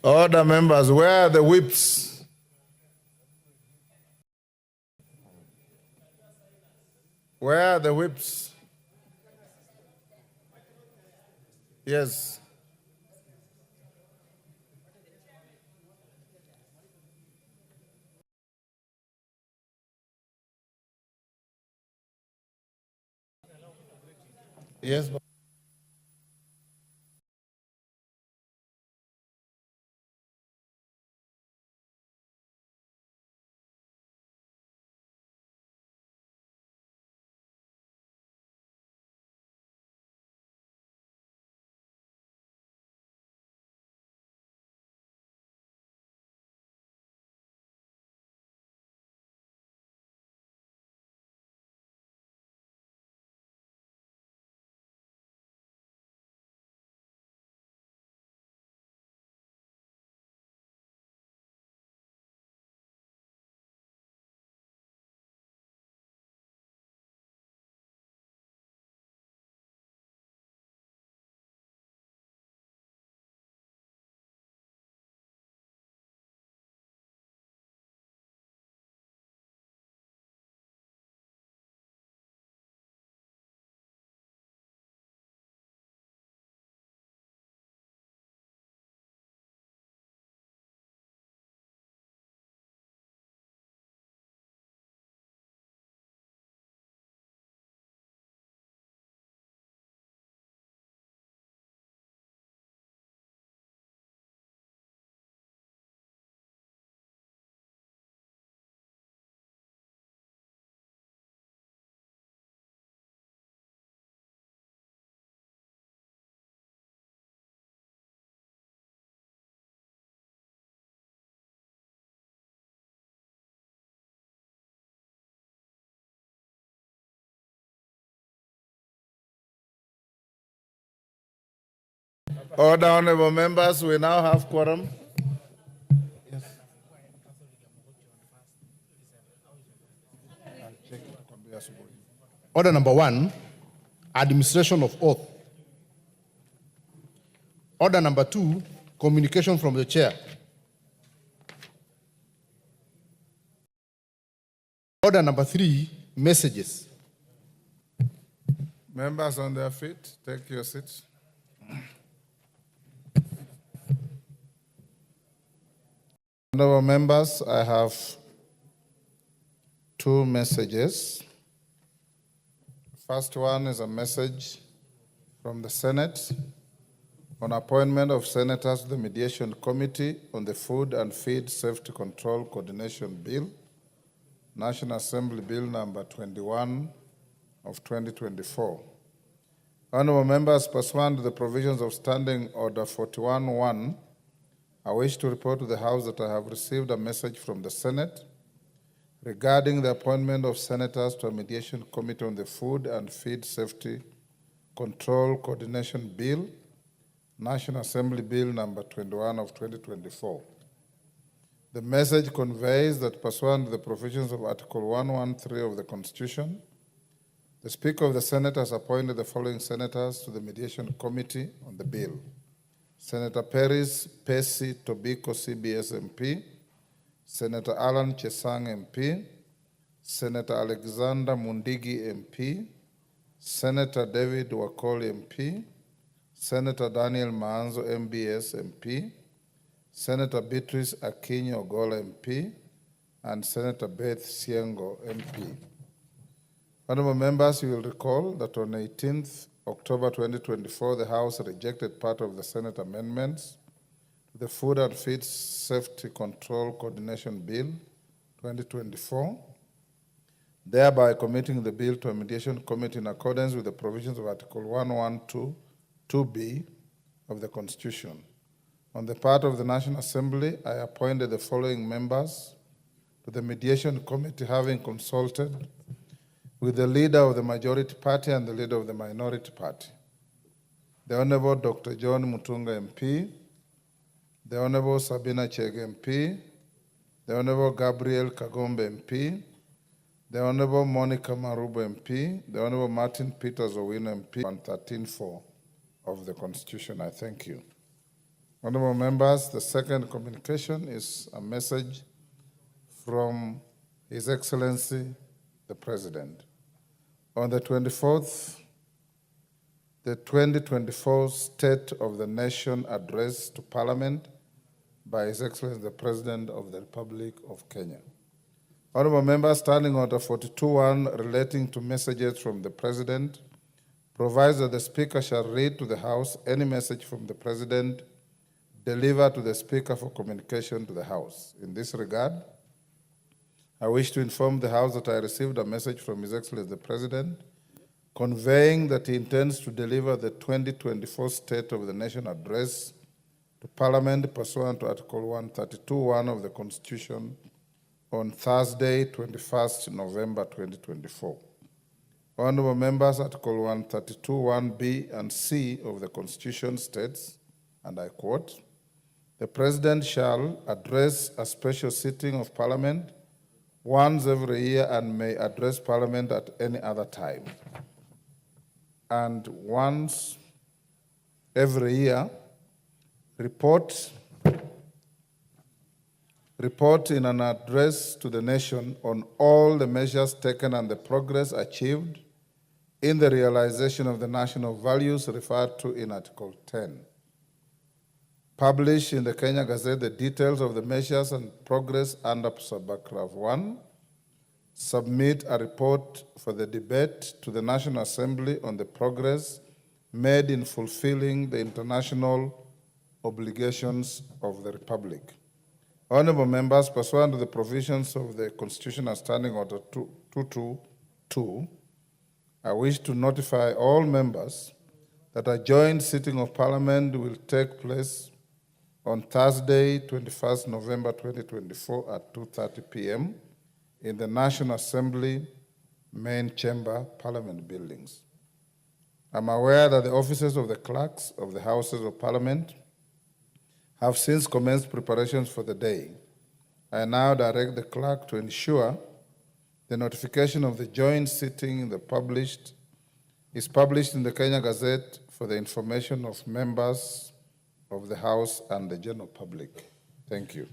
Order, members, where are the whips? Where are the whips? Yes. Yes. Order, honorable members, we now have quorum. Yes. Order number 1, administration of oath. Order number 2, communication from the chair. Order number 3, messages. Members on their feet, take your seats. Honorable members, I have 2 messages. First one is a message from the Senate on appointment of senators to the Mediation Committee on the Food and Feed Safety Control Coordination Bill, National Assembly Bill number 21 of 2024. Honorable members, pursuant to the provisions of Standing Order 41-1, I wish to report to the House that I have received a message from the Senate regarding the appointment of senators to a Mediation Committee on the Food and Feed Safety Control Coordination Bill, National Assembly Bill number 21 of 2024. The message conveys that pursuant to the provisions of Article 113 of the Constitution, the Speaker of the Senate has appointed the following senators to the Mediation Committee on the bill: Senator Peris Pesi Tobiko CBS MP, Senator Alan Chesang MP, Senator Alexander Mundigi MP, Senator David Wakoli MP, Senator Daniel Maanzo MBS MP, Senator Beatrice Akinyi Ogola MP, and Senator Beth Siengo MP. Honorable members, you will recall that on 18th October 2024, the House rejected part of the Senate amendments to to the Food and Feed Safety Control Coordination Bill 2024, thereby committing the bill to a mediation committee in accordance with the provisions of Article 1122B of the Constitution. On the part of the National Assembly, I appointed the following members to the mediation committee, having consulted with the leader of the majority party and the leader of the minority party. The Honorable Dr. John Mutunga MP, the Honorable Sabina Chege MP, the Honorable Gabriel Kagombe MP, the Honorable Monica Marubo MP, the Honorable Martin Peters Owino MP, 113.4 of the Constitution. I thank you. Honorable members, the second communication is a message from His Excellency, the President. On the 24th, the 2024 State of the Nation Address to Parliament by His Excellency, the President of the Republic of Kenya. Honorable members, Standing Order 42.1 relating to messages from the President provides that the Speaker shall read to the House any message from the President delivered to the Speaker for communication to the House. In this regard, I wish to inform the House that I received a message from His Excellency the President conveying that he intends to deliver the 2024 State of the Nation Address to Parliament pursuant to Article 132.1 of the Constitution on Thursday, 21st November 2024. Honorable members, Article 132.1b and c of the Constitution states, and I quote, "The President shall address a special sitting of Parliament once every year and may address Parliament at any other time. And once every year, report in an address to the nation on all the measures taken and the progress achieved in the realization of the national values referred to in Article 10. Publish in the Kenya Gazette the details of the measures and progress under subparagraph 1. Submit a report for the debate to the National Assembly on the progress made in fulfilling the international obligations of the Republic." Honorable members, pursuant to the provisions of the Constitutional Standing Order 222, I wish to notify all members that a joint sitting of Parliament will take place on Thursday, 21st November 2024 at 2:30 p.m. in the National Assembly main chamber, Parliament buildings. I'm aware that the offices of the clerks of the Houses of Parliament have since commenced preparations for the day. I now direct the clerk to ensure the notification of the joint sitting is published in the Kenya Gazette for the information of members of the House and the general public. Thank you.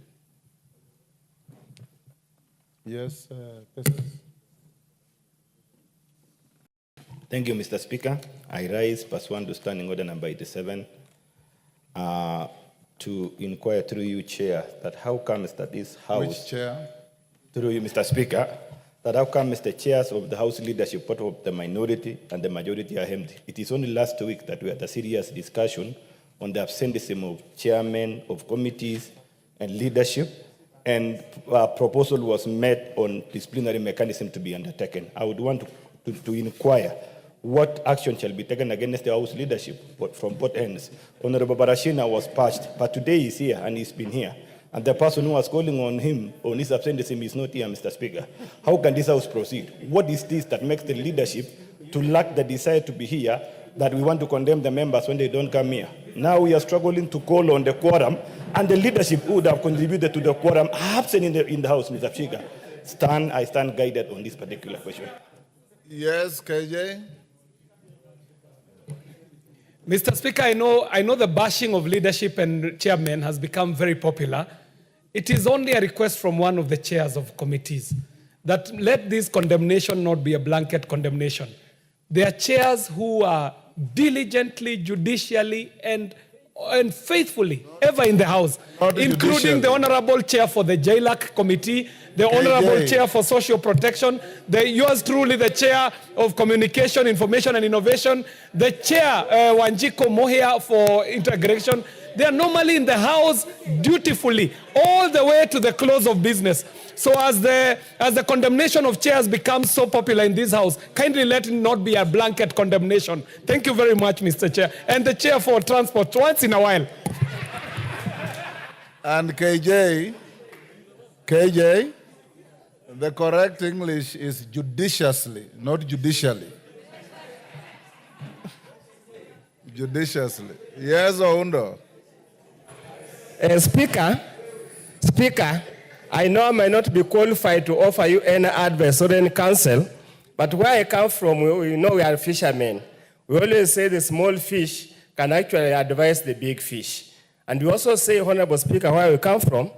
Yes, Thank you, Mr. Speaker. I rise pursuant to Standing Order number 87 to inquire through you, Chair, that how comes that this House... Which Chair? Through you, Mr. Speaker, that how come Mr. Chairs of the House leadership, both of the minority and the majority are empty. It is only last week that we had a serious discussion on the absenteeism of chairmen of committees and leadership, and a proposal was made on disciplinary mechanism to be undertaken. I would want to inquire what action shall be taken against the House leadership from both ends. Honorable Barashina was patched, but today he's here and he's been here. And the person who was calling on him on his absenteeism is not here, Mr. Speaker. How can this House proceed? What is this that makes the leadership to lack the desire to be here, that we want to condemn the members when they don't come here? Now we are struggling to call on the quorum, and the leadership who would have contributed to the quorum are absent in the House, Mr. Speaker. I stand guided on this particular question. Yes, KJ? Mr. Speaker, I know the bashing of leadership and chairmen has become very popular. It is only a request from one of the chairs of committees that let this condemnation not be a blanket condemnation. There are chairs who are diligently, judicially, and faithfully ever in the House, including the Honorable Chair for the JLAC Committee, the Honorable Chair for Social Protection, yours truly, the Chair of Communication, Information and Innovation, the Chair, Wanjiko Mohia, for Integration, They are normally in the house dutifully all the way to the close of business. So as the condemnation of chairs becomes so popular in this house, kindly let it not be a blanket condemnation. Thank you very much, Mr. Chair. And the chair for transport, once in a while. And KJ, the correct English is judiciously, not judicially. Judiciously. Yes, Oundo. Speaker, I know I might not be qualified to offer you any advice or any counsel, but where I come from, we know we are fishermen. We always say the small fish can actually advise the big fish. And we also say, Honorable Speaker, where we come from,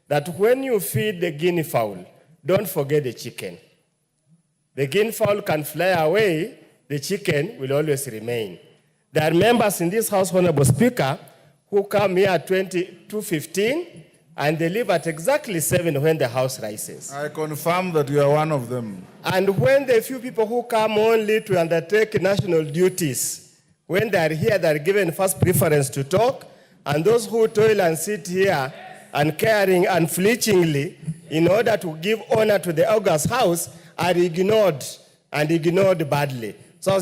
that when you feed the guinea fowl, don't forget the chicken. The guinea fowl can fly away, the chicken will always remain. There are members in this House, Honorable Speaker, who come here at 2:15, and they leave at exactly 7 when the House rises. I confirm that you are one of them. And when the few people who come only to undertake national duties, when they are here, they are given first preference to talk, and those who toil and sit here and caring unflinchingly in order to give honor to the August House are ignored and ignored badly. So I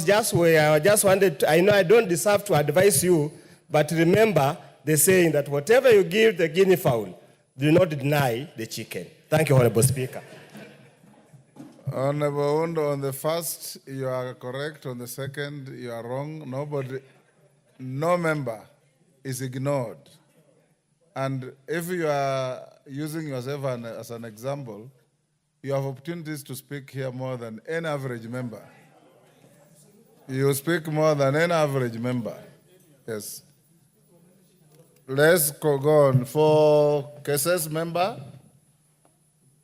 just wanted to, I know I don't deserve to advise you, but remember the saying that whatever you give the guinea fowl, do not deny the chicken. Thank you, Honorable Speaker. Honorable Oundo, on the first, you are correct. On the second, you are wrong. No member is ignored. And if you are using yourself as an example, you have opportunities to speak here more than any average member. You speak more than any average member. Yes. Let's go on. For cases member,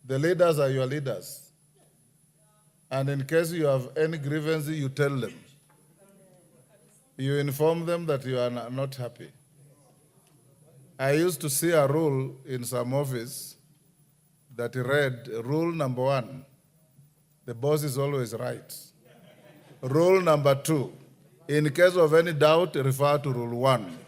the leaders are your leaders. And in case you have any grievance, you tell them. You inform them that you are not happy. I used to see a rule in some office that read, rule number 1, the boss is always right. Rule number 2, in case of any doubt, refer to rule 1.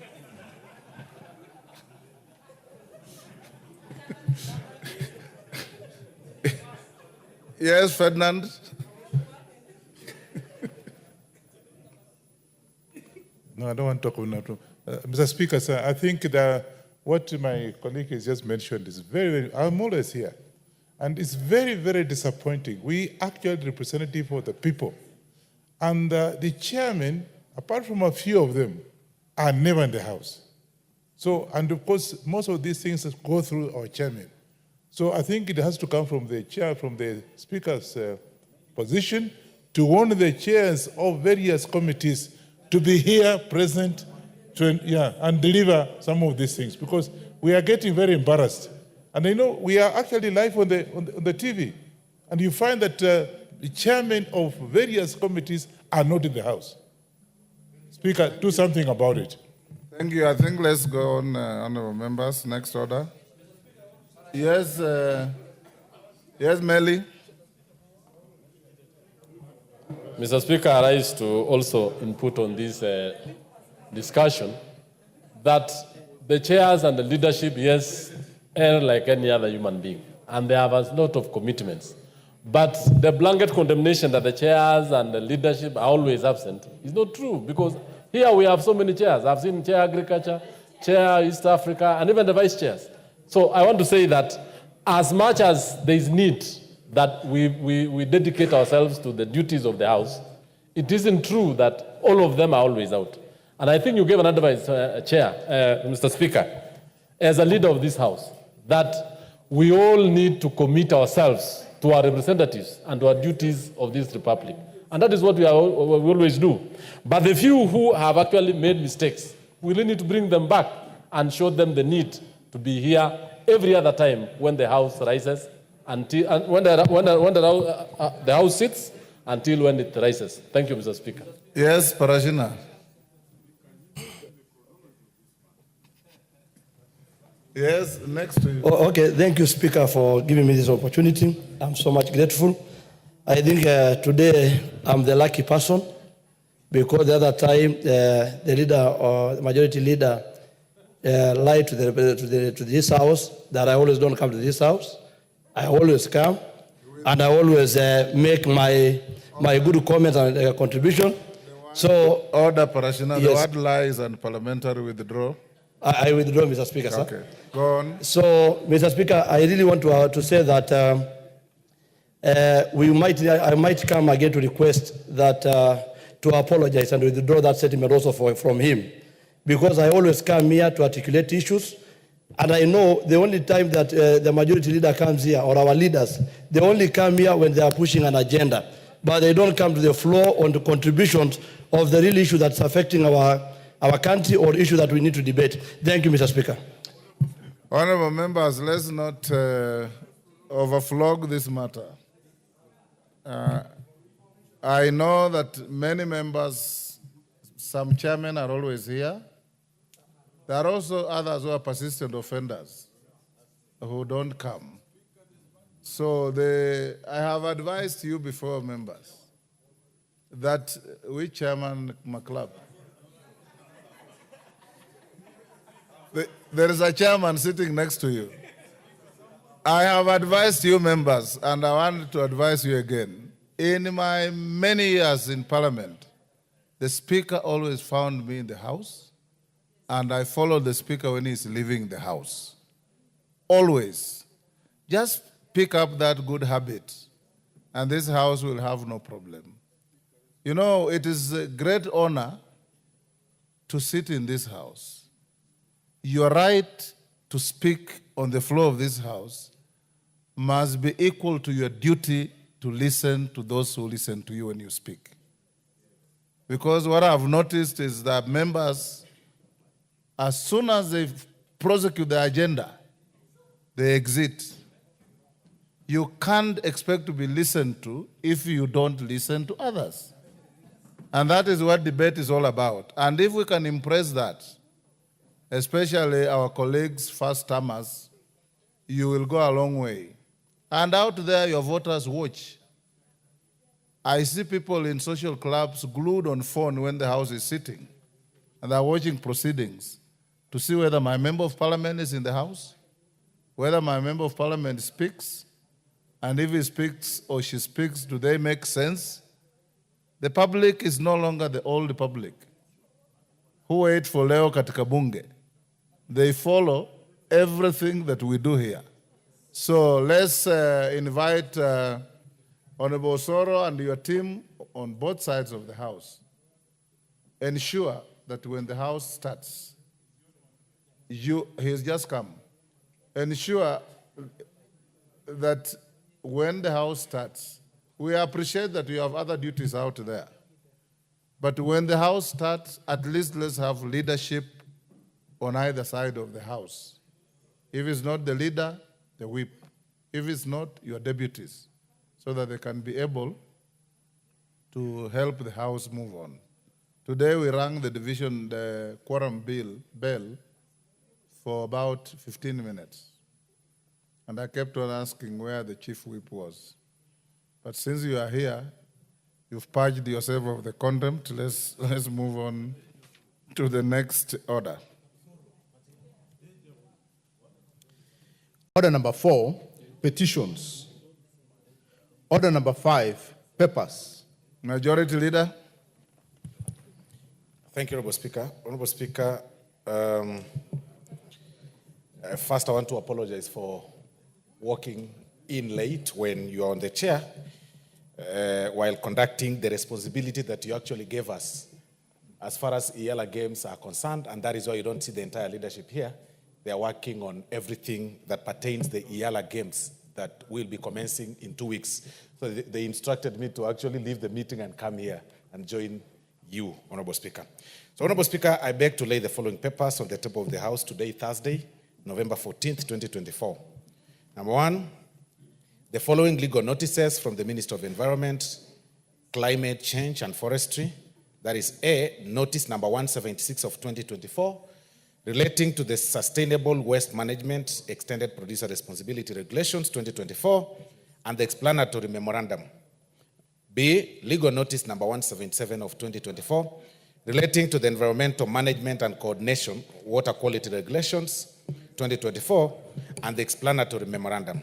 Yes, Ferdinand? No, I don't want to talk about that. Mr. Speaker, sir, I think that what my colleague has just mentioned is very, I'm always here. And it's very, very disappointing. We actually representative of the people. And the chairman, apart from a few of them, are never in the House. So, and of course, most of these things go through our chairman. So I think it has to come from the chair, from the speaker's position, to warn the chairs of various committees to be here present and deliver some of these things, because we are getting very embarrassed. And I know we are actually live on the TV, and you find that the chairmen of various committees are not in the House. Speaker, do something about it. Thank you. I think let's go on, honorable members. Next order. Yes, yes, Melly. Mr. Speaker, I rise to also input on this discussion that the chairs and the leadership, yes, are like any other human being, and they have a lot of commitments. But the blanket condemnation that the chairs and the leadership are always absent is not true, because here we have so many chairs. I've seen chair agriculture, chair East Africa, and even the vice chairs. So I want to say that as much as there is need that we dedicate ourselves to the duties of the House, it isn't true that all of them are always out. And I think you gave an advice, Chair, Mr. Speaker, as a leader of this House, that we all need to commit ourselves to our representatives and to our duties of this republic. And that is what we always do. But the few who have actually made mistakes, we really need to bring them back and show them the need to be here every other time when the House rises, until when the House sits, until when it rises. Thank you, Mr. Speaker. Yes, Parashina. Yes, next to you. Oh, okay, thank you, Speaker, for giving me this opportunity. I'm so much grateful. I think today I'm the lucky person, because the other time the leader or the majority leader lie to this house that I always don't come to this house. I always come, and I always make my good comment and contribution. So Order, Parashina. The Yes. word lies and parliamentary withdrawal. I withdraw, Mr. Speaker, sir. Okay, go on. So, Mr. Speaker, I really want to say that I might come again to request that to apologize and withdraw that statement also from him, because I always come here to articulate issues, and I know the only time that the majority leader comes here, or our leaders, they only come here when they are pushing an agenda, but they don't come to the floor on the contributions of the real issue that's affecting our country or issue that we need to debate. Thank you, Mr. Speaker. Honorable members, let's not overflog this matter. I know that many members, some chairmen are always here. There are also others who are persistent offenders who don't come. So I have advised you before, members, that we Chairman McClub, there is a chairman sitting next to you. I have advised you, members, and I want to advise you again. In my many years in Parliament, the Speaker always found me in the House, and I followed the Speaker when he's leaving the House. Always. Just pick up that good habit, and this House will have no problem. You know, it is a great honor to sit in this House. Your right to speak on the floor of this House must be equal to your duty to listen to those who listen to you when you speak. Because what I've noticed is that members, as soon as they prosecute the agenda, they exit. You can't expect to be listened to if you don't listen to others. And that is what debate is all about. And if we can impress that, especially our colleagues, first-timers, you will go a long way. And out there, your voters watch. I see people in social clubs glued on phone when the House is sitting, and they're watching proceedings to see whether my member of parliament is in the House, whether my member of parliament speaks, and if he speaks or she speaks, do they make sense? The public is no longer the old public who wait for leo katika bunge. They follow everything that we do here. So let's invite Honorable Soro and your team on both sides of the House. Ensure that when the House starts, he's just come. Ensure that when the House starts, we appreciate that you have other duties out there. But when the House starts, at least let's have leadership on either side of the House. If it's not the leader, the whip. If it's not, your deputies, so that they can be able to help the House move on. Today we rang the quorum bell for about 15 minutes. And I kept on asking where the chief whip was. But since you are here, you've purged yourself of the contempt. Let's move on to the next order. Order number 4, petitions. Order number 5, papers. Majority Leader. Thank you, Honorable Speaker. Honorable Speaker, first I want to apologize for walking in late when you are on the chair while conducting the responsibility that you actually gave us as far as EALA games are concerned, and that is why you don't see the entire leadership here. They are working on everything that pertains to the EALA games that will be commencing in 2 weeks. So they instructed me to actually leave the meeting and come here and join you, Honorable Speaker. So, Honorable Speaker, I beg to lay the following papers on the table of the House today, Thursday, November 14th, 2024. Number 1, the following legal notices from the Minister of Environment, Climate Change and Forestry. That is A, notice number 176 of 2024, relating to the Sustainable Waste Management Extended Producer Responsibility Regulations 2024 and the explanatory memorandum. B, legal notice number 177 of 2024, relating to the environmental management and coordination, water quality regulations, 2024, and the explanatory memorandum.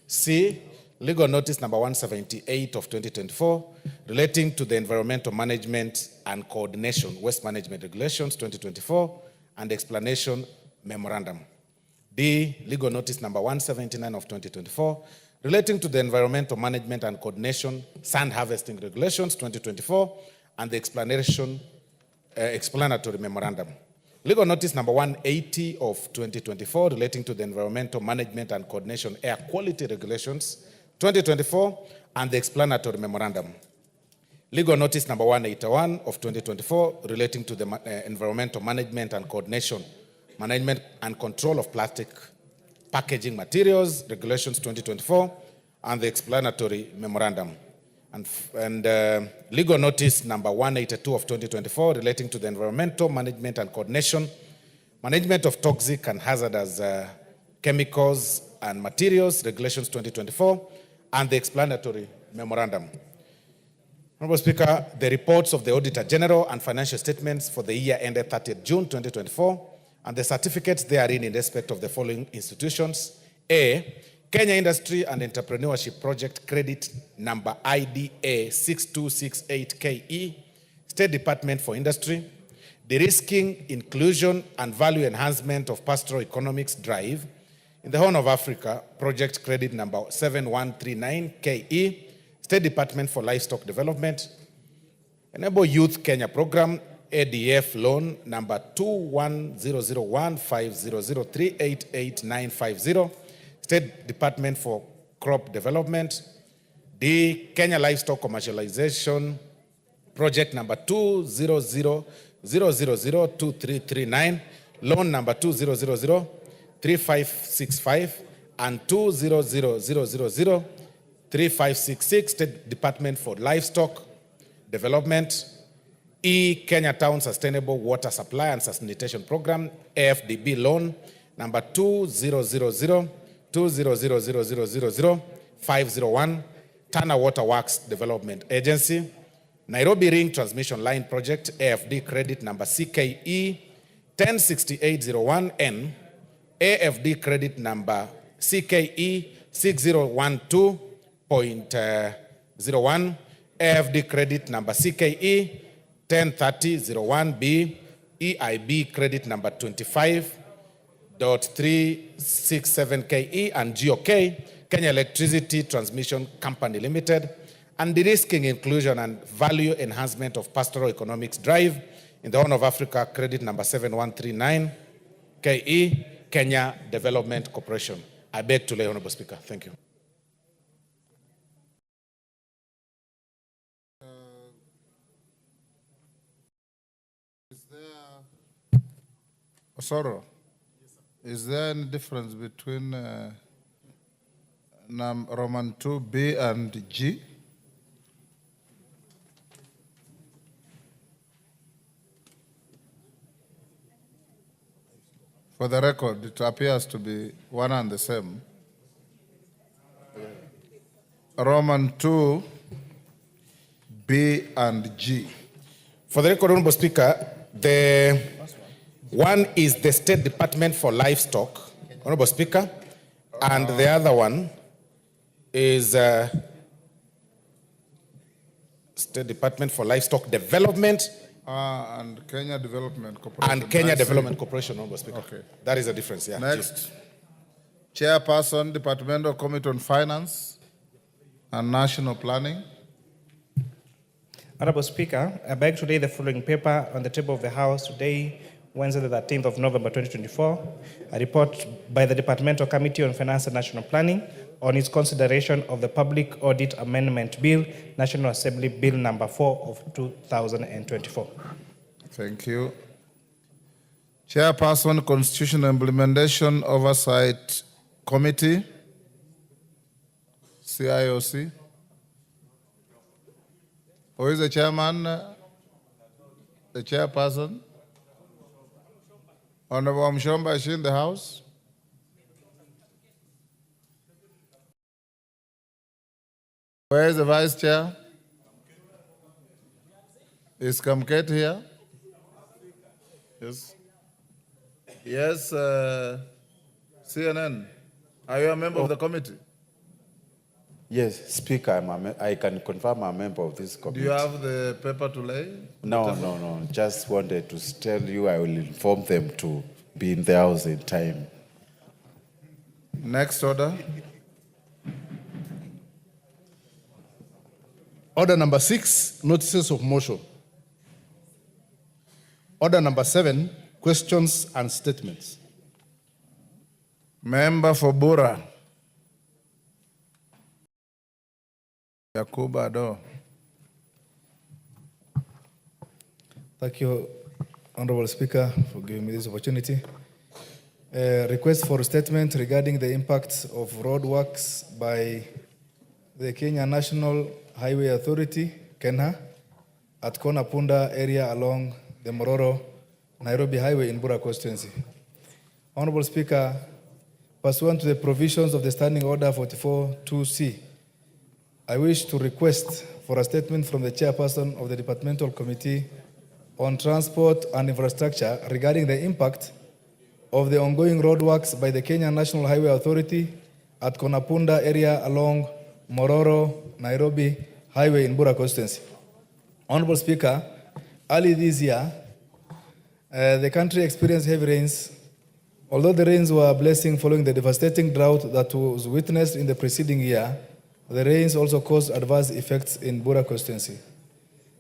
C, legal notice number 178 of 2024, relating to the environmental management and coordination, waste management regulations, 2024, and the explanation memorandum. D, legal notice number 179 of 2024, relating to the environmental management and coordination, sand harvesting regulations, 2024, and the explanatory memorandum. Legal notice number 180 of 2024, relating to the environmental management and coordination, air quality regulations, 2024, and the explanatory memorandum. Legal notice number 181 of 2024, relating to the environmental management and coordination, management and control of plastic packaging materials, regulations 2024, and the explanatory memorandum. And legal notice number 182 of 2024, relating to the environmental management and coordination, management of toxic and hazardous chemicals and materials, regulations 2024, and the explanatory memorandum. Honorable Speaker, the reports of the Auditor General and financial statements for the year ended 30th June 2024, and the certificates therein in respect of the following institutions. A, Kenya Industry and Entrepreneurship Project Credit Number IDA 6268KE, State Department for Industry, De-risking, Inclusion and Value Enhancement of Pastoral Economics Drive in the Horn of Africa, Project Credit Number 7139KE, State Department for Livestock Development, Enable Youth Kenya Program, ADF Loan Number 210015003888950, State Department for Crop Development. D, Kenya Livestock Commercialization Project Number 200002339, Loan Number 20003565 and 200003566, State Department for Livestock Development. E, Kenya Town Sustainable Water Supply and Sanitation Program, AFDB Loan Number 20000000501, Tana Water Works Development Agency. Nairobi Ring Transmission Line Project, AFD Credit Number CKE 106801N, AFD Credit Number CKE 6012.01, AFD Credit Number CKE 103001B, EIB Credit Number 25.367KE, and GOK, Kenya Electricity Transmission Company Limited, and de-risking, inclusion and value enhancement of pastoral economics drive in the Horn of Africa, Credit Number 7139KE, Kenya Development Corporation. I beg to lay, Honorable Speaker. Thank you. Osoro, is there any difference between Roman 2B and G? For the record, it appears to be one and the same. Roman 2, B and G. For the record, Honorable Speaker, the one is the State Department for Livestock, Honorable Speaker, and the other one is State Department for Livestock Development. And Kenya Development Corporation. And Kenya Development Corporation, Honorable Speaker. Okay. That is the difference, yeah. Next, Chairperson, Departmental Committee on Finance and National Planning. Honorable Speaker, I beg to lay the following paper on the table of the House today, Wednesday, the 13th of November, 2024, a report by the Departmental Committee on Finance and National Planning on its consideration of the Public Audit Amendment Bill, National Assembly Bill Number 4 of 2024. Thank you. Chairperson, Constitutional Implementation Oversight Committee, CIOC. Who is the chairman? The chairperson? Honorable Mshomba, is she in the House? Where is the vice chair? Is Kamket here? Yes. Yes, CNN. Are you a member of the committee? Yes, Speaker, I can confirm I'm a member of this Do committee. you have the paper to lay? No. Just wanted to tell you I will inform them to be in the house in time. Next order. Order number 6, notices of motion. Order number 7, questions and statements. Member for Bura. Yakuba Ado. Thank you, Honorable Speaker, for giving me this opportunity. Request for a statement regarding the impact of road works by the Kenya National Highway Authority, KENHA, at Konapunda area along the Mororo-Nairobi Highway in Bura constituency. Honorable Speaker, pursuant to the provisions of the Standing Order 44-2C, I wish to request for a statement from the chairperson of the Departmental Committee on Transport and Infrastructure regarding the impact of the ongoing roadworks by the Kenya National Highway Authority at Konapunda area along Mororo-Nairobi Highway in Bura constituency. Honorable Speaker, early this year, the country experienced heavy rains. Although the rains were a blessing following the devastating drought that was witnessed in the preceding year, the rains also caused adverse effects in Bura constituency,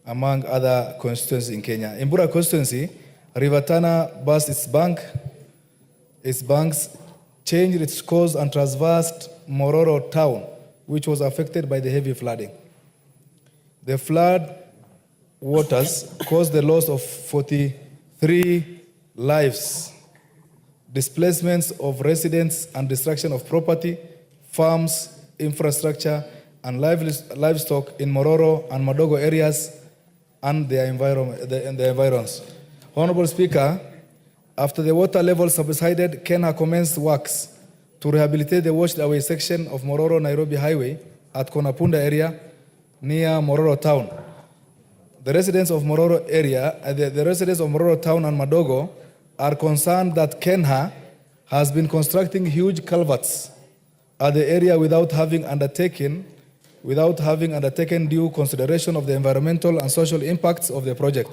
among other constituencies in Kenya. In Bura constituency, River Tana burst its banks, changed its course and traversed Mororo town, which was affected by the heavy flooding. The flood waters caused the loss of 43 lives, displacements of residents and destruction of property, farms, infrastructure, and livestock in Mororo and Madogo areas and the environs. Honorable Speaker, after the water level subsided, KENHA commenced works to rehabilitate the washed away section of Mororo-Nairobi Highway at Konapunda area near Mororo town. The residents of Mororo area, the residents of Mororo town and Madogo are concerned that KENHA has been constructing huge culverts at the area without having undertaken due consideration of the environmental and social impacts of the project.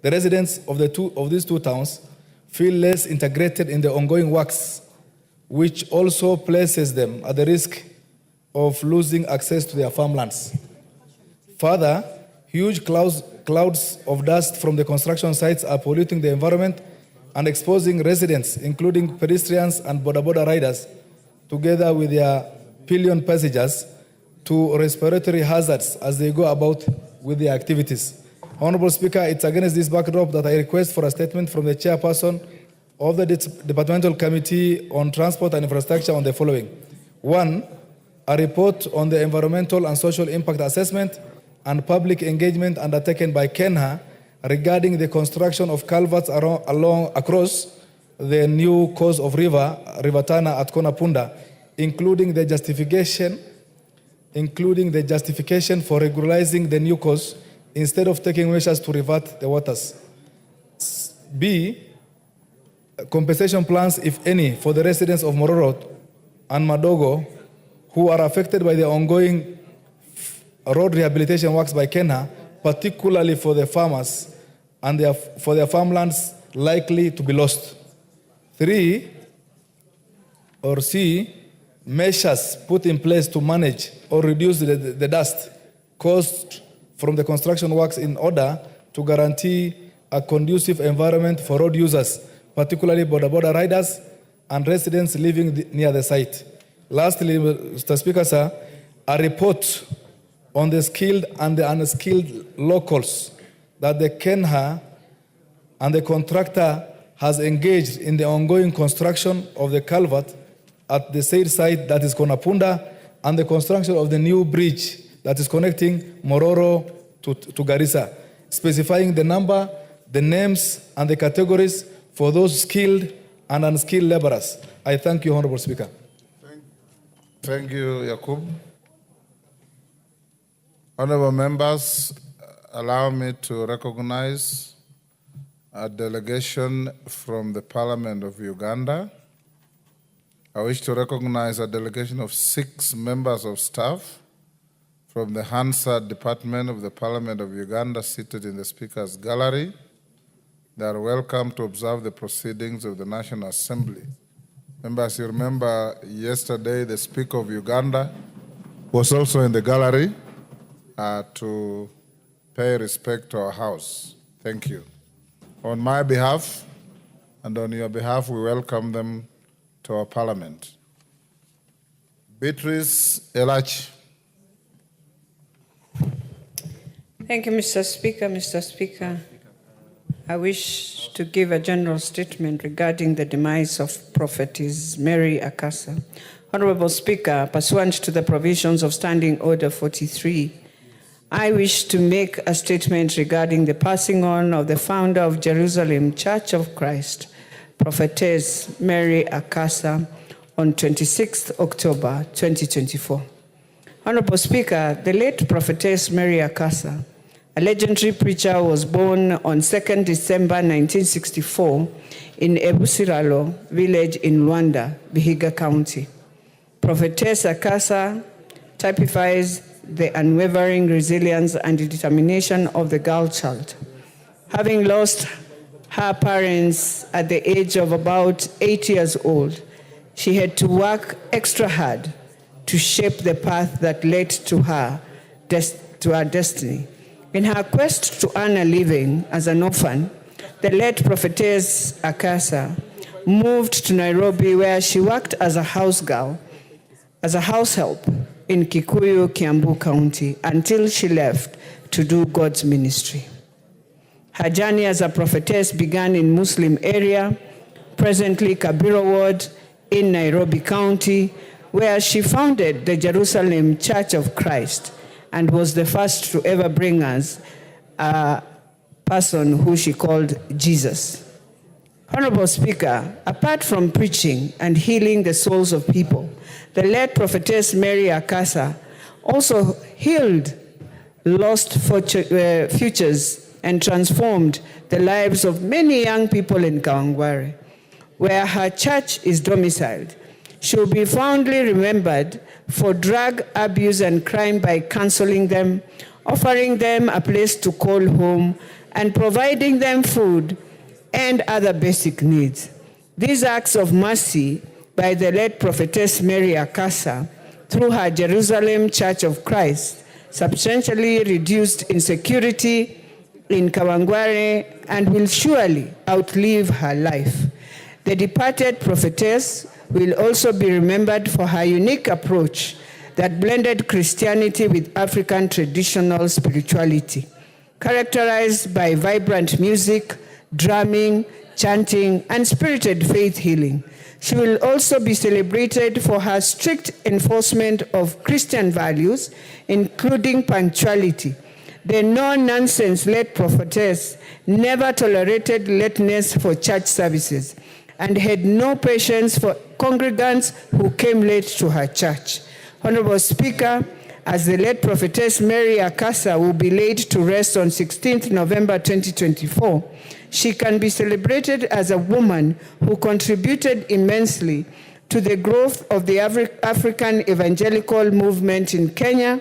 The residents of these two towns feel less integrated in the ongoing works, which also places them at the risk of losing access to their farmlands. Further, huge clouds of dust from the construction sites are polluting the environment and exposing residents, including pedestrians and boda riders, together with their pillion passengers, to respiratory hazards as they go about with their activities. Honorable Speaker, it's against this backdrop that I request for a statement from the chairperson of the Departmental Committee on Transport and Infrastructure on the following. 1, a report on the environmental and social impact assessment and public engagement undertaken by KENHA regarding the construction of culverts across the new course of River Tana at Konapunda, including the justification for regularizing the new course instead of taking measures to revert the waters. B, compensation plans, if any, for the residents of Mororo and Madogo who are affected by the ongoing road rehabilitation works by KENHA, particularly for the farmers and for their farmlands likely to be lost. 3, or C, measures put in place to manage or reduce the dust caused from the construction works in order to guarantee a conducive environment for road users, particularly boda riders and residents living near the site. Lastly, Mr. Speaker, sir, a report on the skilled and the unskilled locals that the KENHA and the contractor has engaged in the ongoing construction of the culvert at the said site, that is Konapunda, and the construction of the new bridge that is connecting Mororo to Garissa, specifying the number, the names, and the categories for those skilled and unskilled laborers. I thank you, Honorable Speaker. Thank you, Yakub. Honorable members, allow me to recognize a delegation from the Parliament of Uganda. I wish to recognize a delegation of 6 members of staff from the Hansard Department of the Parliament of Uganda seated in the Speaker's Gallery. They are welcome to observe the proceedings of the National Assembly. Members, you remember yesterday the Speaker of Uganda was also in the gallery to pay respect to our House. Thank you. On my behalf and on your behalf, we welcome them to our Parliament. Beatrice Elachi. Thank you, Mr. Speaker. Mr. Speaker, I wish to give a general statement regarding the demise of Prophetess Mary Akasa. Honorable Speaker, pursuant to the provisions of Standing Order 43, I wish to make a statement regarding the passing on of the founder of Jerusalem Church of Christ, Prophetess Mary Akasa, on 26th October 2024. Honorable Speaker, the late Prophetess Mary Akasa, a legendary preacher, was born on 2nd December 1964 in Ebusiralo village in Luanda, Vihiga County. Prophetess Akasa typifies the unwavering resilience and determination of the girl child. Having lost her parents at the age of about 8 years old, she had to work extra hard to shape the path that led to her destiny. In her quest to earn a living as an orphan, the late Prophetess Akasa moved to Nairobi, where she worked as a house girl, as a house help in Kikuyu, Kiambu County, until she left to do God's ministry. Her journey as a prophetess began in Muslim area, presently Kabira Ward in Nairobi County, where she founded the Jerusalem Church of Christ and was the first to ever bring us a person who she called Jesus. Honorable Speaker, apart from preaching and healing the souls of people, the late Prophetess Mary Akasa also healed lost futures and transformed the lives of many young people in Kawangware, where her church is domiciled. She will be fondly remembered for drug abuse and crime by counseling them, offering them a place to call home, and providing them food and other basic needs. These acts of mercy by the late Prophetess Mary Akasa through her Jerusalem Church of Christ substantially reduced insecurity in Kawangware and will surely outlive her life. The departed prophetess will also be remembered for her unique approach that blended Christianity with African traditional spirituality, characterized by vibrant music, drumming, chanting, and spirited faith healing. She will also be celebrated for her strict enforcement of Christian values, including punctuality. The no-nonsense late prophetess never tolerated lateness for church services and had no patience for congregants who came late to her church. Honorable Speaker, as the late Prophetess Mary Akasa will be laid to rest on 16th November 2024, she can be celebrated as a woman who contributed immensely to the growth of the African evangelical movement in Kenya.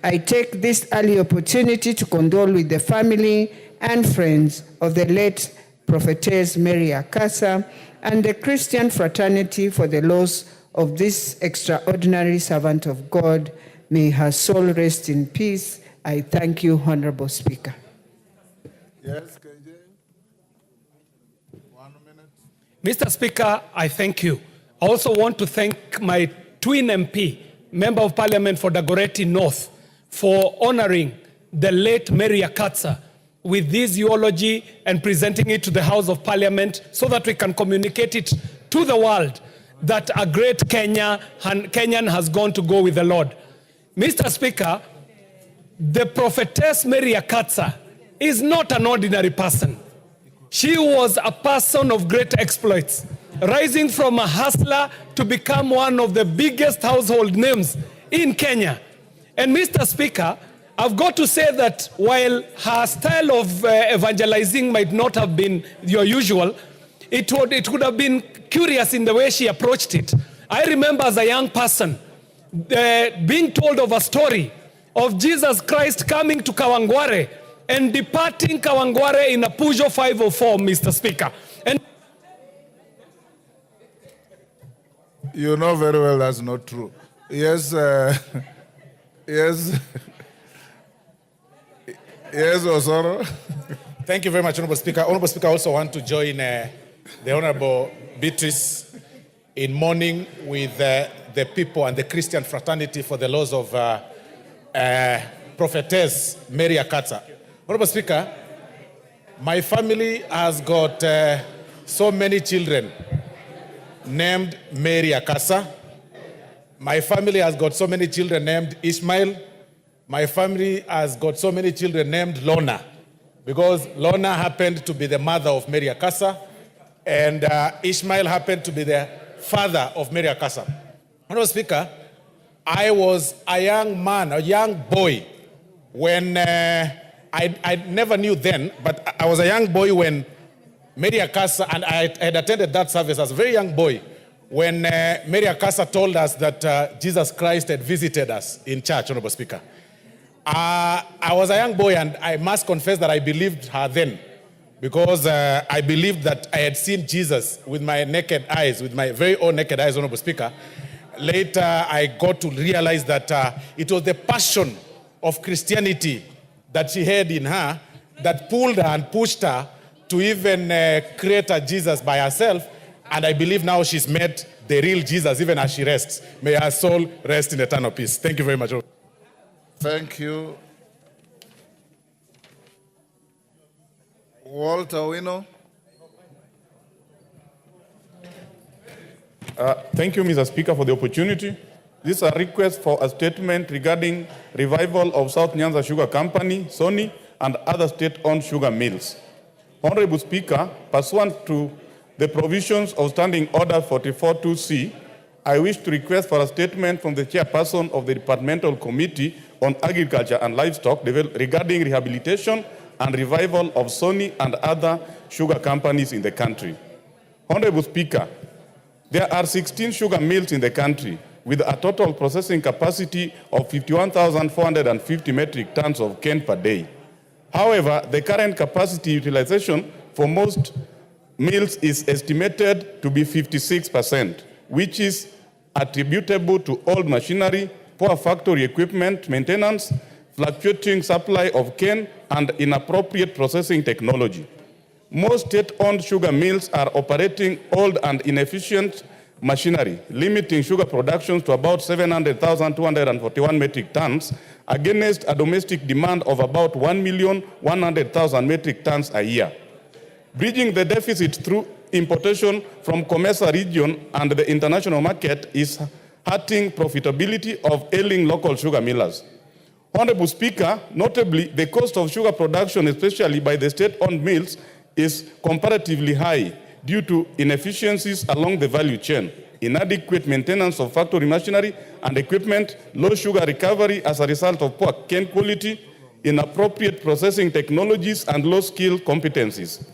I take this early opportunity to condole with the family and friends of the late Prophetess Mary Akasa and the Christian fraternity for the loss of this extraordinary servant of God. May her soul rest in peace. I thank you, Honorable Speaker. Yes, KJ. 1 minute. Mr. Speaker, I thank you. I also want to thank my twin MP, Member of Parliament for Dagoretti North, for honoring the late Mary Akasa with this eulogy and presenting it to the House of Parliament so that we can communicate it to the world that a great Kenyan has gone to go with the Lord. Mr. Speaker, the prophetess Mary Akasa is not an ordinary person. She was a person of great exploits, rising from a hustler to become one of the biggest household names in Kenya. And Mr. Speaker, I've got to say that while her style of evangelizing might not have been your usual, it would have been curious in the way she approached it. I remember as a young person being told of a story of Jesus Christ coming to Kawangware and departing Kawangware in a Peugeot 504, Mr. Speaker. And you know very well that's not true. Yes, yes. Yes, Osoro. Thank you very much, Honorable Speaker. Honorable Speaker, I also want to join the Honorable Beatrice in mourning with the people and the Christian fraternity for the loss of prophetess Mary Akatsa. Honorable Speaker, my family has got so many children named Mary Akasa. My family has got so many children named Ishmael. My family has got so many children named Lona, because Lona happened to be the mother of Mary Akasa, and Ishmael happened to be the father of Mary Akasa. Honorable Speaker, I was a young man, a young boy, when I never knew then, but I was a young boy when Mary Akasa, and I had attended that service as a very young boy, when Mary Akasa told us that Jesus Christ had visited us in church, Honorable Speaker. I was a young boy, and I must confess that I believed her then, because I believed that I had seen Jesus with my naked eyes, with my very own naked eyes, Honorable Speaker. Later, I got to realize that it was the passion of Christianity that she had in her that pulled her and pushed her to even create a Jesus by herself. And I believe now she's met the real Jesus, even as she rests. May her soul rest in eternal peace. Thank you very much. Thank you. Walter Wino. Thank you, Mr. Speaker, for the opportunity. This is a request for a statement regarding revival of South Nyanza Sugar Company, Sony, and other state-owned sugar mills. Honorable Speaker, pursuant to the provisions of Standing Order 44-2C, I wish to request for a statement from the chairperson of the Departmental Committee on Agriculture and Livestock regarding rehabilitation and revival of Sony and other sugar companies in the country. Honorable Speaker, there are 16 sugar mills in the country with a total processing capacity of 51,450 metric tons of cane per day. However, the current capacity utilization for most mills is estimated to be 56%, which is attributable to old machinery, poor factory equipment maintenance, fluctuating supply of cane, and inappropriate processing technology. Most state-owned sugar mills are operating old and inefficient machinery, limiting sugar production to about 700,241 metric tons against a domestic demand of about 1,100,000 metric tons a year. Bridging the deficit through importation from Comesa region and the international market is hurting profitability of ailing local sugar millers. Honorable Speaker, notably, the cost of sugar production, especially by the state-owned mills, is comparatively high due to inefficiencies along the value chain, inadequate maintenance of factory machinery and equipment, low sugar recovery as a result of poor cane quality, inappropriate processing technologies, and low skill competencies.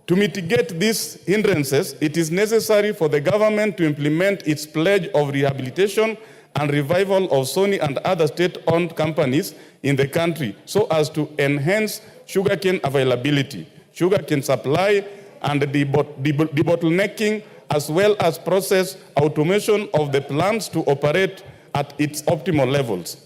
To mitigate these hindrances, it is necessary for the government to implement its pledge of rehabilitation and revival of Sony and other state-owned companies in the country so as to enhance sugarcane availability, sugarcane supply, and the debottlenecking, as well as process automation of the plants to operate at its optimal levels.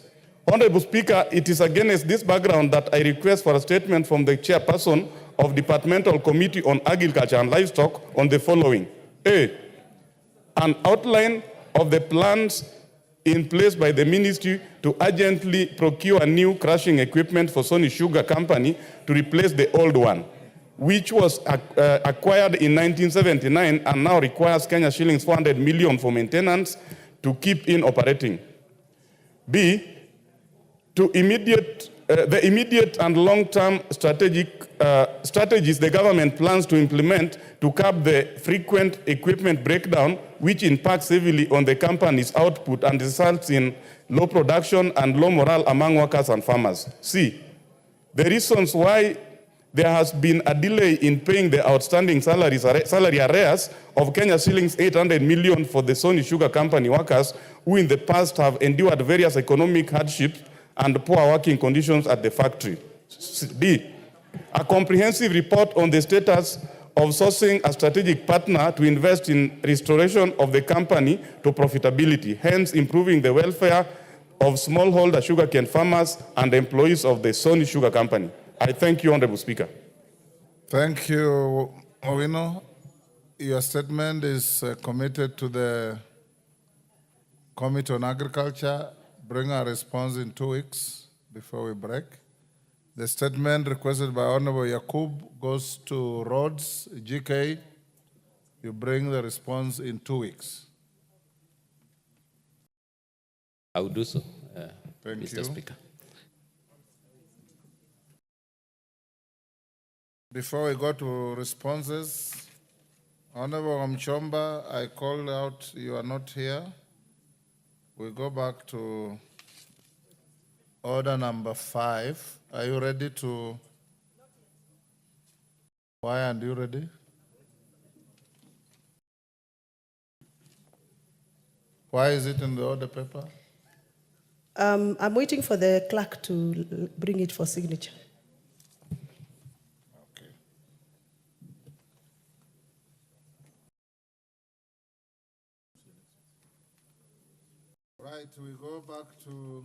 Honorable Speaker, it is against this background that I request for a statement from the chairperson of Departmental Committee on Agriculture and Livestock on the following. A, an outline of the plans in place by the ministry to urgently procure new crushing equipment for Sony Sugar Company to replace the old one, which was acquired in 1979 and now requires Kenya shillings 400 million for maintenance to keep in operating. B, to immediate the immediate and long-term strategies the government plans to implement to curb the frequent equipment breakdown, which impacts heavily on the company's output and results in low production and low morale among workers and farmers. C, the reasons why there has been a delay in paying the outstanding salary arrears of Kenya shillings 800 million for the Sony Sugar Company workers who in the past have endured various economic hardships and poor working conditions at the factory. D, a comprehensive report on the status of sourcing a strategic partner to invest in restoration of the company to profitability, hence improving the welfare of smallholder sugarcane farmers and employees of the Sony Sugar Company. I thank you, Honorable Speaker. Thank you, Owino. Your statement is committed to the Committee on Agriculture. Bring a response in 2 weeks before we break. The statement requested by Honorable Yakub goes to Rhodes, GK. You bring the response in 2 weeks. I will do so, Thank Mr. you. Speaker. Before we go to responses, Honorable Mchomba, I called out, you are not here. We go back to order number 5. Are you ready to? Why aren't you ready? Why is it in the order paper? I'm waiting for the clerk to bring it for signature. Right, we go back to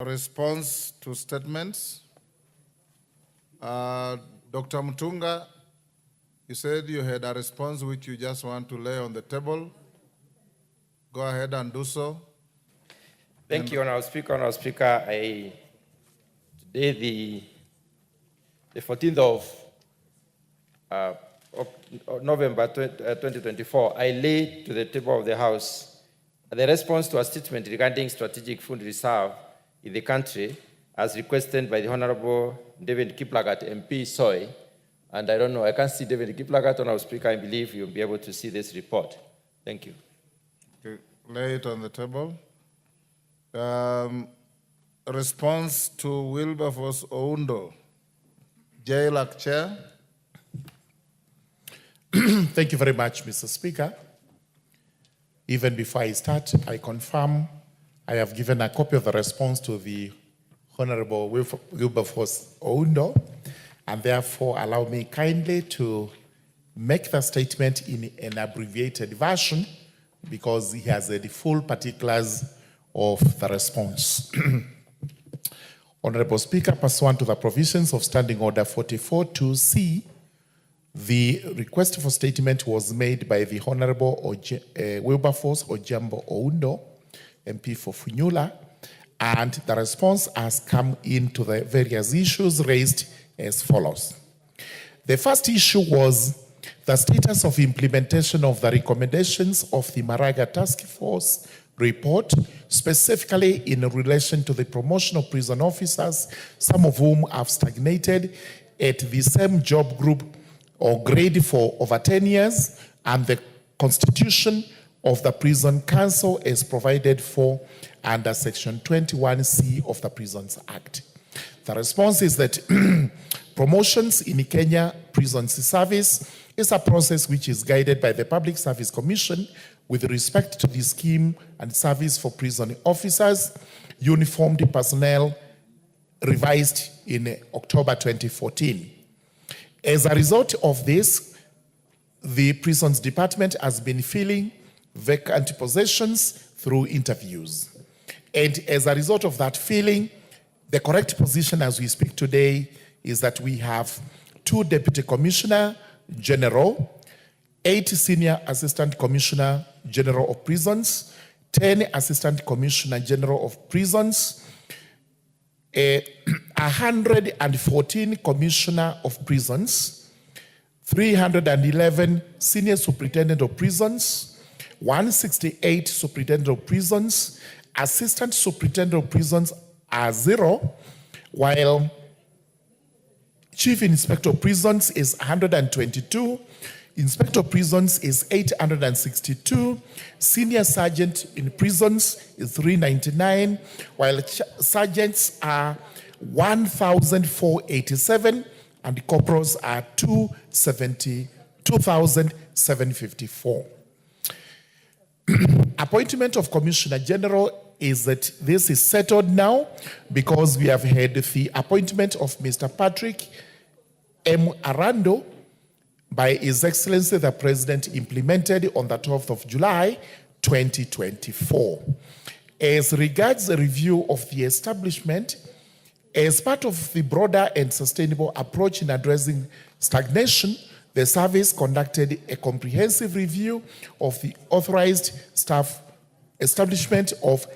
response to statements. Dr. Mutunga, you said you had a response which you just want to lay on the table. Go ahead and do so. Thank you, Honorable Speaker. Honorable Speaker, today, the 14th of November 2024, I laid to the table of the House the response to a statement regarding strategic food reserve in the country as requested by the Honorable David Kiplagat, MP Soy. And I don't know, I can't see David Kiplagat, Honorable Speaker. I believe you'll be able to see this report. Thank you. Okay. Lay it on the table. Response to Wilberforce Oundo. JLAC Chair. Thank you very much, Mr. Speaker. Even before I start, I confirm I have given a copy of the response to the Honorable Wilberforce Oundo, and therefore allow me kindly to make the statement in an abbreviated version because he has the full particulars of the response. Honorable Speaker, pursuant to the provisions of Standing Order 44-2C, the request for statement was made by the Honorable Wilberforce Ojambo Oundo, MP for Funyula, and the response has come into the various issues raised as follows. The first issue was the status of implementation of the recommendations of the Maraga Task Force report, specifically in relation to the promotion of prison officers, some of whom have stagnated at the same job group or grade for over 10 years, and the constitution of the Prison Council as provided for under Section 21C of the Prisons Act. The response is that promotions in Kenya Prison Service is a process which is guided by the Public Service Commission with respect to the scheme and service for prison officers, uniformed personnel, revised in October 2014. As a result of this, the Prisons Department has been filling vacant positions through interviews. And as a result of that filling, the correct position as we speak today is that we have 2 Deputy Commissioner General, 8 Senior Assistant Commissioner General of Prisons, 10 Assistant Commissioner General of Prisons, 114 Commissioner of Prisons, 311 Senior Superintendent of Prisons, 168 Superintendent of Prisons, Assistant Superintendent of Prisons are 0, while Chief Inspector of Prisons is 122, Inspector of Prisons is 862, Senior Sergeant in Prisons is 399, while sergeants are 1,487, and corporals are 2,754. Appointment of Commissioner General is that this is settled now because we have had the appointment of Mr. Patrick M. Arando by His Excellency the President implemented on the 12th of July 2024. As regards the review of the establishment, as part of the broader and sustainable approach in addressing stagnation, the service conducted a comprehensive review of the authorized staff establishment of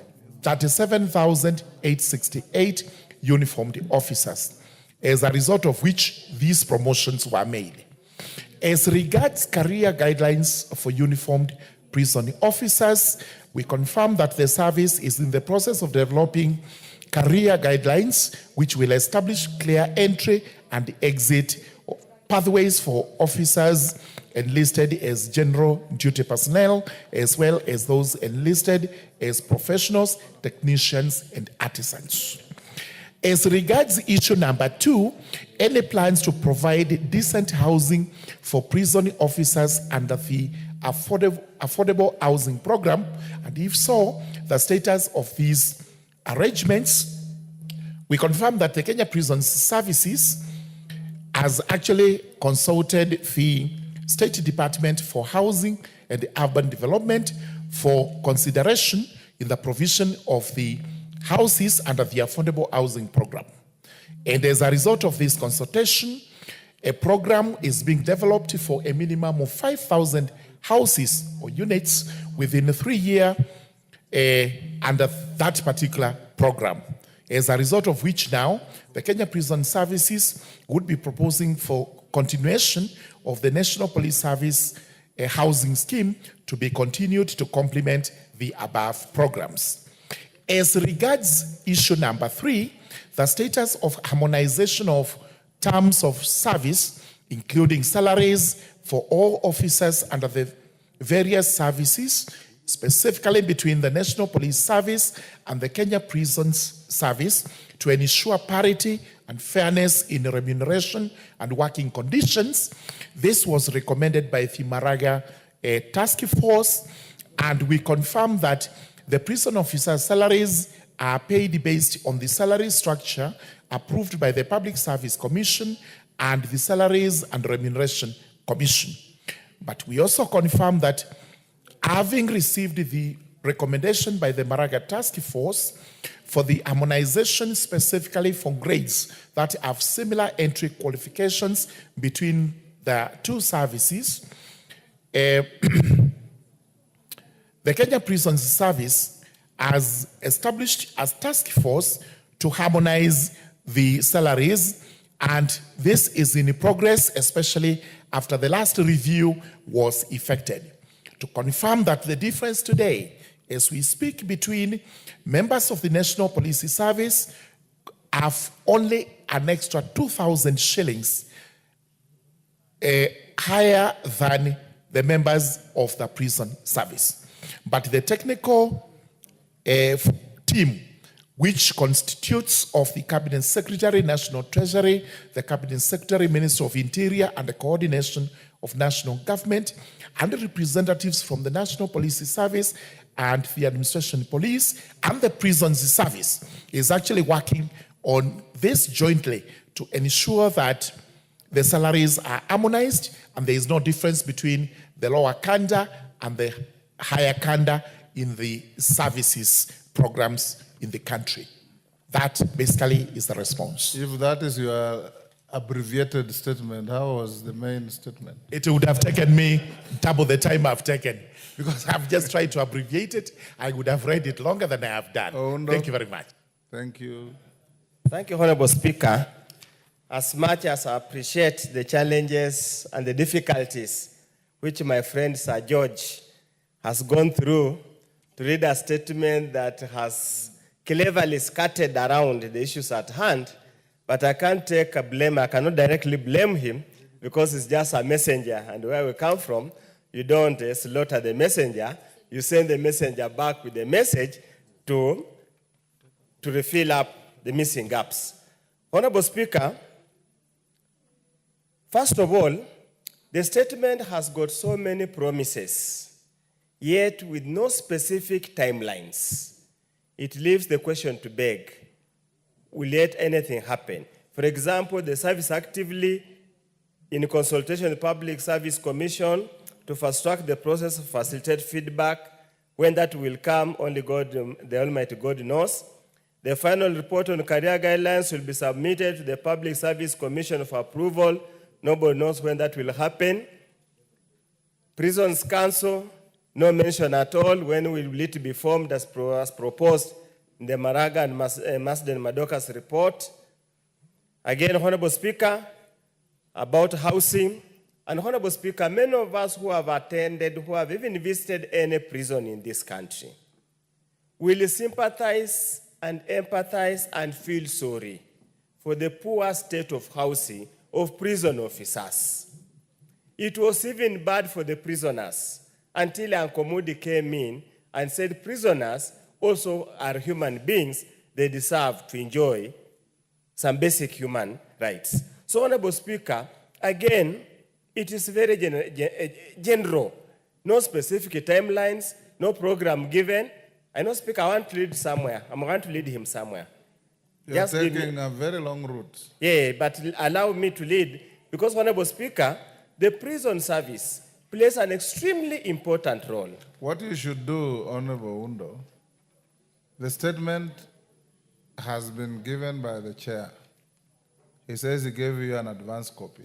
37,868 uniformed officers, as a result of which these promotions were made. As regards career guidelines for uniformed prison officers, we confirm that the service is in the process of developing career guidelines which will establish clear entry and exit pathways for officers enlisted as general duty personnel, as well as those enlisted as professionals, technicians, and artisans. As regards issue number 2, any plans to provide decent housing for prison officers under the affordable housing program, and if so, the status of these arrangements, we confirm that the Kenya Prison Services has actually consulted the State Department for Housing and Urban Development for consideration in the provision of the houses under the Affordable Housing Program. And as a result of this consultation, a program is being developed for a minimum of 5,000 houses or units within a 3-year under that particular program. As a result of which now, the Kenya Prison Services would be proposing for continuation of the National Police Service housing scheme to be continued to complement the above programs. As regards issue number 3, the status of harmonization of terms of service, including salaries for all officers under the various services, specifically between the National Police Service and the Kenya Prisons Service, to ensure parity and fairness in remuneration and working conditions. This was recommended by the Maraga Task Force, and we confirm that the prison officers' salaries are paid based on the salary structure approved by the Public Service Commission and the Salaries and Remuneration Commission. But we also confirm that having received the recommendation by the Maraga Task Force for the harmonization specifically for grades that have similar entry qualifications between the two services, the Kenya Prisons Service has established a task force to harmonize the salaries, and this is in progress, especially after the last review was effected. To confirm that the difference today, as we speak, between members of the National Police Service have only an extra 2,000 shillings higher than the members of the prison service. But the technical team, which constitutes of the Cabinet Secretary, National Treasury, the Cabinet Secretary, Minister of Interior, and the coordination of national government, and the representatives from the National Police Service and the Administration Police and the Prisons Service, is actually working on this jointly to ensure that the salaries are harmonized and there is no difference between the lower kanda and the higher kanda in the services programs in the country. That basically is the response. If that is your abbreviated statement, how was the main statement? It would have taken me double the time I've taken, because I've just tried to abbreviate it. I would have read it longer than I have done. Oh, no. Thank you very much. Thank you. Thank you, Honorable Speaker. As much as I appreciate the challenges and the difficulties which my friend Sir George has gone through to read a statement that has cleverly scattered around the issues at hand, but I can't take a blame. I cannot directly blame him because he's just a messenger. And where we come from, you don't slaughter the messenger. You send the messenger back with the message to refill up the missing gaps. Honorable Speaker, first of all, the statement has got so many promises, yet with no specific timelines. It leaves the question to beg, will yet anything happen? For example, the service actively in consultation with the Public Service Commission to fast-track the process of facilitate feedback. When that will come, only God, the Almighty God knows. The final report on career guidelines will be submitted to the Public Service Commission for approval. Nobody knows when that will happen. Prisons Council, no mention at all. When will it be formed as proposed in the Maraga and Masden Madoka's report? Again, Honorable Speaker, about housing. And Honorable Speaker, many of us who have attended, who have even visited any prison in this country, will sympathize and empathize and feel sorry for the poor state of housing of prison officers. It was even bad for the prisoners until Uncle Moody came in and said prisoners also are human beings. They deserve to enjoy some basic human rights. So, Honorable Speaker, again, it is very general. No specific timelines, no program given. I know, Speaker, I want to lead somewhere. I'm going to lead him somewhere. You're taking a very long route. Yeah, but allow me to lead. Because, Honorable Speaker, the prison service plays an extremely important role. What you should do, Honorable Undo, the statement has been given by the chair. He says he gave you an advance copy.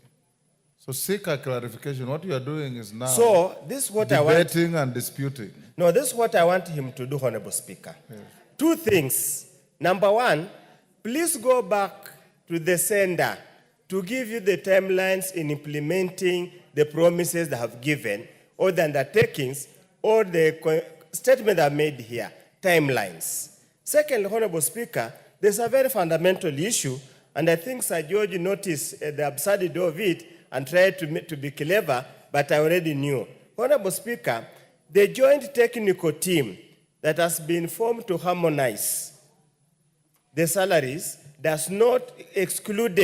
So seek a clarification. What you are doing is now this is what debating and disputing. No, this is what I want him to do, Honorable Speaker. Yes. Two things. Number one, please go back to the sender to give you the timelines in implementing the promises they have given, or the undertakings, or the statement I made here, timelines. Second, Honorable Speaker, there's a very fundamental issue, and I think Sir George noticed the absurdity of it and tried to be clever, but I already knew. Honorable Speaker, the joint technical team that has been formed to harmonize the salaries does not exclude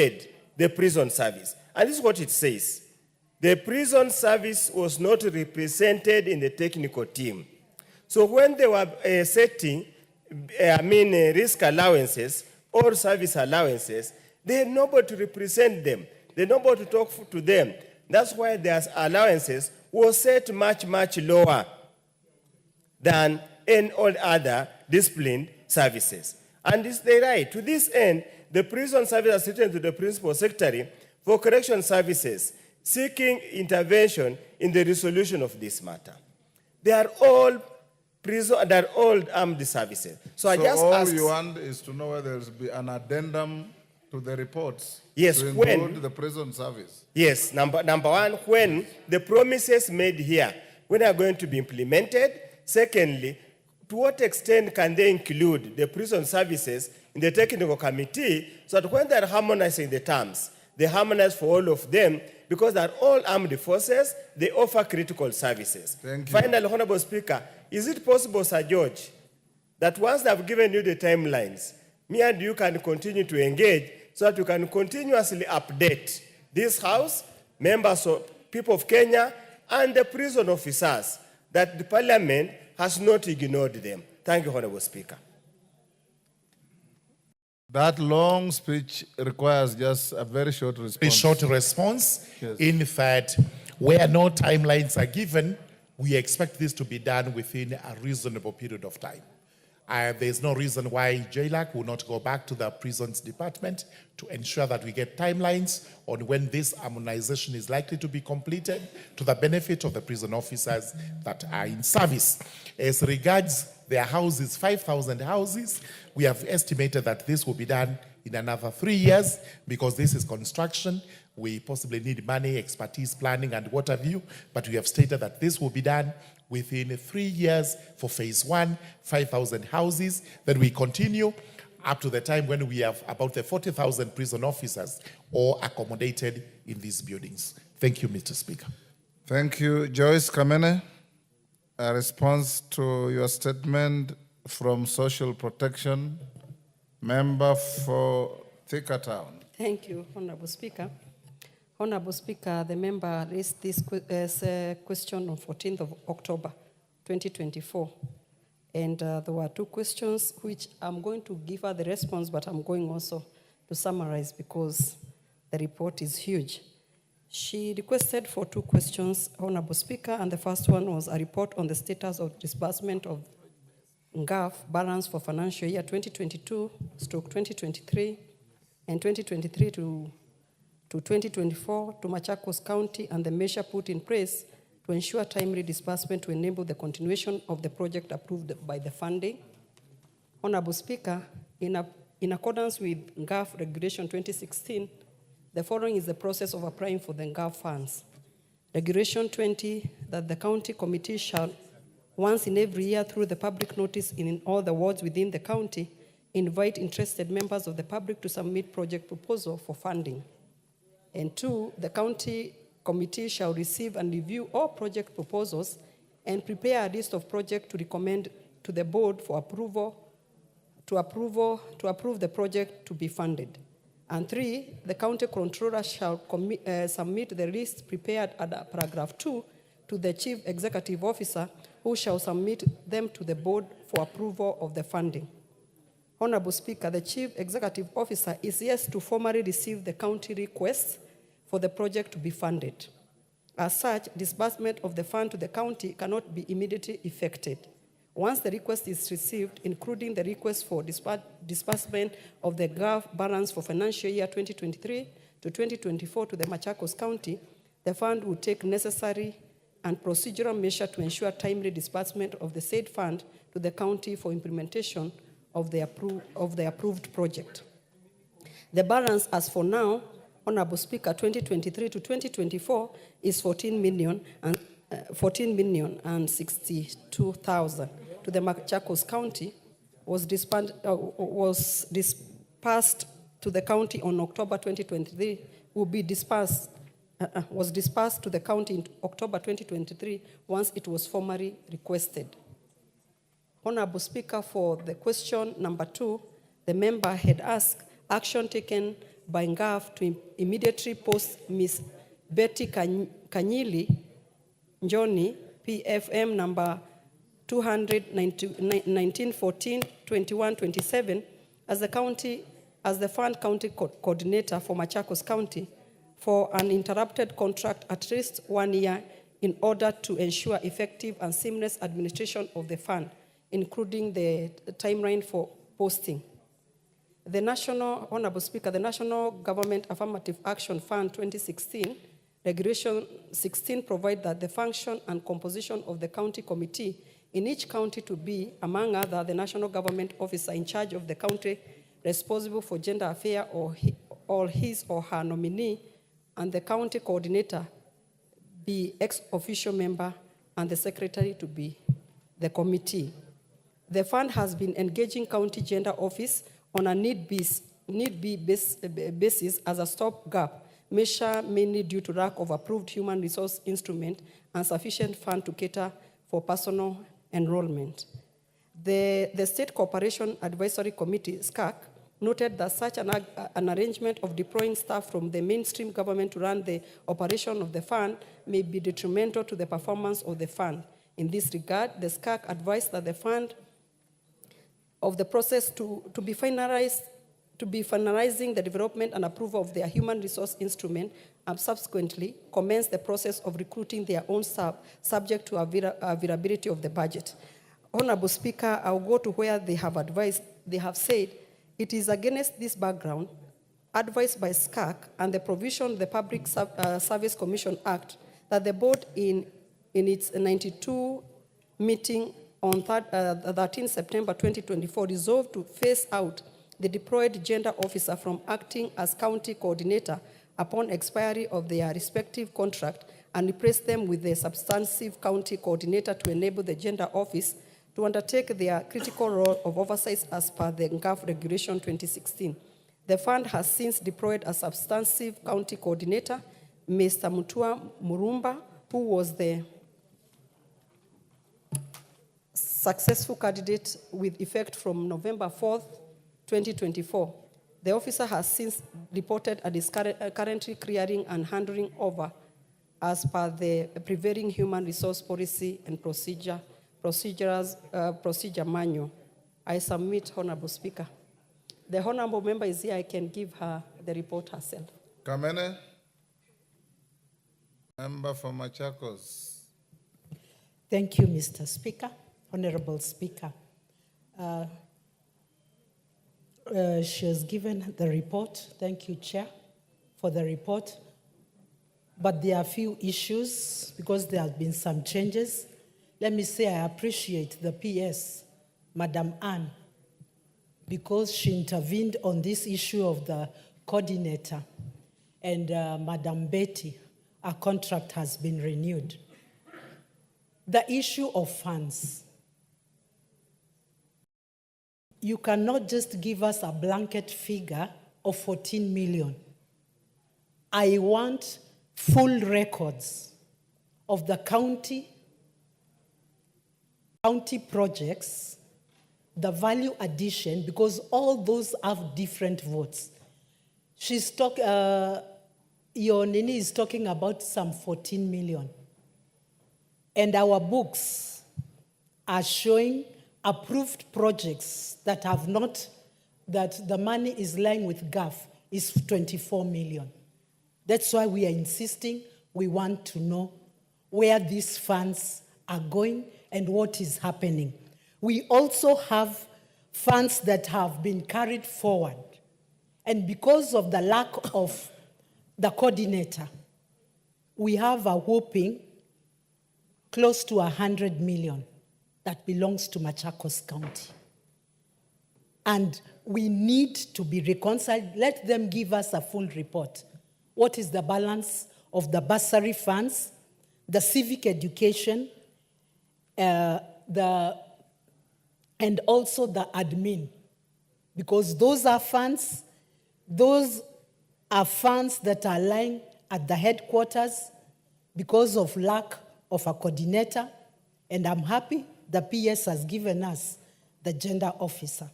the prison service. And this is what it says. The prison service was not represented in the technical team. So when they were setting, risk allowances or service allowances, they had nobody to represent them. They had nobody to talk to them. That's why their allowances were set much, much lower than in all other disciplined services. And it's the right. To this end, the prison service has written to the Principal Secretary for Correction Services, seeking intervention in the resolution of this matter. They are all armed services. So I just all ask, you want is to know whether there will be an addendum to the reports yes, to include the prison service. Yes, number one, when the promises made here, when are going to be implemented? Secondly, to what extent can they include the prison services in the technical committee so that when they're harmonizing the terms, they harmonize for all of them because they're all armed forces, they offer critical services. Thank you. Finally, Honorable Speaker, is it possible, Sir George, that once they've given you the timelines, me and you can continue to engage so that you can continuously update this House, members of people of Kenya, and the prison officers, that the Parliament has not ignored them. Thank you, Honorable Speaker. That long speech requires just a very short response. A short response. Yes. In fact, where no timelines are given, we expect this to be done within a reasonable period of time. There's no reason why JLAC will not go back to the prisons department to ensure that we get timelines on when this harmonization is likely to be completed to the benefit of the prison officers that are in service. As regards their houses, 5,000 houses, we have estimated that this will be done in another 3 years because this is construction. We possibly need money, expertise, planning, and what have you. But we have stated that this will be done within 3 years for phase 1, 5,000 houses. Then we continue up to the time when we have about the 40,000 prison officers all accommodated in these buildings. Thank you, Mr. Speaker. Thank you. Joyce Kamene, a response to your statement from Social Protection, member for Thika Town. Thank you, Honorable Speaker. Honorable Speaker, the member raised this question on 14th of October, 2024. And there were 2 questions which I'm going to give her the response, but I'm going also to summarize because the report is huge. She requested for 2 questions, Honorable Speaker, and the first one was a report on the status of disbursement of NGAAF balance for financial year 2022/2023 and 2023 to 2024 to Machakos County and the measure put in place to ensure timely disbursement to enable the continuation of the project approved by the funding. Honorable Speaker, in accordance with NGAAF Regulation 2016, the following is the process of applying for the NGAAF funds. Regulation 20, that the county committee shall, once in every year through the public notice in all the wards within the county, invite interested members of the public to submit project proposal for funding. And 2, the county committee shall receive and review all project proposals and prepare a list of projects to recommend to the board for approval to approve the project to be funded. And 3, the county controller shall submit the list prepared under paragraph 2 to the chief executive officer, who shall submit them to the board for approval of the funding. Honorable Speaker, the chief executive officer is yet to formally receive the county request for the project to be funded. As such, disbursement of the fund to the county cannot be immediately effected. Once the request is received, including the request for disbursement of the NGAAF balance for financial year 2023 to 2024 to the Machakos County, the fund will take necessary and procedural measures to ensure timely disbursement of the said fund to the county for implementation of the approved project. The balance as for now, Honorable Speaker, 2023 to 2024 is 14,062,000 to the Machakos County, was disbursed to the county on October 2023, was disbursed to the county in October 2023 once it was formally requested. Honorable Speaker, for the question number 2, the member had asked action taken by NGAAF to immediately post Ms. Betty Kanyili Njoni, PFM number 21914-2127, as the fund county coordinator for Machakos County for an interrupted contract at least 1 year in order to ensure effective and seamless administration of the fund, including the timeline for posting. Honorable Speaker, the National Government Affirmative Action Fund 2016, Regulation 16 provides that the function and composition of the county committee in each county to be, among others, the national government officer in charge of the county responsible for gender affairs or his or her nominee, and the county coordinator be ex-officio member, and the secretary to be the committee. The fund has been engaging county gender office on a need-basis as a stopgap measure, mainly due to lack of approved human resource instrument and sufficient fund to cater for personal enrollment. The State Cooperation Advisory Committee, SCAC, noted that such an arrangement of deploying staff from the mainstream government to run the operation of the fund may be detrimental to the performance of the fund. In this regard, the SCAC advised that the fund of the process to be finalizing the development and approval of their human resource instrument, and subsequently commence the process of recruiting their own staff, subject to availability of the budget. Honorable Speaker, I'll go to where they have advised. They have said, it is against this background, advised by SCAC and the provision of the Public Service Commission Act, that the board in its 92 meeting on 13 September 2024 resolved to phase out the deployed gender officer from acting as county coordinator upon expiry of their respective contract and replace them with a substantive county coordinator to enable the gender office to undertake their critical role of oversight as per the NGAAF Regulation 2016. The fund has since deployed a substantive county coordinator, Mr. Mutua Murumba, who was the successful candidate with effect from November 4th, 2024. The officer has since reported and is currently clearing and handing over as per the prevailing human resource policy and procedure manual. I submit, Honorable Speaker. The Honorable member is here. I can give her the report herself. Kamene, member for Machakos. Thank you, Mr. Speaker. Honorable Speaker. She has given the report. Thank you, Chair, for the report. But there are a few issues because there have been some changes. Let me say I appreciate the PS, Madam Anne, because she intervened on this issue of the coordinator. And Madam Betty, our contract has been renewed. The issue of funds. You cannot just give us a blanket figure of 14 million. I want full records of the county projects, the value addition, because all those have different votes. Your Nini is talking about some 14 million. And our books are showing approved projects that have not, that the money is lying with GAF is 24 million. That's why we are insisting, we want to know where these funds are going and what is happening. We also have funds that have been carried forward. And because of the lack of the coordinator, we have a whopping close to 100 million that belongs to Machakos County. And we need to be reconciled. Let them give us a full report. What is the balance of the bursary funds, the civic education, and also the admin? Because those are funds that are lying at the headquarters because of lack of a coordinator. And I'm happy the PS has given us the gender officer.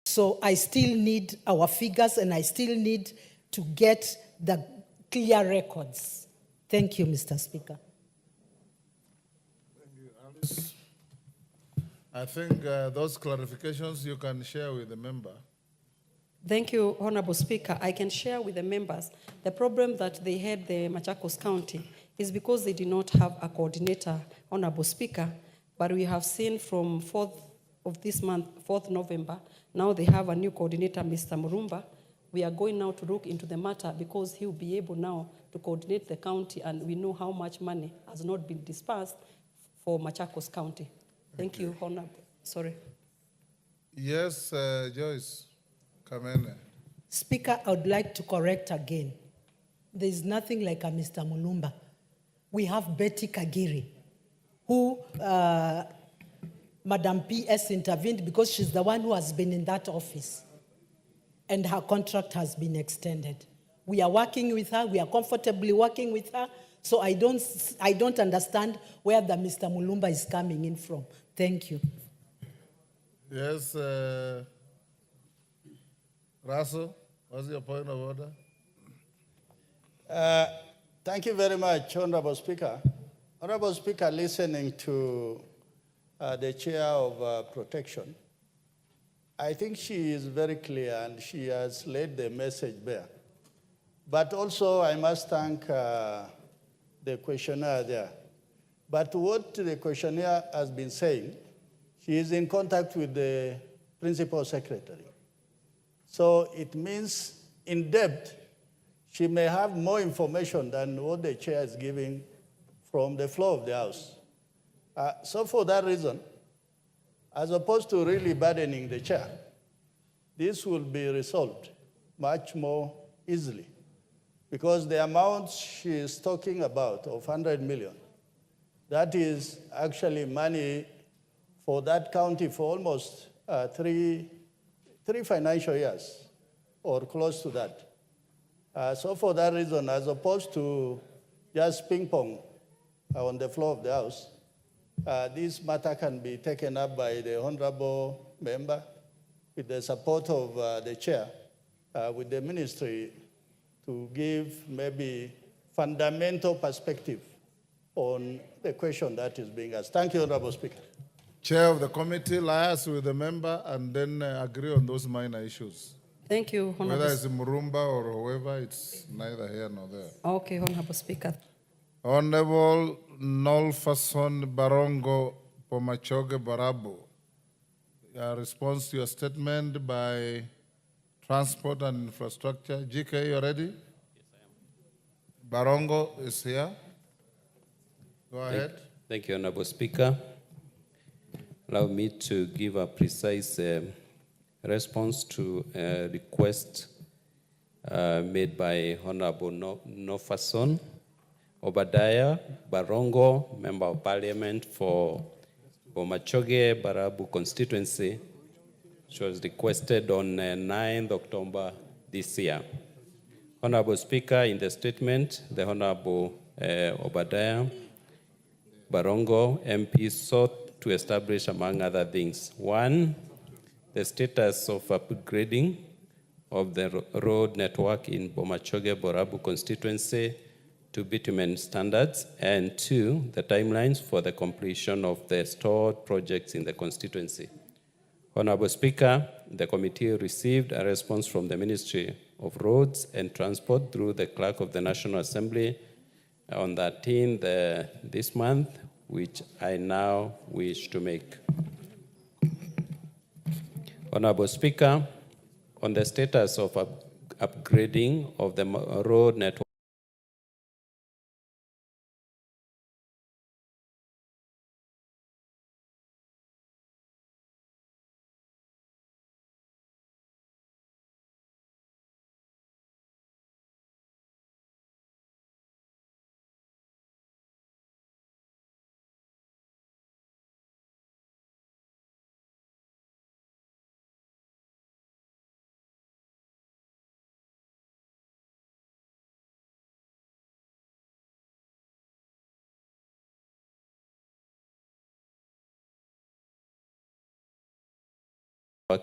So I still need our figures and I still need to get the clear records. Thank you, Mr. Speaker. I think those clarifications you can share with the member. Thank you, Honorable Speaker. I can share with the members the problem that they had the Machakos County is because they did not have a coordinator, Honorable Speaker, but we have seen from 4th of this month, 4th November, now they have a new coordinator, Mr. Murumba. We are going now to look into the matter because he will be able now to coordinate the county and we know how much money has not been dispersed for Machakos County. Thank you, Honorable. Sorry. Yes, Joyce. Kamene. Speaker, I would like to correct again. There is nothing like a Mr. Mulumba. We have Betty Kagiri, who Madam PS intervened because she's the one who has been in that office. And her contract has been extended. We are working with her. We are comfortably working with her. So I don't understand where the Mr. Mulumba is coming in from. Thank you. Yes, Russell, what's your point of order? Thank you very much, Honorable Speaker. Honorable Speaker, listening to the Chair of Protection, I think she is very clear and she has laid the message bare. But also I must thank the questionnaire there. But what the questionnaire has been saying, she is in contact with the Principal Secretary. So it means in depth, she may have more information than what the chair is giving from the floor of the House. So for that reason, as opposed to really burdening the chair, this will be resolved much more easily. Because the amount she is talking about of 100 million, that is actually money for that county for almost three financial years or close to that. So for that reason, as opposed to just ping pong on the floor of the House, this matter can be taken up by the honorable member with the support of the chair, with the ministry, to give maybe fundamental perspective on the question that is being asked. Thank you, Honorable Speaker. Chair of the committee, liaise with the member and then agree on those minor issues. Thank you, Honorable. Whether it's Murumba or whoever, it's neither here nor there. Okay, Honorable Speaker. Honorable Nolfason Barongo Pomachoge Barabu, a response to your statement by Transport and Infrastructure. GK, you ready? Yes, I am. Barongo is here. Go ahead. Thank you, Honorable Speaker. Allow me to give a precise response to a request made by Honorable Nofason Obadiah Barongo, Member of Parliament for Bomachoge Barabu constituency, which was requested on 9th October this year. Honorable Speaker, in the statement, the Honorable Obadiah Barongo MP sought to establish, among other things, one, the status of upgrading of the road network in Bomachoge Borabu constituency to bitumen standards, and two, the timelines for the completion of the stored projects in the constituency. Honorable Speaker, the committee received a response from the Ministry of Roads and Transport through the Clerk of the National Assembly on 13th this month, which I now wish to make. Honorable Speaker, on the status of upgrading of the road network,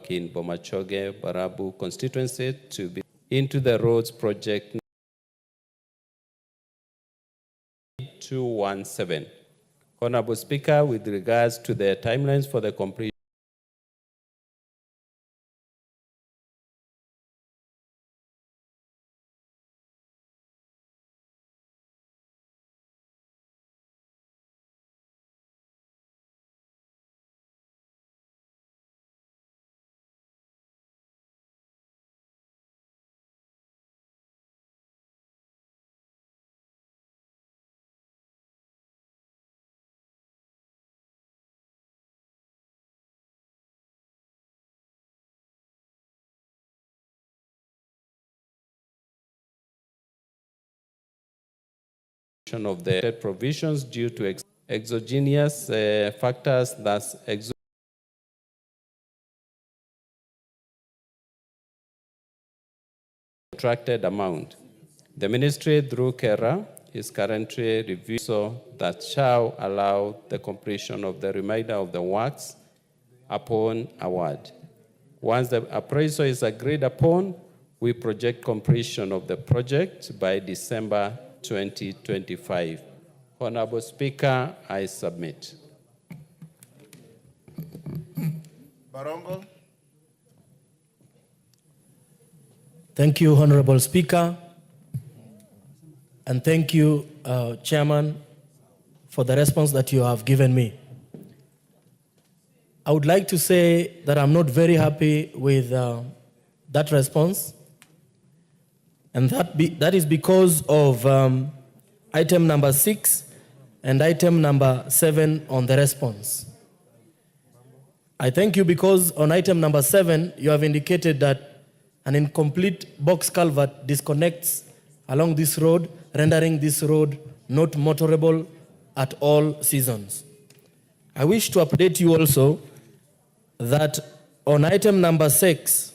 in Bomachoge Barabu constituency to be into the roads project 217. Honorable Speaker, with regards to the timelines for the completion of the provisions due to exogenous factors, thus contracted amount. The ministry, through KERA, is currently reviewing so that shall allow the completion of the remainder of the works upon award. Once the appraisal is agreed upon, we project completion of the project by December 2025. Honorable Speaker, I submit. Barongo. Thank you, Honorable Speaker. And thank you, Chairman, for the response that you have given me. I would like to say that I'm not very happy with that response. And that is because of item number 6 and item number 7 on the response. I thank you because on item number 7, you have indicated that An incomplete box culvert disconnects along this road, rendering this road not motorable at all seasons. I wish to update you also that on item number 6,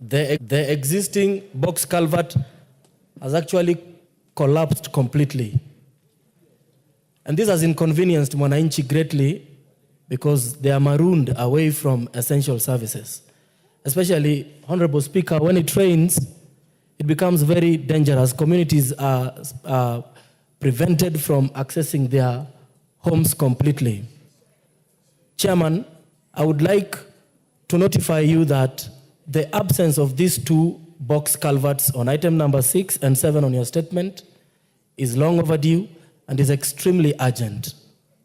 the existing box culvert has actually collapsed completely. And this has inconvenienced Mwananchi greatly because they are marooned away from essential services. Especially, Honorable Speaker, when it rains, it becomes very dangerous. Communities are prevented from accessing their homes completely. Chairman, I would like to notify you that the absence of these two box culverts on item number 6 and 7 on your statement is long overdue and is extremely urgent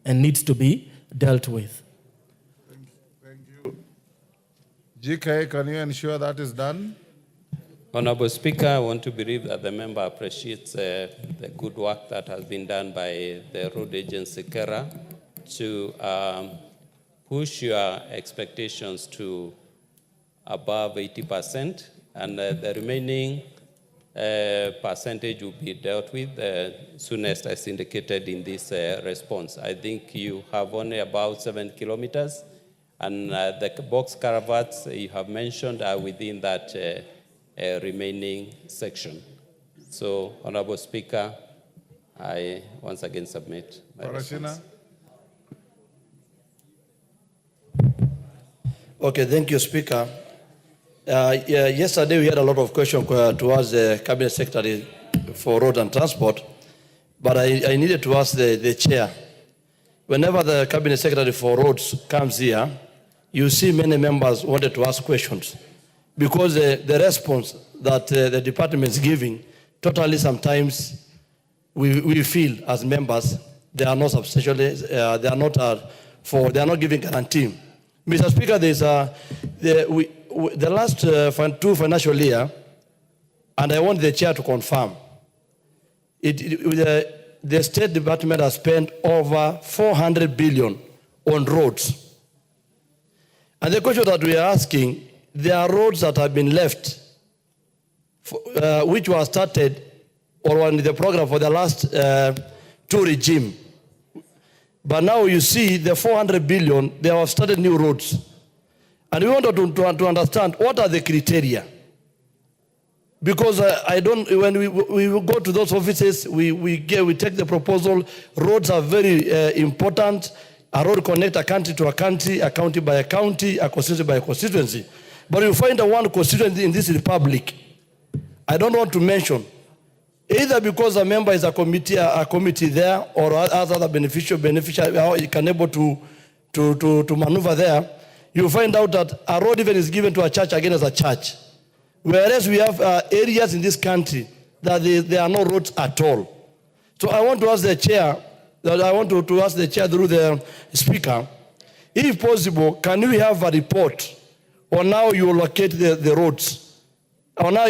and needs to be dealt with. Thank you. GK, can you ensure that is done? Honorable Speaker, I want to believe that the member appreciates the good work that has been done by the road agency Kera to push your expectations to above 80%, and the remaining percentage will be dealt with soonest as indicated in this response. I think you have only about 7 kilometers, and the box culverts you have mentioned are within that remaining section. So, Honorable Speaker, I once again submit my response. Okay, thank you, Speaker. Yesterday we had a lot of questions towards the Cabinet Secretary for Road and Transport, but I needed to ask the Chair. Whenever the Cabinet Secretary for Roads comes here, you see many members wanted to ask questions because the response that the department is giving, totally sometimes we feel as members they are not substantially, they are not giving guarantee. Mr. Speaker, there's the last 2 financial year, and I want the Chair to confirm, the State Department has spent over 400 billion on roads. And the question that we are asking, there are roads that have been left, which were started or on the program for the last 2 regime. But now you see the 400 billion, they have started new roads. And we wanted to understand what are the criteria. Because when we go to those offices, we take the proposal. Roads are very important. A road connects a country to a country, a county by a county, a constituency by a constituency. But you find one constituency in this republic, I don't want to mention, either because a member is a committee there, or other beneficiary can able to maneuver there. You find out that a road even is given to a church again as a church. Whereas we have areas in this country that there are no roads at all. So I want to ask the Chair, to ask the Chair through the Speaker, if possible, can we have a report on how you locate the roads? On how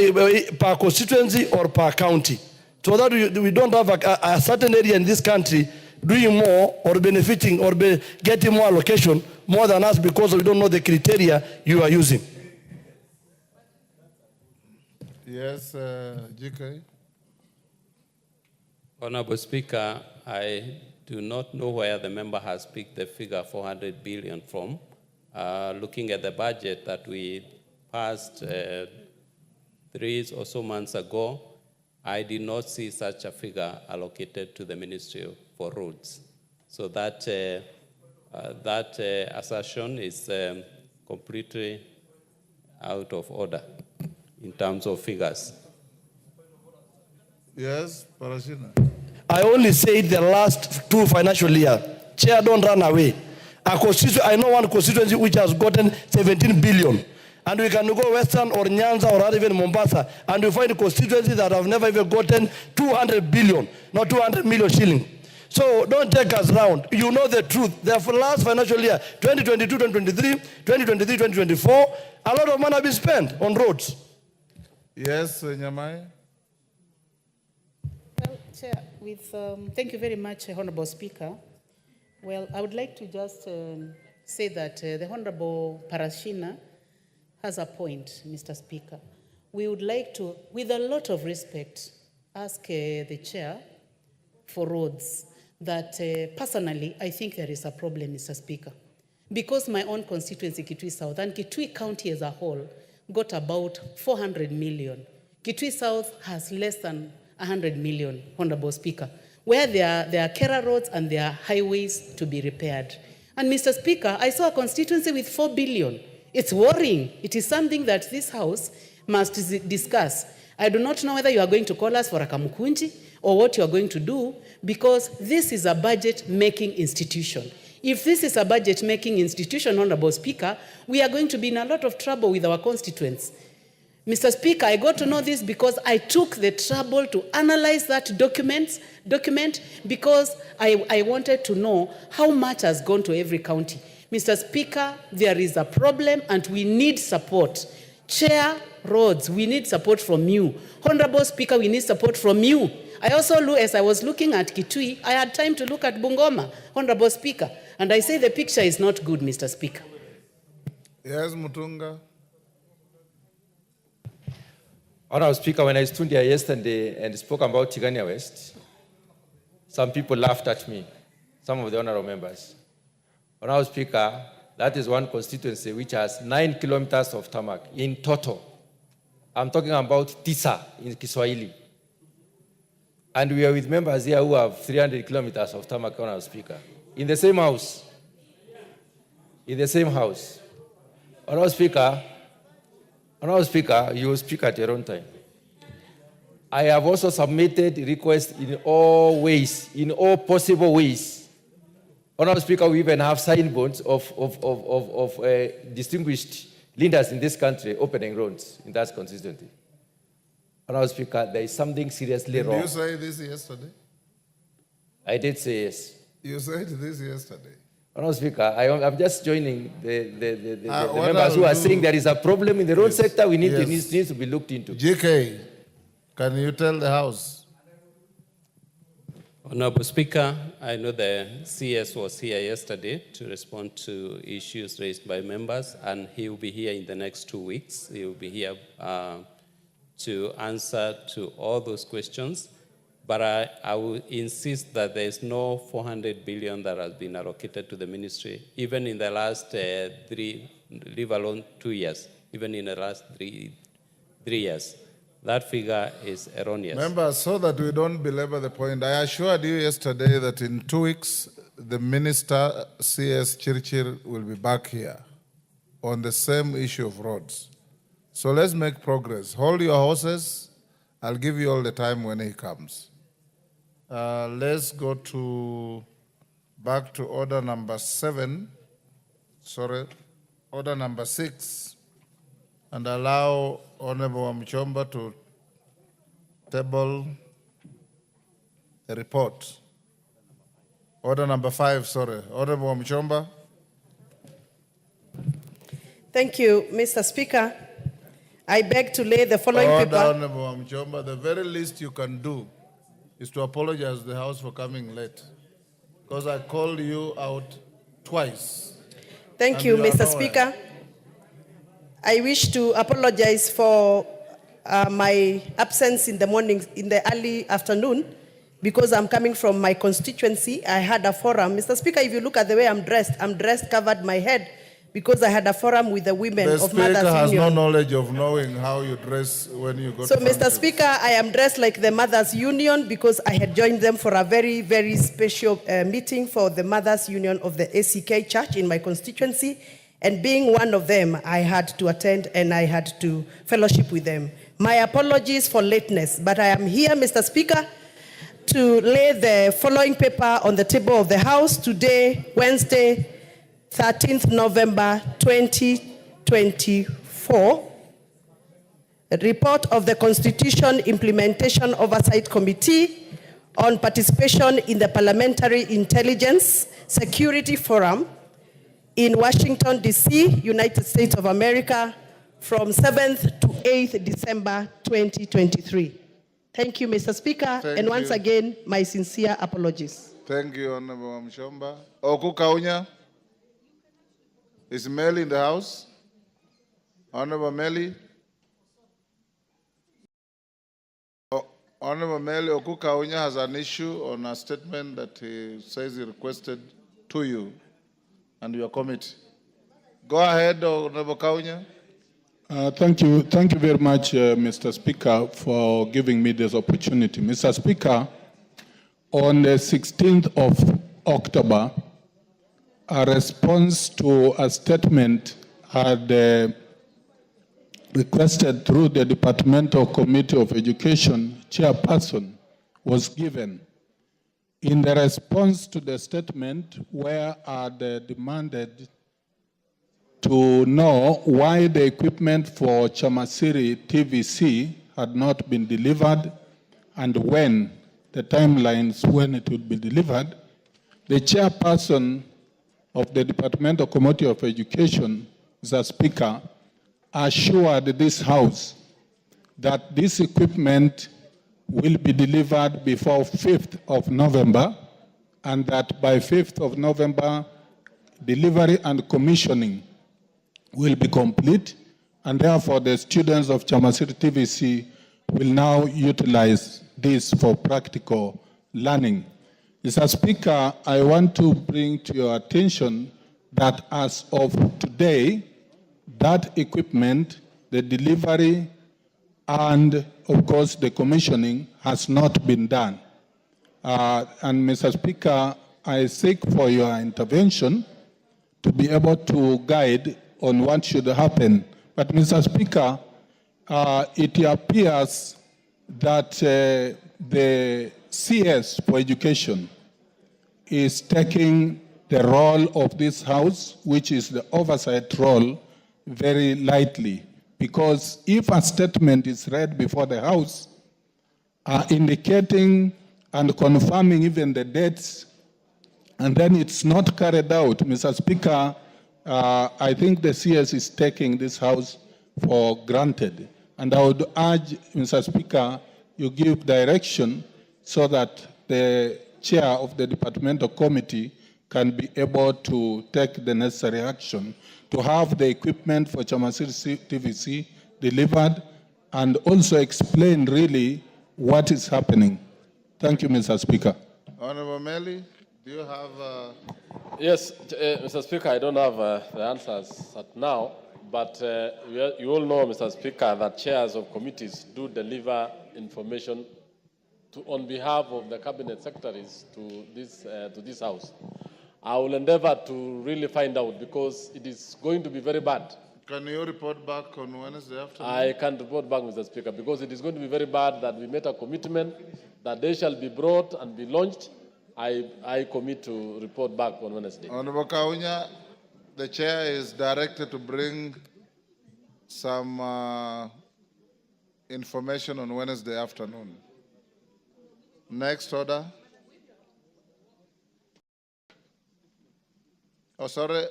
per constituency or per county? So that we don't have a certain area in this country doing more or benefiting or getting more allocation more than us because we don't know the criteria you are using. Yes, GK. Honorable Speaker, I do not know where the member has picked the figure 400 billion from. Looking at the budget that we passed 3 or so months ago, I did not see such a figure allocated to the Ministry for Roads. So that assertion is completely out of order in terms of figures. Yes, Parashina. I only said the last 2 financial years. Chair, don't run away. I know one constituency which has gotten 17 billion. And we can go Western or Nyanza or even Mombasa, and we find constituencies that have never even gotten 200 billion, not 200 million shillings. So don't take us round. You know the truth. The last financial year, 2022, 2023, 2023, 2024, a lot of money has been spent on roads. Yes, Nyamai. Well, Chair, thank you very much, Honorable Speaker. Well, I would like to just say that the Honorable Parashina has a point, Mr. Speaker. We would like to, with a lot of respect, ask the chair for roads that personally I think there is a problem, Mr. Speaker. Because my own constituency, Kitui South, and Kitui County as a whole, got about 400 million. Kitui South has less than 100 million, Honorable Speaker, where there are Kera roads and there are highways to be repaired. And Mr. Speaker, I saw a constituency with 4 billion. It's worrying. It is something that this House must discuss. I do not know whether you are going to call us for a kamukunji or what you are going to do, because this is a budget-making institution. If this is a budget-making institution, Honorable Speaker, we are going to be in a lot of trouble with our constituents. Mr. Speaker, I got to know this because I took the trouble to analyze that document because I wanted to know how much has gone to every county. Mr. Speaker, there is a problem and we need support. Chair, roads, we need support from you. Honorable Speaker, we need support from you. I also, as I was looking at Kitui, I had time to look at Bungoma, Honorable Speaker, and I say the picture is not good, Mr. Speaker. Yes, Mutunga. Honorable Speaker, when I stood here yesterday and spoke about Tigania West, some people laughed at me, some of the honorable members. Honorable Speaker, that is one constituency which has 9 kilometers of tarmac in total. I'm talking about Tisa in Kiswahili. And we are with members here who have 300 kilometers of tarmac, Honorable Speaker. In the same house. In the same house. Honorable Speaker, you will speak at your own time. I have also submitted requests in all ways, in all possible ways. Honorable Speaker, we even have signboards of distinguished leaders in this country opening roads in that constituency. Honorable Speaker, there is something seriously wrong. Did you say this yesterday? I did say yes. You said this yesterday. Honorable Speaker, I'm just joining the members who are saying there is a problem in the road sector. We need needs to be looked into. GK, can you tell the House? Honorable Speaker, I know the CS was here yesterday to respond to issues raised by members, and he will be here in the next 2 weeks. He will be here to answer to all those questions. But I will insist that there is no 400 billion that has been allocated to the ministry, even in the last leave alone 2 years, even in the last three years. That figure is erroneous. Members, so that we don't belabor the point, I assured you yesterday that in 2 weeks, the Minister, CS Chirchir, will be back here on the same issue of roads. So let's make progress. Hold your horses. I'll give you all the time when he comes. Let's go back to order number 6, and allow Honorable Mchomba to table the report. Order number 5, Honorable Mchomba. Thank you, Mr. Speaker. I beg to lay the following paper. Honorable Mchomba, the very least you can do is to apologize to the House for coming late, because I called you out twice. Thank you, Mr. Speaker. I wish to apologize for my absence in the morning, in the early afternoon, because I'm coming from my constituency. I had a forum. Mr. Speaker, if you look at the way I'm dressed, covered my head, because I had a forum with the women of Mothers Union. The Speaker has no knowledge of knowing how you dress when you go to So, Mr. Speaker, I am dressed like the Mothers Union because I had joined them for a very, very special meeting for the Mothers Union of the ACK Church in my constituency. And being one of them, I had to attend and I had to fellowship with them. My apologies for lateness, but I am here, Mr. Speaker, to lay the following paper on the table of the House today, Wednesday, 13th November 2024. A report of the Constitution Implementation Oversight Committee on participation in the Parliamentary Intelligence Security Forum in Washington, D.C., United States of America, from 7th to 8th December 2023. Thank you, Mr. Speaker, and once again, my sincere apologies. Thank you, Honorable Mchomba. Oku Kaunya, is Mel in the house? Honorable Meli. Honorable Meli Okukaunya has an issue on a statement that he says he requested to you and your committee. Go ahead, Honorable Kaunya. Thank you very much, Mr. Speaker, for giving me this opportunity. Mr. Speaker, on the 16th of October, a response to a statement had requested through the Departmental Committee of Education chairperson was given. In the response to the statement, where they demanded to know why the equipment for Chamasiri TVC had not been delivered and when, the timelines when it would be delivered, the chairperson of the Departmental Committee of Education, the Speaker, assured this House that this equipment will be delivered before 5th of November and that by 5th of November, delivery and commissioning will be complete, and therefore the students of Chamasiri TVC will now utilize this for practical learning. Mr. Speaker, I want to bring to your attention that as of today, that equipment, the delivery, and of course the commissioning has not been done. And Mr. Speaker, I seek for your intervention to be able to guide on what should happen. But Mr. Speaker, it appears that the CS for education is taking the role of this House, which is the oversight role, very lightly. Because if a statement is read before the House, indicating and confirming even the dates, and then it's not carried out, Mr. Speaker, I think the CS is taking this House for granted. And I would urge, Mr. Speaker, you give direction so that the chair of the departmental committee can be able to take the necessary action to have the equipment for Chamasiri TVC delivered and also explain really what is happening. Thank you, Mr. Speaker. Honorable Meli, do you have... Yes, Mr. Speaker, I don't have the answers at now, but you all know, Mr. Speaker, that chairs of committees do deliver information on behalf of the cabinet secretaries to this House. I will endeavor to really find out because it is going to be very bad. Can you report back on Wednesday afternoon? I can't report back, Mr. Speaker, because it is going to be very bad that we made a commitment that they shall be brought and be launched. I commit to report back on Wednesday. Honorable Kaunya, the chair is directed to bring some information on Wednesday afternoon. Next order. Oh, sorry.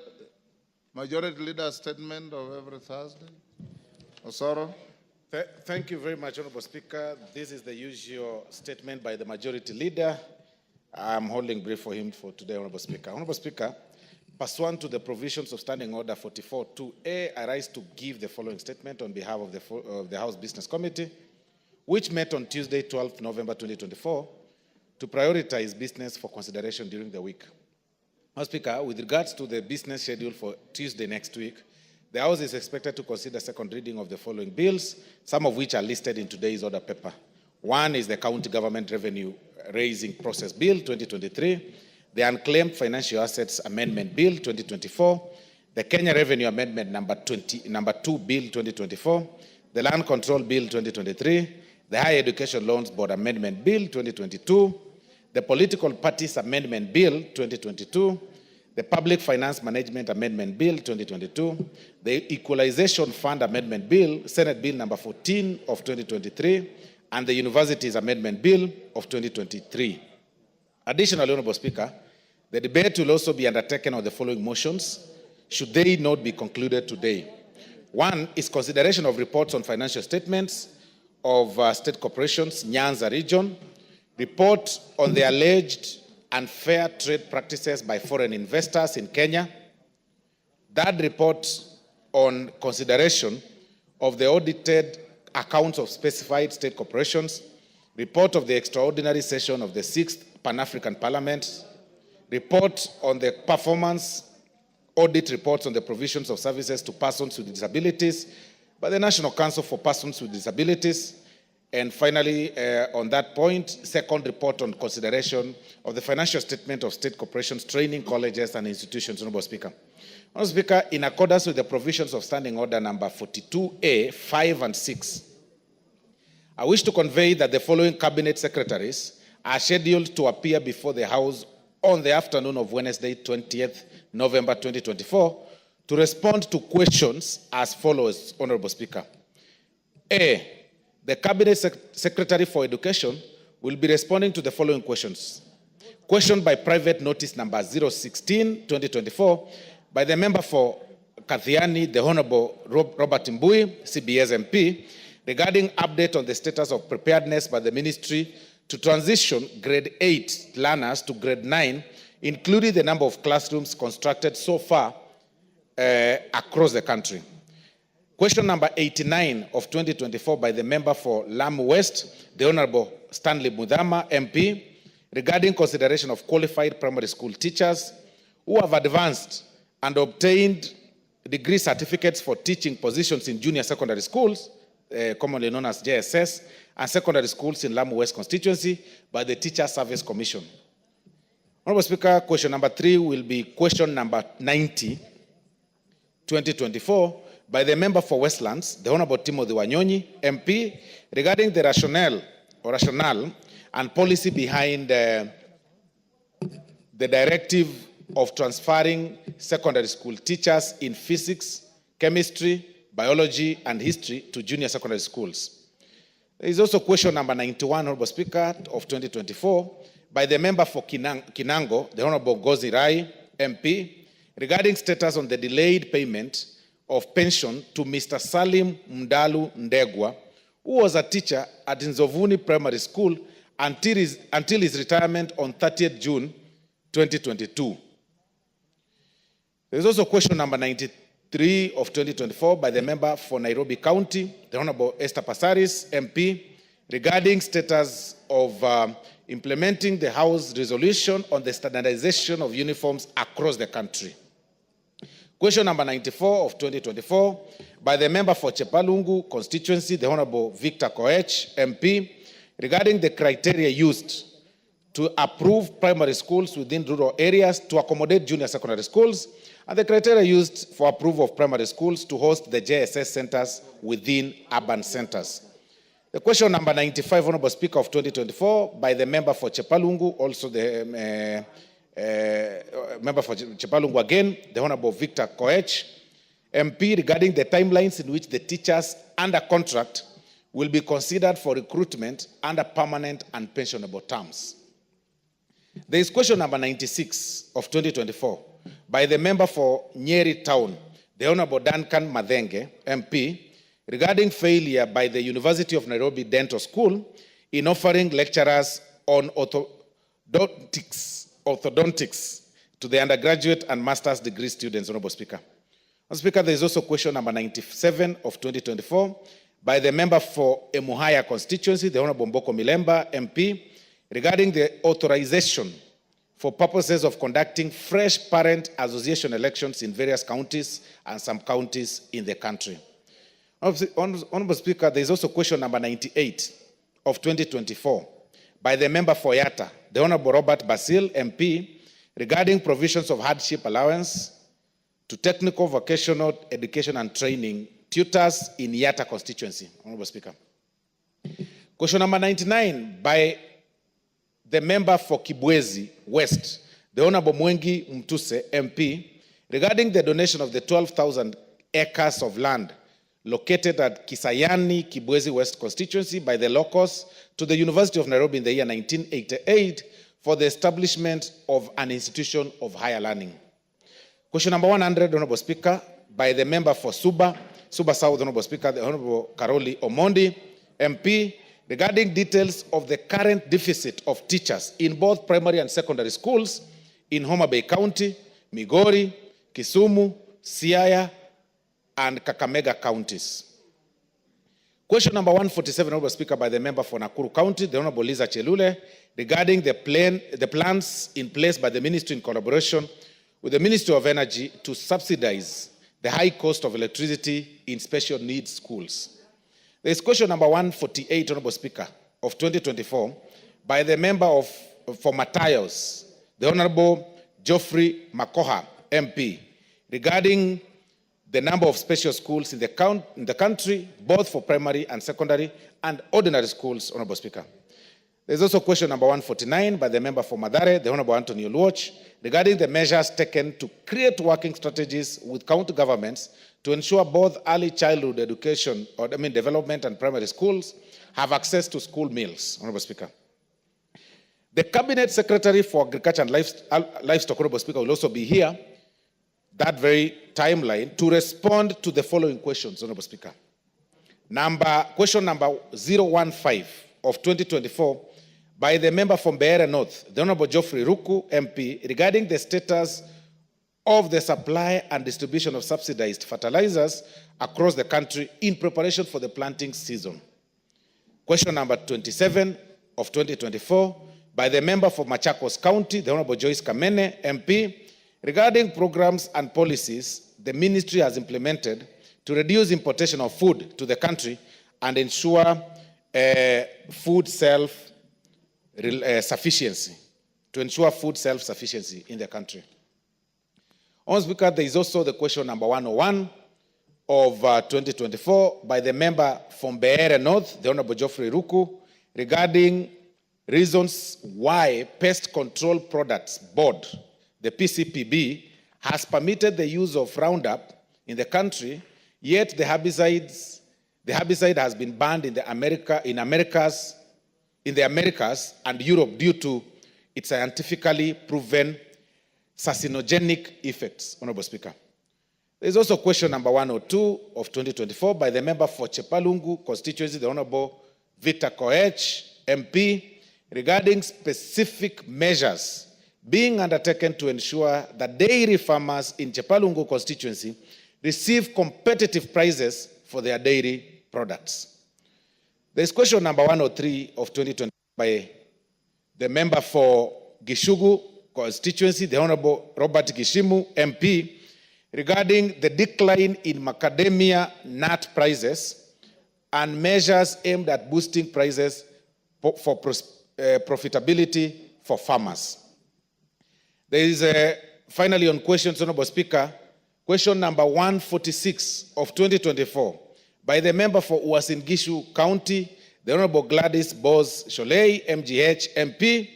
Majority Leader statement of every Thursday. Osoro. Thank you very much, Honorable Speaker. This is the usual statement by the Majority Leader. I'm holding brief for him for today, Honorable Speaker. Honorable Speaker, pursuant to the provisions of Standing Order 44.2a, I rise to give the following statement on behalf of the House Business Committee, which met on Tuesday, 12 November 2024, to prioritize business for consideration during the week. Honorable Speaker, with regards to the business schedule for Tuesday next week, the House is expected to consider second reading of the following bills, some of which are listed in today's order paper. One is the County Government Revenue Raising Process Bill 2023, the Unclaimed Financial Assets Amendment Bill 2024, the Kenya Revenue Amendment number 2 Bill 2024, the Land Control Bill 2023, the Higher Education Loans Board Amendment Bill 2022, the Political Parties Amendment Bill 2022, the Public Finance Management Amendment Bill 2022, the Equalization Fund Amendment Bill, Senate Bill number 14 of 2023, and the Universities Amendment Bill of 2023. Additionally, Honorable Speaker, the debate will also be undertaken on the following motions, should they not be concluded today. One is consideration of reports on financial statements of state corporations, Nyanza region, report on the alleged unfair trade practices by foreign investors in Kenya. That report on consideration of the audited accounts of specified state corporations, report of the extraordinary session of the 6th Pan-African Parliament, report on the performance, audit reports on the provisions of services to persons with disabilities by the National Council for Persons with Disabilities, and finally, on that point, second report on consideration of the financial statement of state corporations, training colleges and institutions. Honorable Speaker. Honorable Speaker, in accordance with the provisions of Standing Order number 42A, 5 and 6, I wish to convey that the following cabinet secretaries are scheduled to appear before the House on the afternoon of Wednesday, 20th November 2024, to respond to questions as follows, Honorable Speaker. A, the Cabinet Secretary for Education will be responding to the following questions. Question by private notice number 016-2024 by the member for Kathiani, the Honorable Robert Mbui, CBS MP, regarding update on the status of preparedness by the Ministry to transition grade 8 learners to grade 9, including the number of classrooms constructed so far across the country. Question number 89 of 2024 by the member for Lamu West, the Honorable Stanley Mudhama, MP, regarding consideration of qualified primary school teachers who have advanced and obtained degree certificates for teaching positions in junior secondary schools, commonly known as JSS, and secondary schools in Lamu West constituency by the Teacher Service Commission. Honorable Speaker, question number 3 will be question number 90, 2024, by the member for Westlands, the Honorable Timothy Wanyonyi, MP, regarding the rationale and policy behind the directive of transferring secondary school teachers in physics, chemistry, biology, and history to junior secondary schools. There is also question number 91, Honorable Speaker, of 2024, by the member for Kinango, the Honorable Gozi Rai, MP, regarding status on the delayed payment of pension to Mr. Salim Mdalu Ndegwa, who was a teacher at Nzovuni Primary School until his retirement on 30th June 2022. There is also question number 93 of 2024 by the member for Nairobi County, the Honorable Esther Passaris, MP, regarding status of implementing the House resolution on the standardization of uniforms across the country. Question number 94 of 2024 by the member for Chepalungu constituency, the Honorable Victor Koech, MP, regarding the criteria used to approve primary schools within rural areas to accommodate junior secondary schools, and the criteria used for approval of primary schools to host the JSS centers within urban centers. The question number 95, Honorable Speaker, of 2024 by the member for Chepalungu, also the member for Chepalungu again, the Honorable Victor Koech, MP, regarding the timelines in which the teachers under contract will be considered for recruitment under permanent and pensionable terms. There is question number 96 of 2024 by the member for Nyeri Town, the Honorable Duncan Madhenge, MP, regarding failure by the University of Nairobi Dental School in offering lecturers on orthodontics to the undergraduate and master's degree students, Honorable Speaker. Honorable Speaker, there is also question number 97 of 2024 by the member for Emuhaya constituency, the Honorable Mboko Milemba, MP, regarding the authorization for purposes of conducting fresh parent association elections in various counties and some counties in the country. Honorable Speaker, there is also question number 98 of 2024 by the member for Yatta, the Honorable Robert Basil, MP, regarding provisions of hardship allowance to technical vocational education and training tutors in Yatta constituency. Honorable Speaker. Question number 99 by the member for Kibwezi West, the Honorable Mwengi Mtuse, MP, regarding the donation of the 12,000 acres of land located at Kisayani, Kibwezi West constituency by the locals to the University of Nairobi in the year 1988 for the establishment of an institution of higher learning. Question number 100, Honorable Speaker, by the member for Suba South, Honorable Speaker, the Honorable Karoli Omondi, MP, regarding details of the current deficit of teachers in both primary and secondary schools in Homa Bay County, Migori, Kisumu, Siaya, and Kakamega counties. Question number 147, Honorable Speaker, by the member for Nakuru County, the Honorable Liza Chelule, regarding the plans in place by the ministry in collaboration with the Ministry of Energy to subsidize the high cost of electricity in special needs schools. There is question number 148, Honorable Speaker, of 2024, by the member for Matayos, the Honorable Geoffrey Makoha, MP, regarding the number of special schools in the country, both for primary and secondary and ordinary schools, Honorable Speaker. There's also question number 149 by the member for Madare, the Honorable Anthony Oluoch, regarding the measures taken to create working strategies with county governments to ensure both early childhood education, development and primary schools have access to school meals, Honorable Speaker. The Cabinet Secretary for Agriculture and Livestock, Honorable Speaker, will also be here, that very timeline, to respond to the following questions, Honorable Speaker. Question number 015 of 2024 by the member from Beera North, the Honorable Geoffrey Ruku, MP, regarding the status of the supply and distribution of subsidized fertilizers across the country in preparation for the planting season. Question number 27 of 2024 by the member for Machakos County, the Honorable Joyce Kamene, MP, regarding programs and policies the ministry has implemented to reduce importation of food to the country and ensure food self-sufficiency, in the country. Honorable Speaker, there is also the question number 101 of 2024 by the member from Beera North, the Honorable Geoffrey Ruku, regarding reasons why Pest Control Products Board, the PCPB, has permitted the use of Roundup in the country, yet the herbicide has been banned in the Americas and Europe due to its scientifically proven carcinogenic effects, Honorable Speaker. There is also question number 102 of 2024 by the member for Chepalungu constituency, the Honorable Victor Koech, MP, regarding specific measures being undertaken to ensure that dairy farmers in Chepalungu constituency receive competitive prices for their dairy products. There is question number 103 of 2020 by the member for Gishugu constituency, the Honorable Robert Gishimu, MP, regarding the decline in macadamia nut prices and measures aimed at boosting prices for profitability for farmers. There is finally on questions, Honorable Speaker, question number 146 of 2024 by the member for Uasin Gishu County, the Honorable Gladys Bose Sholei, MGH, MP,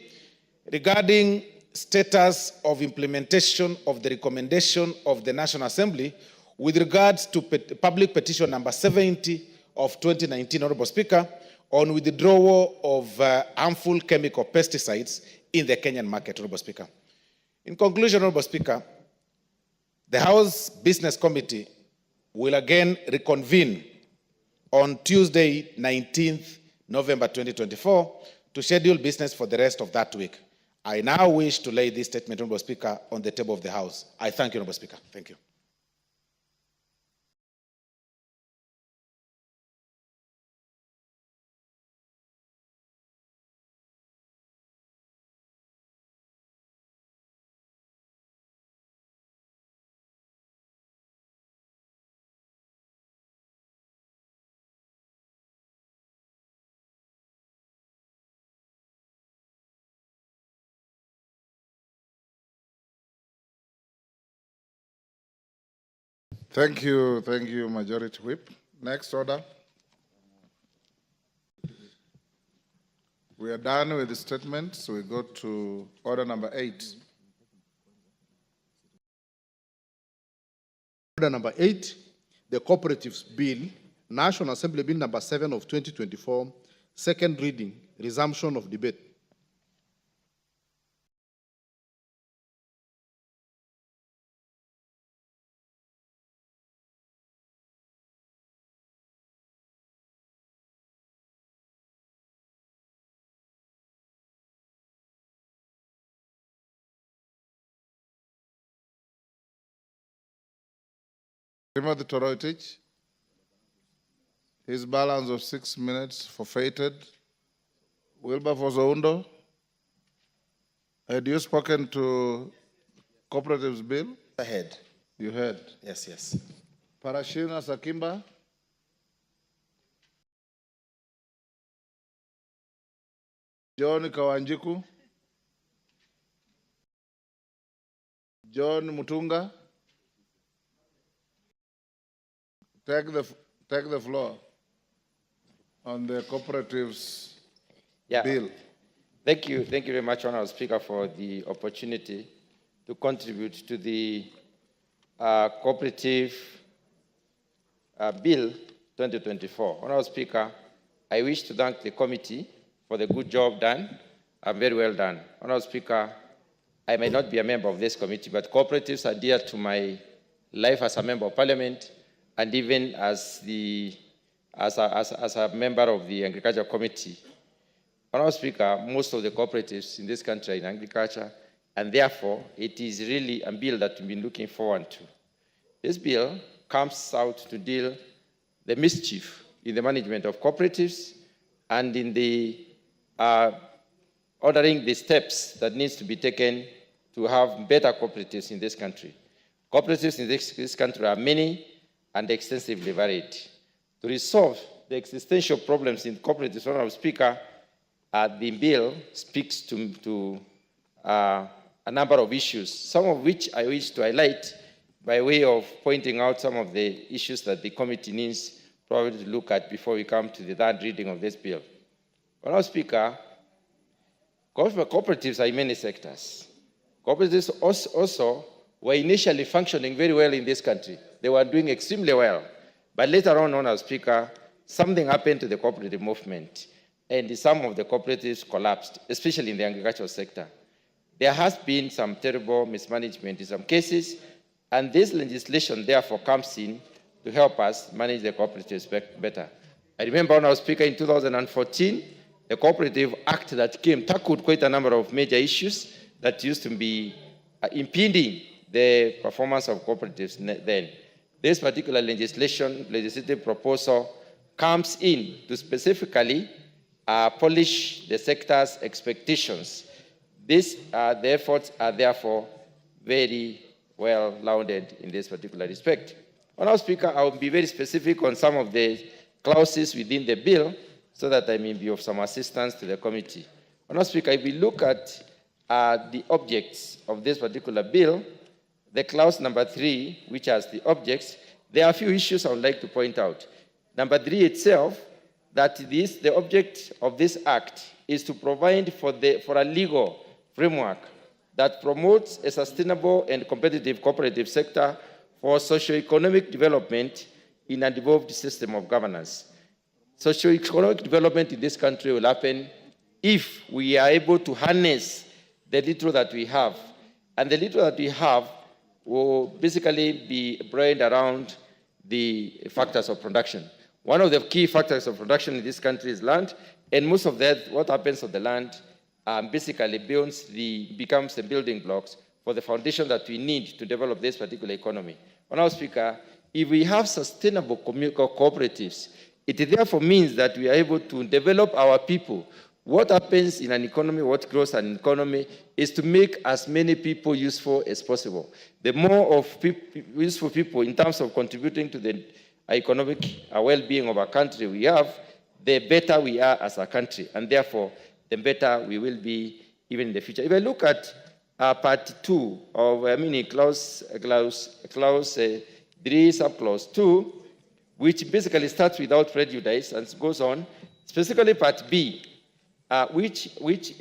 regarding status of implementation of the recommendation of the National Assembly with regards to public petition number 70 of 2019, Honorable Speaker, on withdrawal of harmful chemical pesticides in the Kenyan market, Honorable Speaker. In conclusion, Honorable Speaker, the House Business Committee will again reconvene on Tuesday, 19th November 2024, to schedule business for the rest of that week. I now wish to lay this statement, Honorable Speaker, on the table of the House. I thank you, Honorable Speaker. Thank you. Thank you, Majority Whip. Next order. We are done with the statements, so we go to order number 8. Order number 8, the Cooperatives Bill, National Assembly Bill number 7 of 2024, second reading, resumption of debate. Timothy Toroitich. His balance of 6 minutes forfeited. Wilberforce Oundo. Had you spoken to Cooperatives Bill? I had. You had? Yes, yes. Parashina Sakimba. John Kawanjiku. John Mutunga. Take the floor on the Cooperatives Bill. Thank you very much, Honourable Speaker, for the opportunity to contribute to the Cooperative Bill 2024. Honourable Speaker, I wish to thank the committee for the good job done, very well done. Honourable Speaker, I may not be a member of this committee, but cooperatives are dear to my life as a member of Parliament and even as a member of the Agriculture Committee. Honourable Speaker, most of the cooperatives in this country are in agriculture, and therefore it is really a bill that we've been looking forward to. This bill comes out to deal the mischief in the management of cooperatives and in the ordering the steps that needs to be taken to have better cooperatives in this country. Cooperatives in this country are many and extensively varied. To resolve the existential problems in cooperatives, Honourable Speaker, the bill speaks to a number of issues, some of which I wish to highlight by way of pointing out some of the issues that the committee needs probably to look at before we come to the third reading of this bill. Honourable Speaker, cooperatives are in many sectors. Cooperatives also were initially functioning very well in this country. They were doing extremely well. But later on, Honourable Speaker, something happened to the cooperative movement, and some of the cooperatives collapsed, especially in the agricultural sector. There has been some terrible mismanagement in some cases, and this legislation therefore comes in to help us manage the cooperatives better. I remember, Honourable Speaker, in 2014, the Cooperative Act that came tackled quite a number of major issues that used to be impeding the performance of cooperatives then. This particular legislative proposal comes in to specifically polish the sector's expectations. The efforts are therefore very well rounded in this particular respect. Honourable Speaker, I will be very specific on some of the clauses within the bill so that I may be of some assistance to the committee. Honourable Speaker, if we look at the objects of this particular bill, the clause number 3, which has the objects, there are a few issues I would like to point out. Number 3 itself, that the object of this act is to provide for a legal framework that promotes a sustainable and competitive cooperative sector for socio-economic development in a devolved system of governance. Socio-economic development in this country will happen if we are able to harness the little that we have. And the little that we have will basically be brained around the factors of production. One of the key factors of production in this country is land, and most of that, what happens to the land, basically becomes the building blocks for the foundation that we need to develop this particular economy. Honourable Speaker, if we have sustainable cooperatives, it therefore means that we are able to develop our people. What happens in an economy, what grows an economy, is to make as many people useful as possible. The more of useful people in terms of contributing to the economic well-being of our country we have, the better we are as a country, and therefore, the better we will be even in the future. If I look at part 2 of, clause 3, subclause 2, which basically starts without prejudice and goes on, specifically part B, which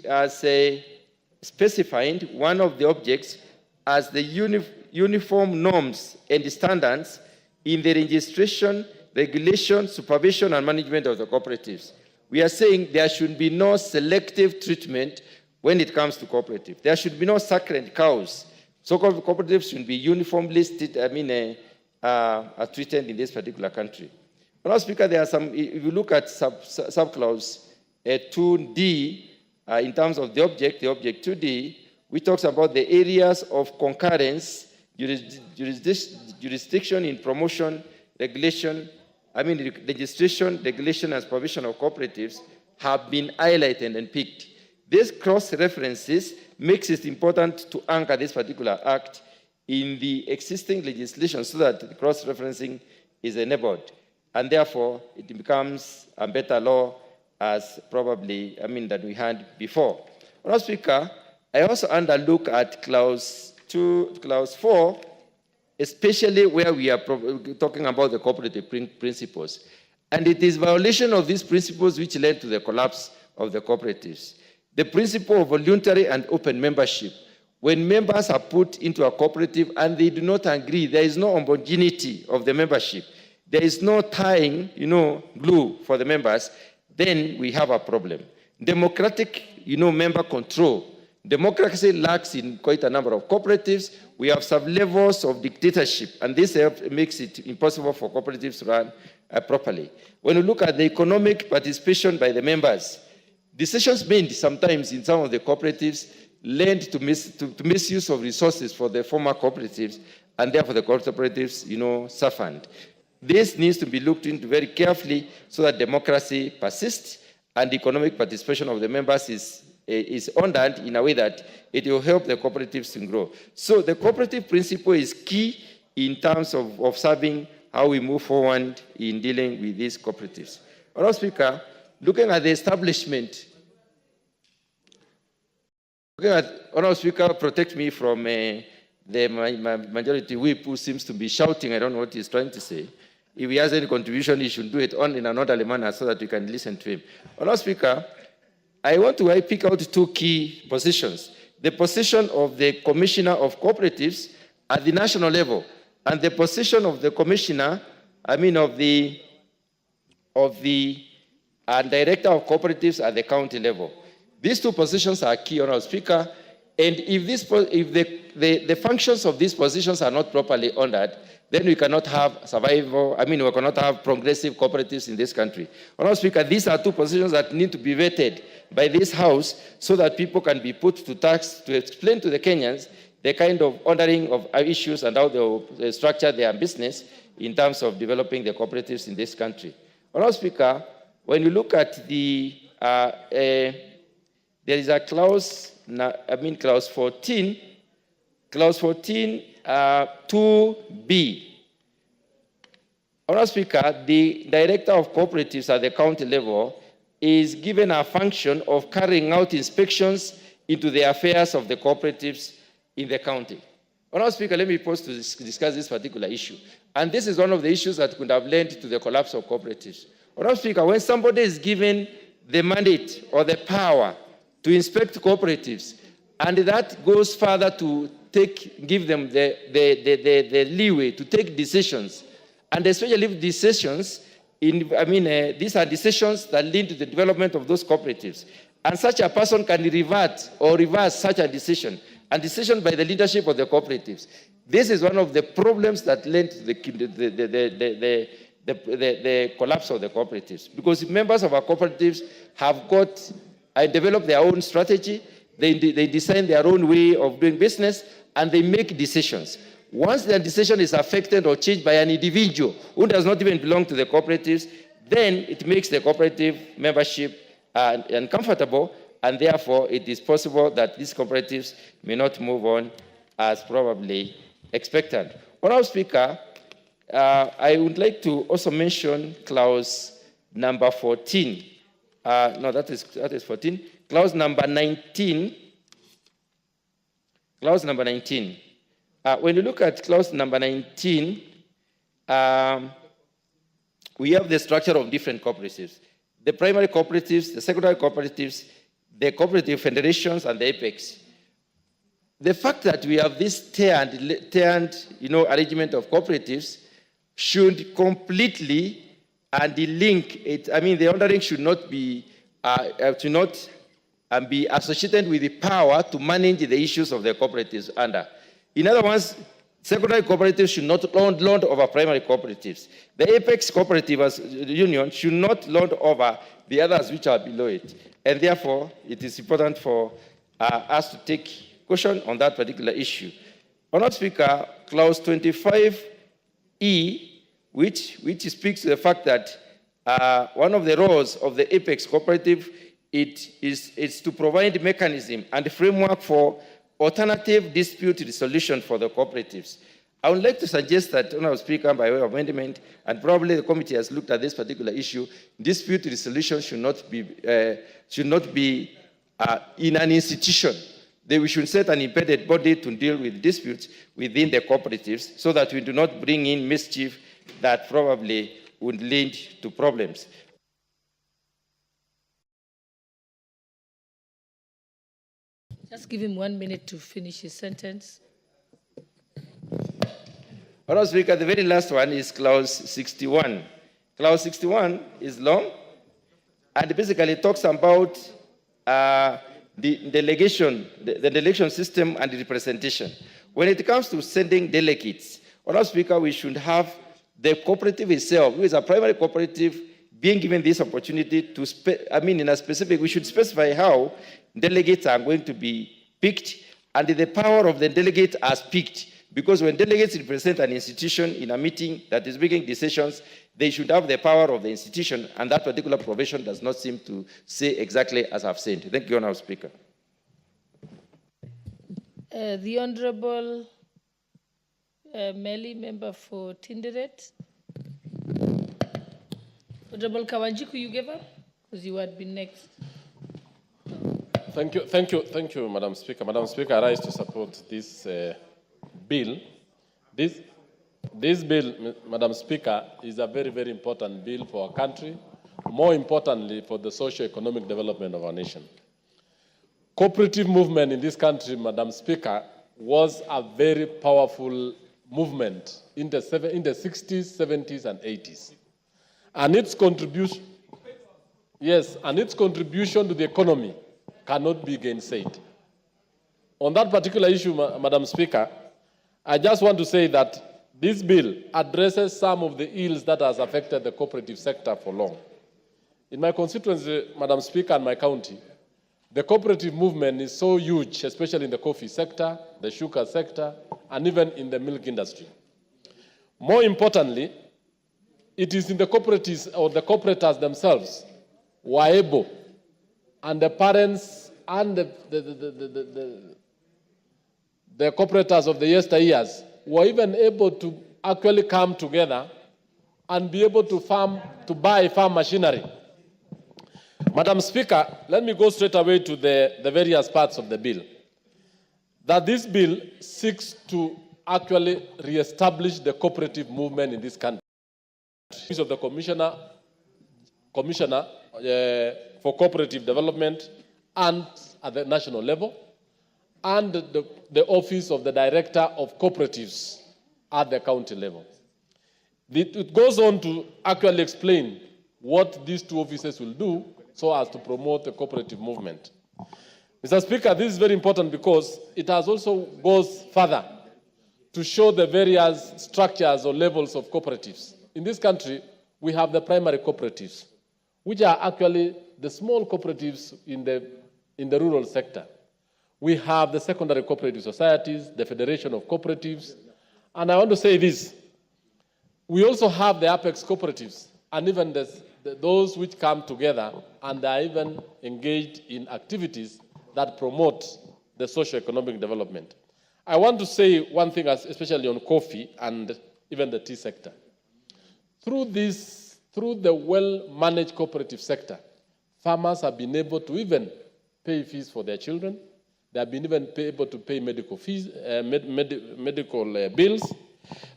has specified one of the objects as the uniform norms and standards in the registration, regulation, supervision, and management of the cooperatives. We are saying there should be no selective treatment when it comes to cooperatives. There should be no sacred cows. So cooperatives should be uniformly treated in this particular country. Honourable Speaker, there are some, if you look at subclause 2D, in terms of the object 2D, which talks about the areas of concurrence jurisdiction in promotion, registration, regulation, and supervision of cooperatives have been highlighted and picked. These cross-references makes it important to anchor this particular act in the existing legislation so that the cross-referencing is enabled. And therefore, it becomes a better law as probably, that we had before. Honourable Speaker, I also underlook at clause 4, especially where we are talking about the cooperative principles. And it is violation of these principles which led to the collapse of the cooperatives. The principle of voluntary and open membership. When members are put into a cooperative and they do not agree, there is no homogeneity of the membership. There is no tying, glue for the members, then we have a problem. Democratic, member control. Democracy lacks in quite a number of cooperatives. We have sub-levels of dictatorship, and this makes it impossible for cooperatives to run properly. When you look at the economic participation by the members, decisions made sometimes in some of the cooperatives lend to misuse of resources for the former cooperatives, and therefore the cooperatives, suffered. This needs to be looked into very carefully so that democracy persists and economic participation of the members is honored in a way that it will help the cooperatives to grow. So the cooperative principle is key in terms of serving how we move forward in dealing with these cooperatives. Honourable Speaker, looking at the establishment, Honourable Speaker, protect me from the majority whip who seems to be shouting. I don't know what he's trying to say. If he has any contribution, he should do it in an orderly manner so that we can listen to him. Honourable Speaker, I want to pick out two key positions. The position of the Commissioner of Cooperatives at the national level and the position of the Commissioner, of the Director of Cooperatives at the county level. These two positions are key, Honourable Speaker, and if the functions of these positions are not properly honored, then we cannot have we cannot have progressive cooperatives in this country. Honourable Speaker, these are two positions that need to be vetted by this House so that people can be put to task to explain to the Kenyans the kind of honoring of issues and how they will structure their business in terms of developing the cooperatives in this country. Honourable Speaker, when you look at the, there is a clause, clause 14, 2B. Honourable Speaker, the Director of Cooperatives at the county level is given a function of carrying out inspections into the affairs of the cooperatives in the county. Honourable Speaker, let me pause to discuss this particular issue. And this is one of the issues that could have led to the collapse of cooperatives. Honourable Speaker, when somebody is given the mandate or the power to inspect cooperatives, and that goes further to give them the leeway to take decisions, and especially decisions these are decisions that lead to the development of those cooperatives. And such a person can revert or reverse such a decision by the leadership of the cooperatives. This is one of the problems that led to the collapse of the cooperatives. Because members of our cooperatives have developed their own strategy, they design their own way of doing business, and they make decisions. Once their decision is affected or changed by an individual who does not even belong to the cooperatives, then it makes the cooperative membership uncomfortable, and therefore it is possible that these cooperatives may not move on as probably expected. Honourable Speaker, I would like to also mention clause number 14. No, that is 14. Clause number 19. Clause number 19. When you look at clause number 19, we have the structure of different cooperatives. The primary cooperatives, the secondary cooperatives, the cooperative federations, and the apex. The fact that we have this tiered arrangement of cooperatives should completely delink it. The honoring should not be be associated with the power to manage the issues of the cooperatives under. In other words, secondary cooperatives should not lord over primary cooperatives. The apex cooperative union should not lord over the others which are below it. And therefore, it is important for us to take caution on that particular issue. Honourable Speaker, clause 25E, which speaks to the fact that one of the roles of the Apex Cooperative is to provide mechanism and framework for alternative dispute resolution for the cooperatives. I would like to suggest that, Honourable Speaker, by way of amendment, and probably the committee has looked at this particular issue, dispute resolution should not be in an institution. We should set an independent body to deal with disputes within the cooperatives so that we do not bring in mischief that probably would lead to problems. Just give him 1 minute to finish his sentence. Honourable Speaker, the very last one is clause 61. Clause 61 is long and basically talks about the delegation system and the representation. When it comes to sending delegates, Honourable Speaker, we should have the cooperative itself, who is a primary cooperative, being given this opportunity to, in a specific, we should specify how delegates are going to be picked and the power of the delegate as picked. Because when delegates represent an institution in a meeting that is making decisions, they should have the power of the institution, and that particular provision does not seem to say exactly as I've said. Thank you, Honourable Speaker. The Honourable Meli, member for Tinderet. Honourable Kawanjiku, you gave up? Because you had been next. Thank you, Madam Speaker. Madam Speaker, I rise to support this bill. This bill, Madam Speaker, is a very, very important bill for our country, more importantly for the socio-economic development of our nation. Cooperative movement in this country, Madam Speaker, was a very powerful movement in the 60s, 70s, and 80s. And its contribution, to the economy cannot be gainsaid. On that particular issue, Madam Speaker, I just want to say that this bill addresses some of the ills that has affected the cooperative sector for long. In my constituency, Madam Speaker, and my county, the cooperative movement is so huge, especially in the coffee sector, the sugar sector, and even in the milk industry. More importantly, it is in the cooperatives or the cooperators themselves who are able, and the parents and the cooperators of the yesteryears were even able to actually come together and be able to buy farm machinery. Madam Speaker, let me go straight away to the various parts of the bill. That this bill seeks to actually re-establish the cooperative movement in this country. Of the Commissioner for Cooperative Development and at the national level, and the Office of the Director of Cooperatives at the county level. It goes on to actually explain what these two offices will do so as to promote the cooperative movement. Mr. Speaker, this is very important because it has also goes further to show the various structures or levels of cooperatives. In this country, we have the primary cooperatives, which are actually the small cooperatives in the rural sector. We have the secondary cooperative societies, the Federation of Cooperatives, and I want to say this. We also have the Apex Cooperatives, and even those which come together and are even engaged in activities that promote the socio-economic development. I want to say one thing, especially on coffee and even the tea sector. Through the well-managed cooperative sector, farmers have been able to even pay fees for their children. They have been even able to pay medical fees, medical bills.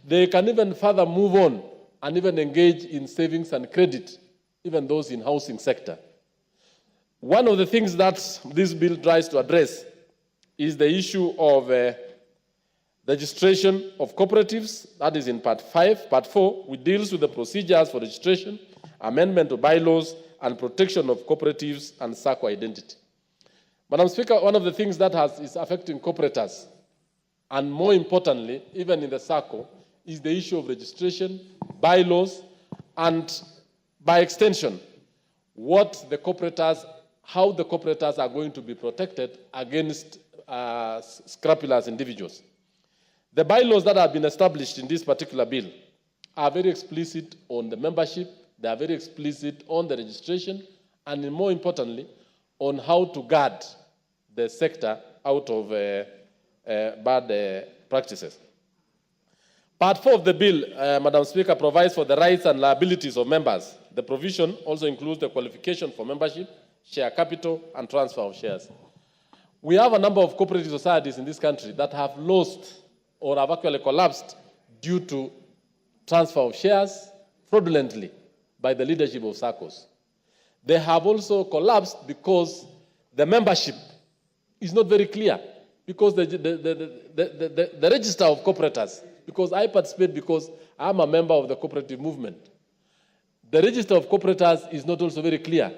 They can even further move on and even engage in savings and credit, even those in housing sector. One of the things that this bill tries to address is the issue of registration of cooperatives. That is in part 5. Part 4, which deals with the procedures for registration, amendment of bylaws, and protection of cooperatives and SACCO identity. Madam Speaker, one of the things that is affecting cooperators, and more importantly, even in the SACCO, is the issue of registration, bylaws, and by extension, how the cooperators are going to be protected against scrupulous individuals. The bylaws that have been established in this particular bill are very explicit on the membership, they are very explicit on the registration, and more importantly, on how to guard the sector out of bad practices. Part 4 of the bill, Madam Speaker, provides for the rights and liabilities of members. The provision also includes the qualification for membership, share capital, and transfer of shares. We have a number of cooperative societies in this country that have lost or have actually collapsed due to transfer of shares fraudulently by the leadership of SACCOs. They have also collapsed because the membership is not very clear, because the register of cooperators, because I participate because I'm a member of the cooperative movement, the register of cooperators is not also very clear.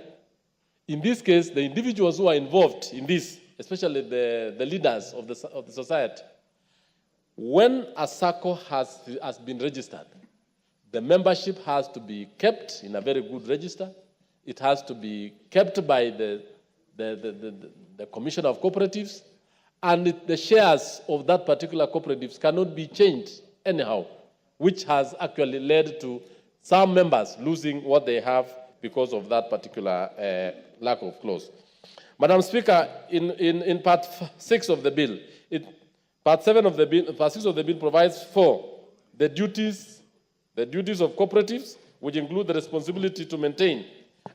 In this case, the individuals who are involved in this, especially the leaders of the society, when a SACCO has been registered, the membership has to be kept in a very good register. It has to be kept by the Commissioner of Cooperatives, and the shares of that particular cooperatives cannot be changed anyhow, which has actually led to some members losing what they have because of that particular lack of clause. Madam Speaker, in part 6 of the bill, part 6 of the bill provides for the duties of cooperatives, which include the responsibility to maintain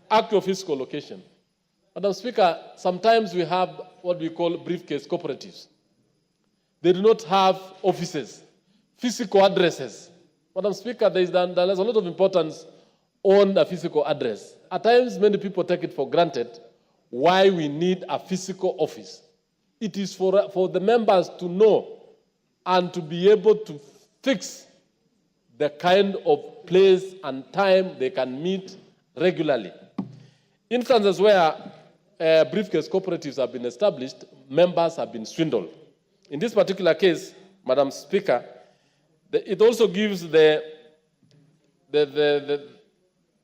active physical location. Madam Speaker, sometimes we have what we call briefcase cooperatives. They do not have offices, physical addresses. Madam Speaker, there's a lot of importance on a physical address. At times, many people take it for granted why we need a physical office. It is for the members to know and to be able to fix the kind of place and time they can meet regularly. Instances where briefcase cooperatives have been established, members have been swindled. In this particular case, Madam Speaker, it also gives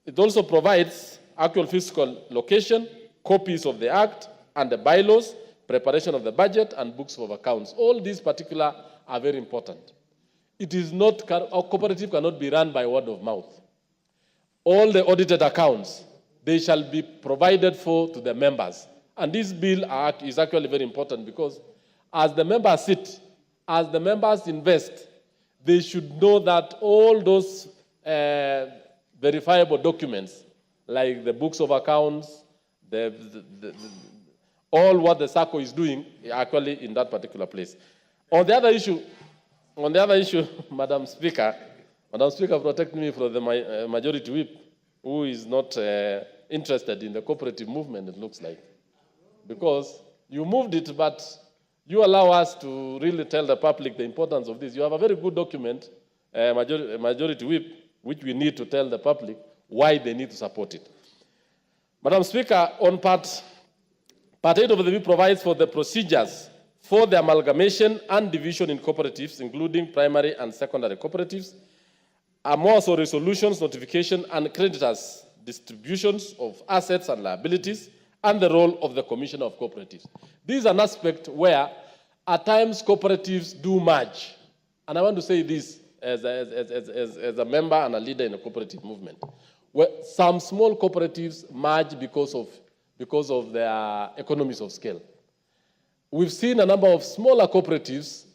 it also provides actual physical location, copies of the Act and the bylaws, preparation of the budget and books of accounts. All these particular are very important. It is not, a cooperative cannot be run by word of mouth. All the audited accounts, they shall be provided for to the members. And this bill is actually very important because as the members sit, as the members invest, they should know that all those verifiable documents, like the books of accounts, all what the SACCO is doing, actually in that particular place. On the other issue, Madam Speaker, protect me from the majority whip, who is not interested in the cooperative movement, it looks like. Because you moved it, but you allow us to really tell the public the importance of this. You have a very good document, majority whip, which we need to tell the public why they need to support it. Madam Speaker, on part 8 of the bill provides for the procedures for the amalgamation and division in cooperatives, including primary and secondary cooperatives, more so resolutions, notification, and creditors' distributions of assets and liabilities, and the role of the Commissioner of Cooperatives. This is an aspect where, at times, cooperatives do merge. And I want to say this as a member and a leader in the cooperative movement. Where some small cooperatives merge because of their economies of scale. We've seen a number of smaller cooperatives,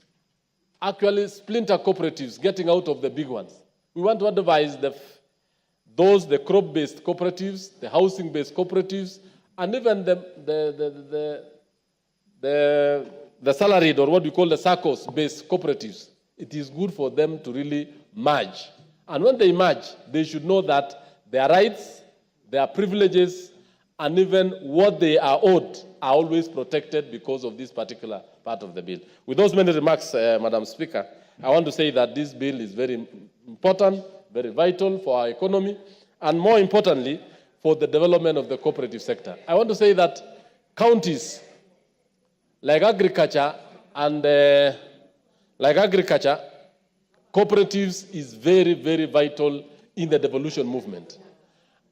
actually splinter cooperatives, getting out of the big ones. We want to advise the crop-based cooperatives, the housing-based cooperatives, and even the salaried, or what we call the SACCOs-based cooperatives. It is good for them to really merge. And when they merge, they should know that their rights, their privileges, and even what they are owed are always protected because of this particular part of the bill. With those many remarks, Madam Speaker, I want to say that this bill is very important, very vital for our economy, and more importantly, for the development of the cooperative sector. I want to say that counties like agriculture cooperatives is very, very vital in the devolution movement.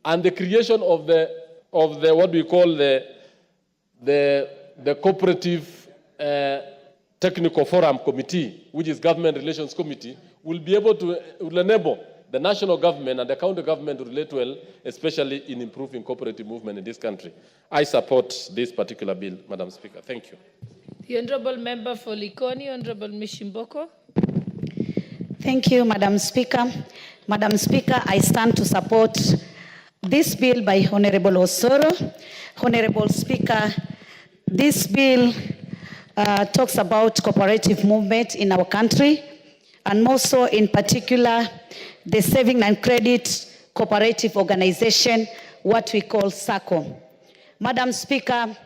And the creation of the what we call the cooperative technical forum committee, which is government relations committee, will be able to will enable the national government and the county government to relate well, especially in improving cooperative movement in this country. I support this particular bill, Madam Speaker. Thank you. The Honourable Member for Likoni, Honourable Mishimboko. Thank you, Madam Speaker. Madam Speaker, I stand to support this bill by Honourable Osoro. Honourable Speaker, this bill talks about cooperative movement in our country, and more so in particular, the Saving and Credit Cooperative Organization, what we call SACCO. Madam Speaker,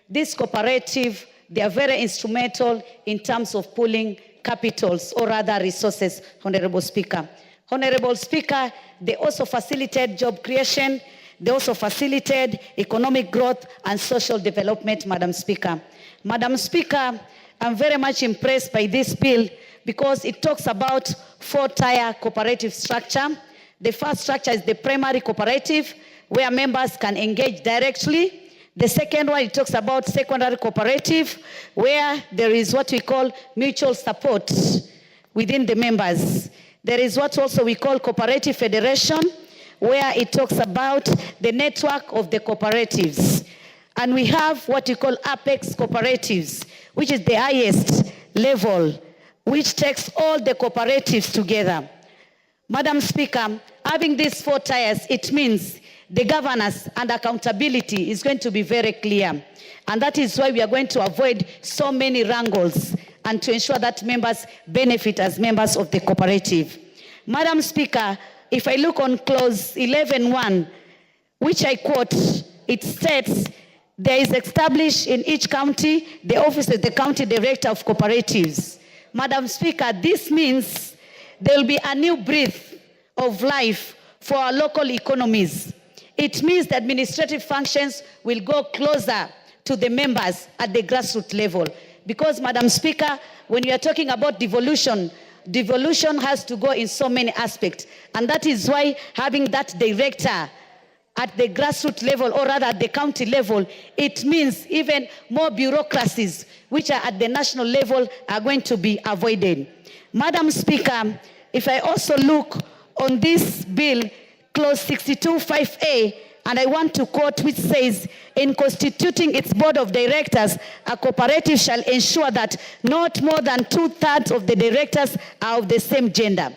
this cooperative, they are very instrumental in terms of pooling capitals or other resources, Honorable Speaker. Honorable Speaker, they also facilitate job creation, they also facilitate economic growth and social development, Madam Speaker. Madam Speaker, I'm very much impressed by this bill because it talks about 4-tier cooperative structure. The first structure is the primary cooperative, where members can engage directly. The second one, it talks about secondary cooperative, where there is what we call mutual support within the members. There is what also we call cooperative federation, where it talks about the network of the cooperatives. And we have what we call apex cooperatives, which is the highest level, which takes all the cooperatives together. Madam Speaker, having these 4 tiers, it means the governance and accountability is going to be very clear. And that is why we are going to avoid so many wrangles and to ensure that members benefit as members of the cooperative. Madam Speaker, if I look on clause 11.1, which I quote, it states, there is established in each county the office of the county director of cooperatives. Madam Speaker, this means there will be a new breath of life for our local economies. It means the administrative functions will go closer to the members at the grassroots level. Because, Madam Speaker, when you are talking about devolution, devolution has to go in so many aspects. And that is why having that director at the grassroots level, or rather at the county level, it means even more bureaucracies which are at the national level are going to be avoided. Madam Speaker, if I also look on this bill, clause 62(5)(a), and I want to quote, which says, in constituting its board of directors, a cooperative shall ensure that not more than 2/3 of the directors are of the same gender.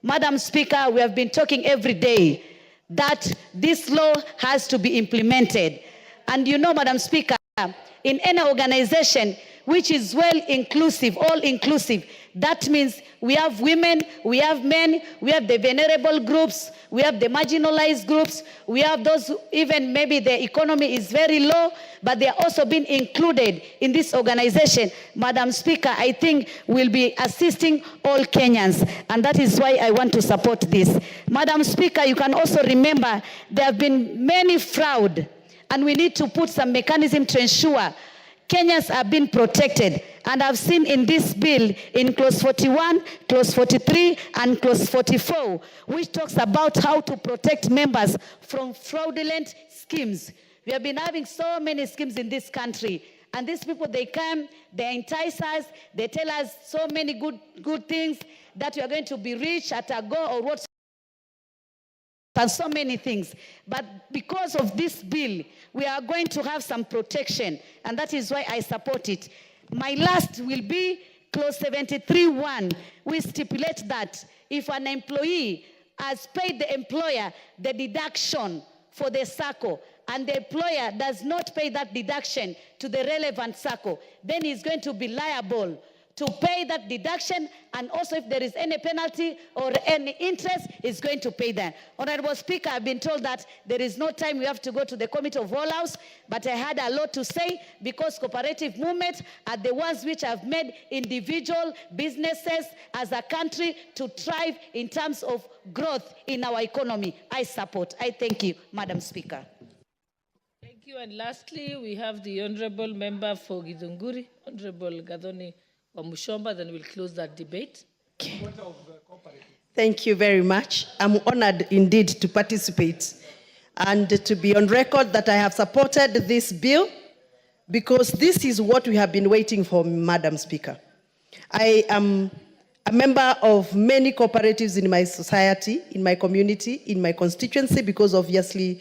Madam Speaker, we have been talking every day that this law has to be implemented. And you know, Madam Speaker, in any organization which is well inclusive, all inclusive, that means we have women, we have men, we have the vulnerable groups, we have the marginalized groups, we have those who even maybe the economy is very low, but they are also being included in this organization. Madam Speaker, I think we'll be assisting all Kenyans, and that is why I want to support this. Madam Speaker, you can also remember there have been many fraud, and we need to put some mechanism to ensure Kenyans are being protected. And I've seen in this bill, in clause 41, clause 43, and clause 44, which talks about how to protect members from fraudulent schemes. We have been having so many schemes in this country. And these people, they come, they entice us, they tell us so many good things, that we are going to be rich at a go or what. And so many things. But because of this bill, we are going to have some protection, and that is why I support it. My last will be clause 73(1). We stipulate that if an employee has paid the employer the deduction for the SACCO, and the employer does not pay that deduction to the relevant SACCO, then he's going to be liable to pay that deduction, and also if there is any penalty or any interest, is going to pay that. Honorable Speaker, I've been told that there is no time, we have to go to the Committee of All House, but I had a lot to say because cooperative movements are the ones which have made individual businesses as a country to thrive in terms of growth in our economy. I support. I thank you, Madam Speaker. Thank you. And lastly, we have the Honorable Member for Githunguri, Honorable Gathoni Wamushomba, then we'll close that debate. Thank you very much. I'm honored indeed to participate and to be on record that I have supported this bill because this is what we have been waiting for, Madam Speaker. I am a member of many cooperatives in my society, in my community, in my constituency, because obviously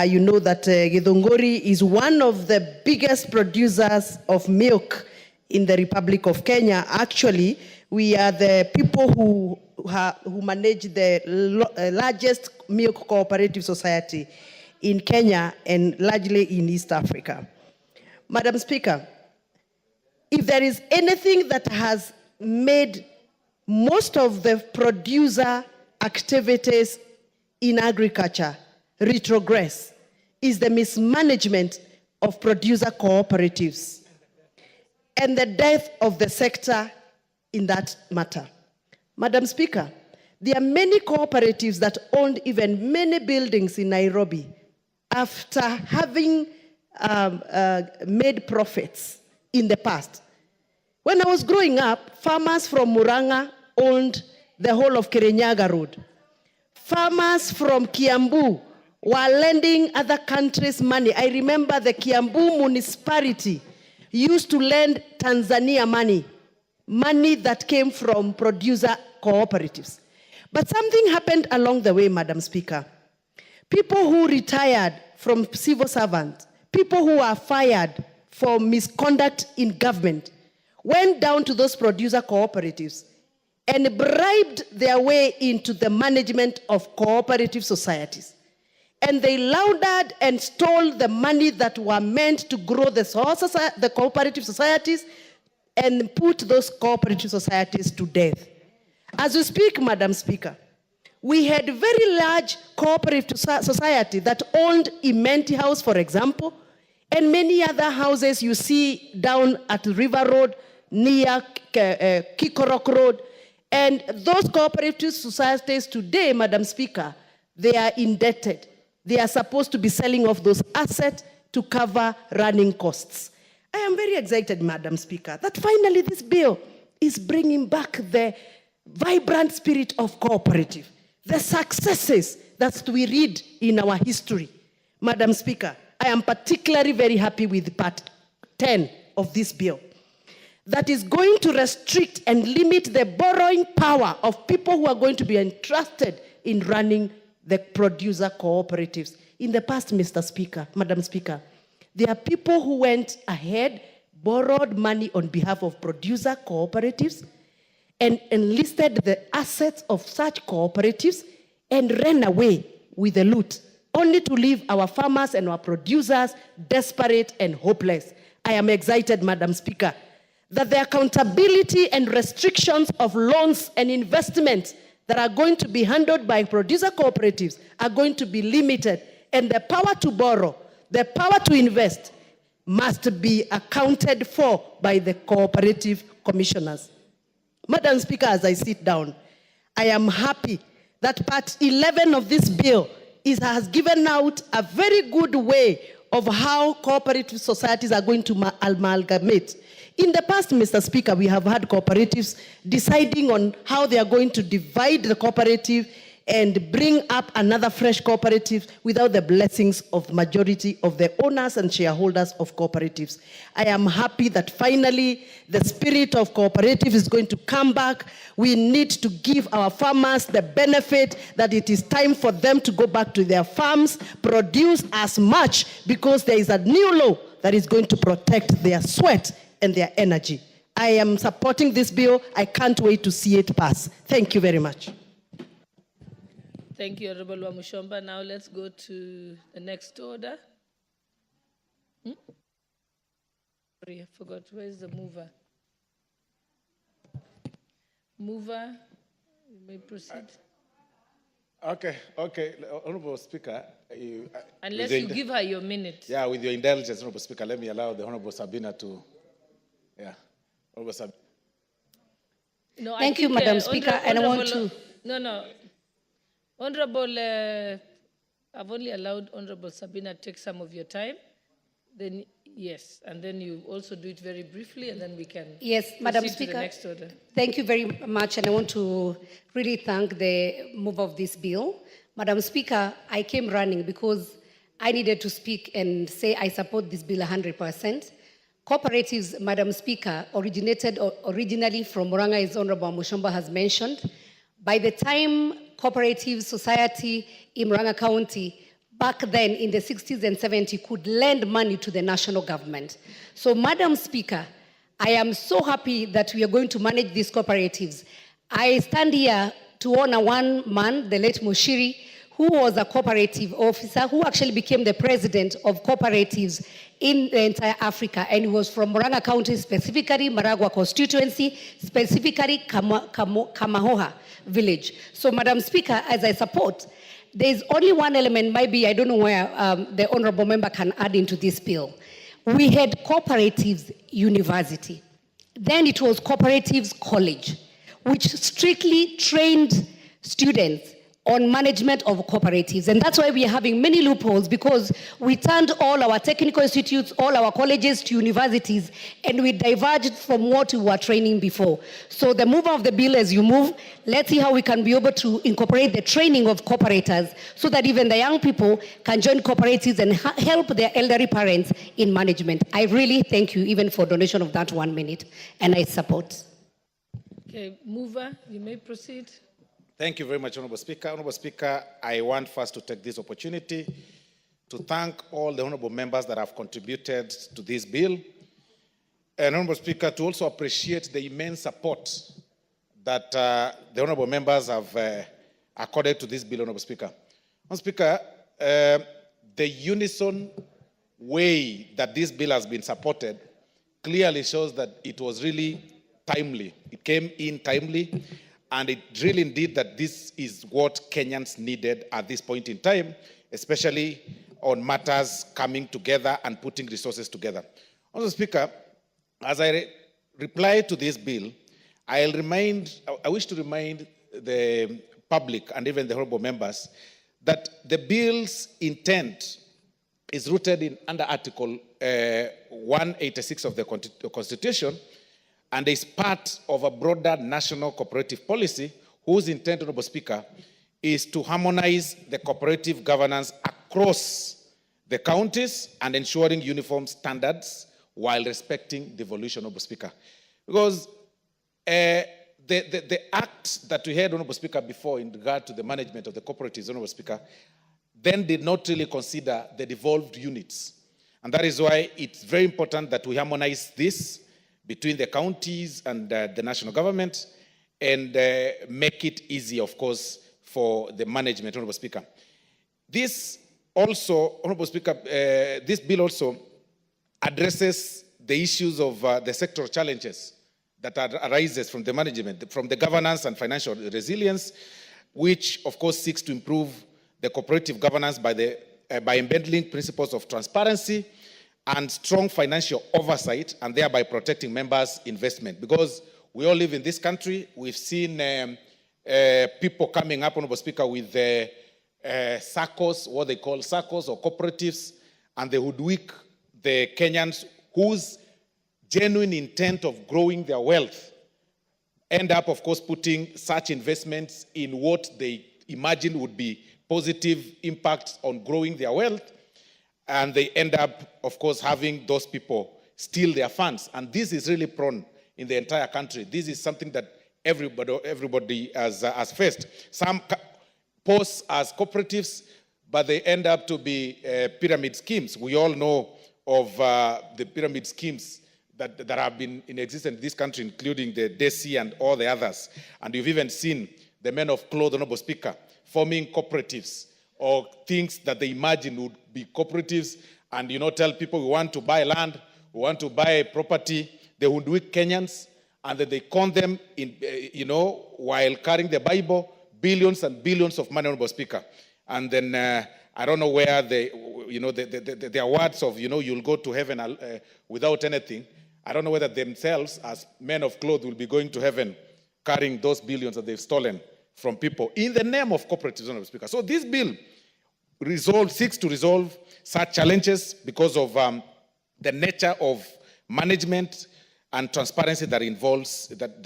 you know that Githunguri is one of the biggest producers of milk in the Republic of Kenya. Actually, we are the people who manage the largest milk cooperative society in Kenya and largely in East Africa. Madam Speaker, if there is anything that has made most of the producer activities in agriculture retrogress, is the mismanagement of producer cooperatives and the death of the sector in that matter. Madam Speaker, there are many cooperatives that owned even many buildings in Nairobi after having made profits in the past. When I was growing up, farmers from Murang'a owned the whole of Kirinyaga Road. Farmers from Kiambu were lending other countries money. I remember the Kiambu municipality used to lend Tanzania money that came from producer cooperatives. But something happened along the way, Madam Speaker. People who retired from civil servants, people who are fired for misconduct in government, went down to those producer cooperatives and bribed their way into the management of cooperative societies. And they laundered and stole the money that were meant to grow the cooperative societies and put those cooperative societies to death. As we speak, Madam Speaker, we had a very large cooperative society that owned Imenti House, for example, and many other houses you see down at River Road, near Kikorok Road. And those cooperative societies today, Madam Speaker, they are indebted. They are supposed to be selling off those assets to cover running costs. I am very excited, Madam Speaker, that finally this bill is bringing back the vibrant spirit of cooperative, the successes that we read in our history. Madam Speaker, I am particularly very happy with part 10 of this bill that is going to restrict and limit the borrowing power of people who are going to be entrusted in running the producer cooperatives. In the past, Mr. Speaker, Madam Speaker, there are people who went ahead, borrowed money on behalf of producer cooperatives, and enlisted the assets of such cooperatives and ran away with the loot, only to leave our farmers and our producers desperate and hopeless. I am excited, Madam Speaker, that the accountability and restrictions of loans and investments that are going to be handled by producer cooperatives are going to be limited, and the power to borrow, the power to invest must be accounted for by the cooperative commissioners. Madam Speaker, as I sit down, I am happy that part 11 of this bill has given out a very good way of how cooperative societies are going to amalgamate. In the past, Mr. Speaker, we have had cooperatives deciding on how they are going to divide the cooperative and bring up another fresh cooperative without the blessings of the majority of the owners and shareholders of cooperatives. I am happy that finally the spirit of cooperative is going to come back. We need to give our farmers the benefit that it is time for them to go back to their farms, produce as much, because there is a new law that is going to protect their sweat and their energy. I am supporting this bill. I can't wait to see it pass. Thank you very much. Thank you, Honorable Wamushomba. Now let's go to the next order. Sorry, I forgot. Where is the mover? Mover, you may proceed. Okay. Honorable Speaker. Unless you give her your minute. Yeah, with your indulgence, Honorable Speaker, let me allow the Honorable Sabina to, Honorable Sabina. No, Thank you, Madam Speaker, and I want to... No. Honorable, I've only allowed Honorable Sabina to take some of your time. Then, yes, and then you also do it very briefly, and then we can Madam proceed Speaker, to the next order. Thank you very much, and I want to really thank the mover of this bill. Madam Speaker, I came running because I needed to speak and say I support this bill 100%. Cooperatives, Madam Speaker, originated originally from Murang'a, as Honorable Mushomba has mentioned. By the time cooperative society in Murang'a County, back then in the 60s and 70s, could lend money to the national government. So, Madam Speaker, I am so happy that we are going to manage these cooperatives. I stand here to honor one man, the late Mushiri, who was a cooperative officer, who actually became the president of cooperatives in the entire Africa, and he was from Murang'a County, specifically Maragua constituency, specifically Kamahoha village. So, Madam Speaker, as I support, there's only one element, maybe I don't know where the honorable member can add into this bill. We had cooperatives university. Then it was cooperatives college, which strictly trained students on management of cooperatives. And that's why we are having many loopholes, because we turned all our technical institutes, all our colleges to universities, and we diverged from what we were training before. So the move of the bill, as you move, let's see how we can be able to incorporate the training of cooperators so that even the young people can join cooperatives and help their elderly parents in management. I really thank you even for donation of that 1 minute, and I support. Okay, mover, you may proceed. Thank you very much, Honorable Speaker. Honorable Speaker, I want first to take this opportunity to thank all the honorable members that have contributed to this bill. And Honorable Speaker, to also appreciate the immense support that the honorable members have accorded to this bill, Honorable Speaker. Honorable Speaker, the unison way that this bill has been supported clearly shows that it was really timely. It came in timely. And it really indeed that this is what Kenyans needed at this point in time, especially on matters coming together and putting resources together. Honorable Speaker, as I reply to this bill, I wish to remind the public and even the honorable members that the bill's intent is rooted under Article 186 of the Constitution, and is part of a broader national cooperative policy whose intent, Honorable Speaker, is to harmonize the cooperative governance across the counties and ensuring uniform standards while respecting devolution, Honorable Speaker. Because the act that we had, Honorable Speaker, before in regard to the management of the cooperatives, Honorable Speaker, then did not really consider the devolved units. And that is why it's very important that we harmonize this between the counties and the national government and make it easy, of course, for the management, Honorable Speaker. This also, Honorable Speaker, this bill also addresses the issues of the sectoral challenges that arises from the management, from the governance and financial resilience, which, of course, seeks to improve the cooperative governance by embedding principles of transparency and strong financial oversight, and thereby protecting members' investment. Because we all live in this country, we've seen people coming up, Honorable Speaker, with SACCOs, what they call SACCOs or cooperatives, and they hoodwink the Kenyans whose genuine intent of growing their wealth end up, of course, putting such investments in what they imagine would be positive impacts on growing their wealth. And they end up, of course, having those people steal their funds. And this is really prone in the entire country. This is something that everybody has faced. Some pose as cooperatives, but they end up to be pyramid schemes. We all know of the pyramid schemes that have been in existence in this country, including the DESI and all the others. And you've even seen the men of cloth, Honorable Speaker, forming cooperatives or things that they imagine would be cooperatives, and tell people we want to buy land, we want to buy property. They would do it Kenyans, and then they con them in, while carrying the Bible, billions and billions of money, Honorable Speaker. And then I don't know where their words of you'll go to heaven without anything. I don't know whether themselves, as men of cloth, will be going to heaven carrying those billions that they've stolen from people in the name of cooperatives, Honorable Speaker. So this bill seeks to resolve such challenges because of the nature of management and transparency that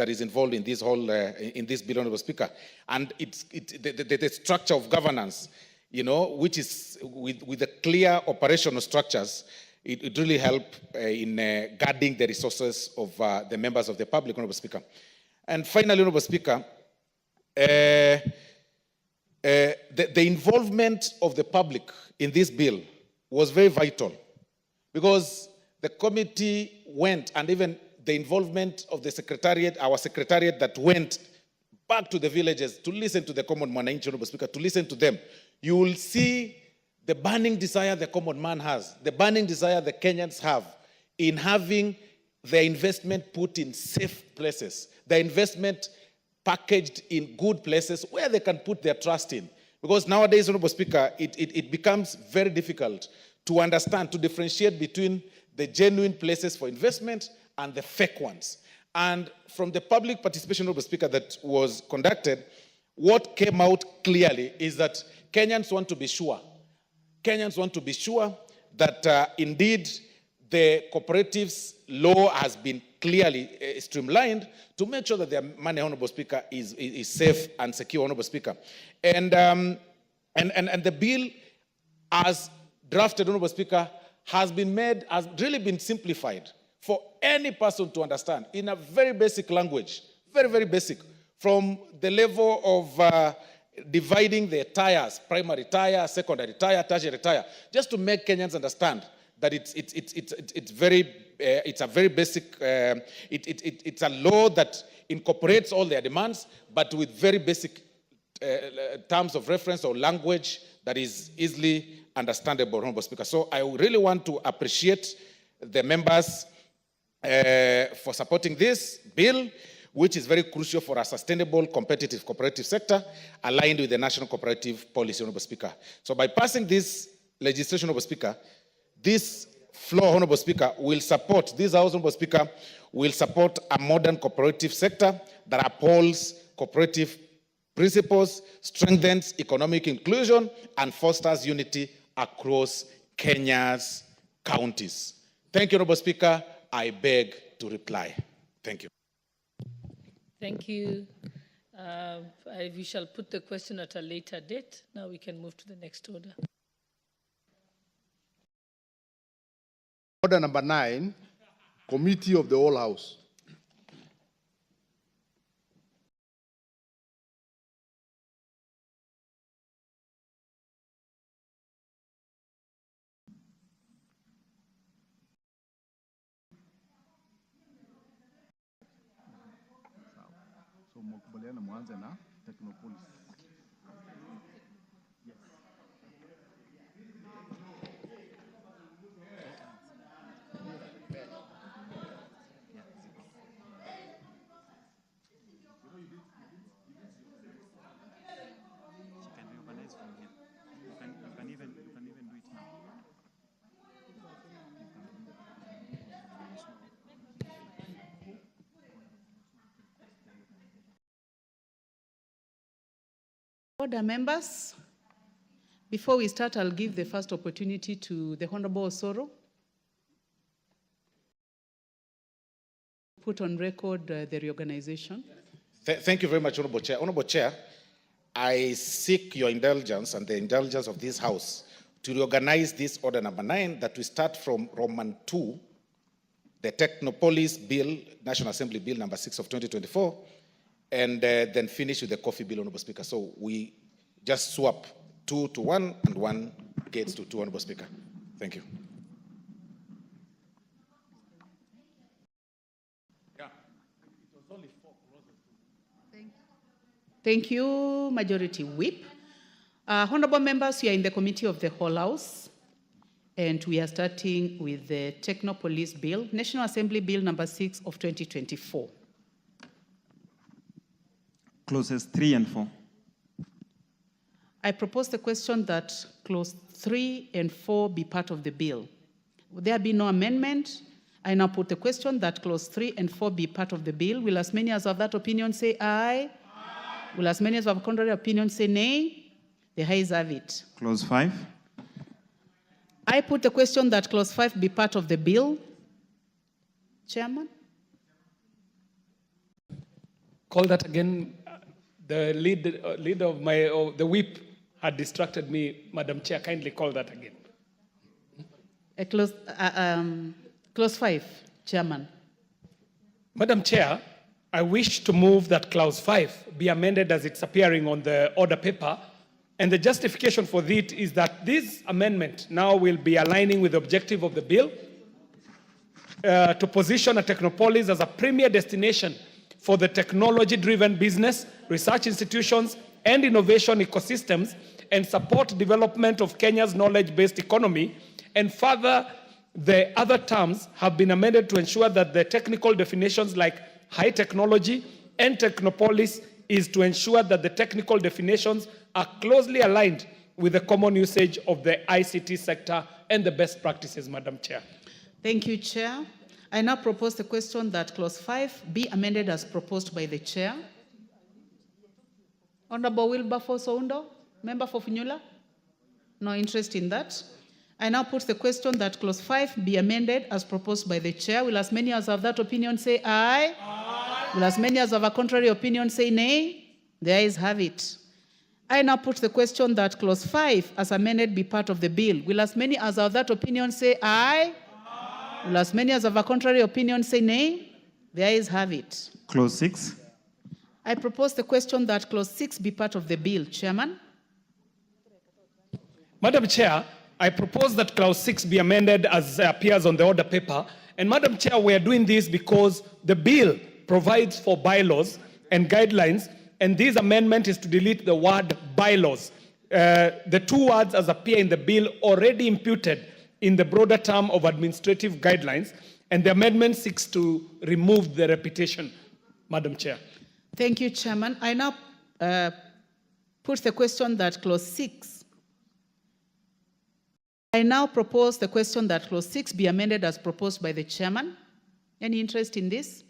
is involved in this whole in this bill, Honorable Speaker, and the structure of governance, which is with the clear operational structures, it really help in guarding the resources of the members of the public, Honorable Speaker. And finally, Honorable Speaker, the involvement of the public in this bill was very vital, because the committee went, and even the involvement of the secretariat, our secretariat that went back to the villages to listen to the common man, Honorable Speaker, to listen to them. You will see the burning desire the common man has, the burning desire the Kenyans have in having their investment put in safe places, the investment packaged in good places where they can put their trust in. Because nowadays, Honorable Speaker, it becomes very difficult to understand, to differentiate between the genuine places for investment and the fake ones. And from the public participation, Honorable Speaker, that was conducted, what came out clearly is that Kenyans want to be sure. Kenyans want to be sure that indeed the cooperatives law has been clearly streamlined to make sure that their money, Honorable Speaker, is safe and secure, Honorable Speaker. And the bill, as drafted, Honorable Speaker, has really been simplified for any person to understand in a very basic language, very, very basic, from the level of dividing the tires, primary tire, secondary tire, tertiary tire, just to make Kenyans understand that it's a very basic, it's a law that incorporates all their demands, but with very basic terms of reference or language that is easily understandable, Honorable Speaker. So I really want to appreciate the members for supporting this bill, which is very crucial for a sustainable, competitive cooperative sector aligned with the national cooperative policy, Honorable Speaker. So by passing this legislation, Honorable Speaker, this floor, Honorable Speaker, will support, this House, Honorable Speaker, will support a modern cooperative sector that upholds cooperative principles, strengthens economic inclusion, and fosters unity across Kenya's counties. Thank you, Honorable Speaker. I beg to reply. Thank you. Thank you. We shall put the question at a later date. Now we can move to the next order. Order number 9, Committee of the Whole House. So mkubaliana mwanze na Technopolis. Order, members. Before we start, I'll give the first opportunity to the Honorable Osoro. Put on record the reorganization. Thank you very much, Honorable Chair. Honorable Chair, I seek your indulgence and the indulgence of this House to reorganize this order number 9, that we start from Roman 2, the Technopolis Bill, National Assembly Bill number 6 of 2024, and then finish with the coffee bill, Honorable Speaker. So we just swap 2 to 1 and 1 gets to 2, Honorable Speaker. Thank you. Thank you, Majority Whip. Honorable members, we are in the Committee of the Whole House, and we are starting with the Technopolis Bill, National Assembly Bill number 6 of 2024. Clauses 3 and 4. I propose the question that clause 3 and 4 be part of the bill. Would there be no amendment? I now put the question that clause 3 and 4 be part of the bill. Will as many as have that opinion say aye? Aye. Will as many as have contrary opinion say nay? The ayes have it. Clause 5. I put the question that clause 5 be part of the bill. Chairman? Call that again. The lead of the whip had distracted me. Madam Chair, kindly call that again. Clause 5, Chairman. Madam Chair, I wish to move that clause 5 be amended as it's appearing on the order paper. And the justification for it is that this amendment now will be aligning with the objective of the bill to position a Technopolis as a premier destination for the technology-driven business, research institutions, and innovation ecosystems, and support development of Kenya's knowledge-based economy. And further, the other terms have been amended to ensure that the technical definitions like high technology and Technopolis is to ensure that the technical definitions are closely aligned with the common usage of the ICT sector and the best practices, Madam Chair. Thank you, Chair. I now propose the question that Clause 5 be amended as proposed by the Chair. Honorable Wilberforce Oundo, member for Funyula? No interest in that. I now put the question that Clause 5 be amended as proposed by the Chair. Will as many as have that opinion say aye? Aye. Will as many as have a contrary opinion say nay? The ayes have it. I now put the question that Clause 5 as amended be part of the bill. Will as many as have that opinion say aye? Aye. Will as many as have a contrary opinion say nay? The ayes have it. Clause 6. I propose the question that Clause 6 be part of the bill. Chairman? Madam Chair, I propose that Clause 6 be amended as appears on the order paper. And Madam Chair, we are doing this because the bill provides for bylaws and guidelines, and this amendment is to delete the word bylaws. The two words as appear in the bill already imputed in the broader term of administrative guidelines, and the amendment seeks to remove the repetition, Madam Chair. Thank you, Chairman. I now put the question that Clause 6 I now propose the question that Clause 6 be amended as proposed by the Chairman. Any interest in this?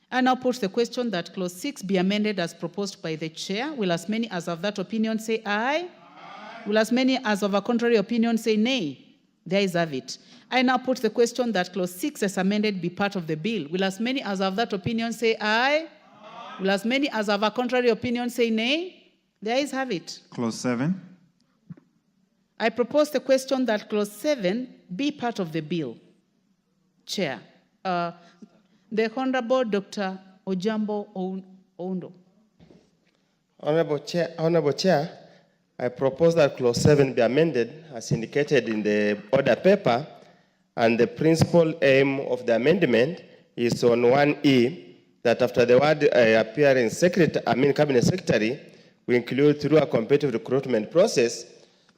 I now put the question that Clause 6 be amended as proposed by the Chair. Will as many as of that opinion say aye? Aye. Will as many as of a contrary opinion say nay? The ayes have it. I now put the question that Clause 6 as amended be part of the bill. Will as many as of that opinion say aye? Aye. Will as many as of a contrary opinion say nay? The ayes have it. Clause 7. I propose the question that Clause 7 be part of the bill. Chair, the Honorable Dr. Ojambo Oundo. Honorable Chair, I propose that Clause 7 be amended as indicated in the order paper, and the principal aim of the amendment is on 1E, that after the word appearing Cabinet Secretary, we include through a competitive recruitment process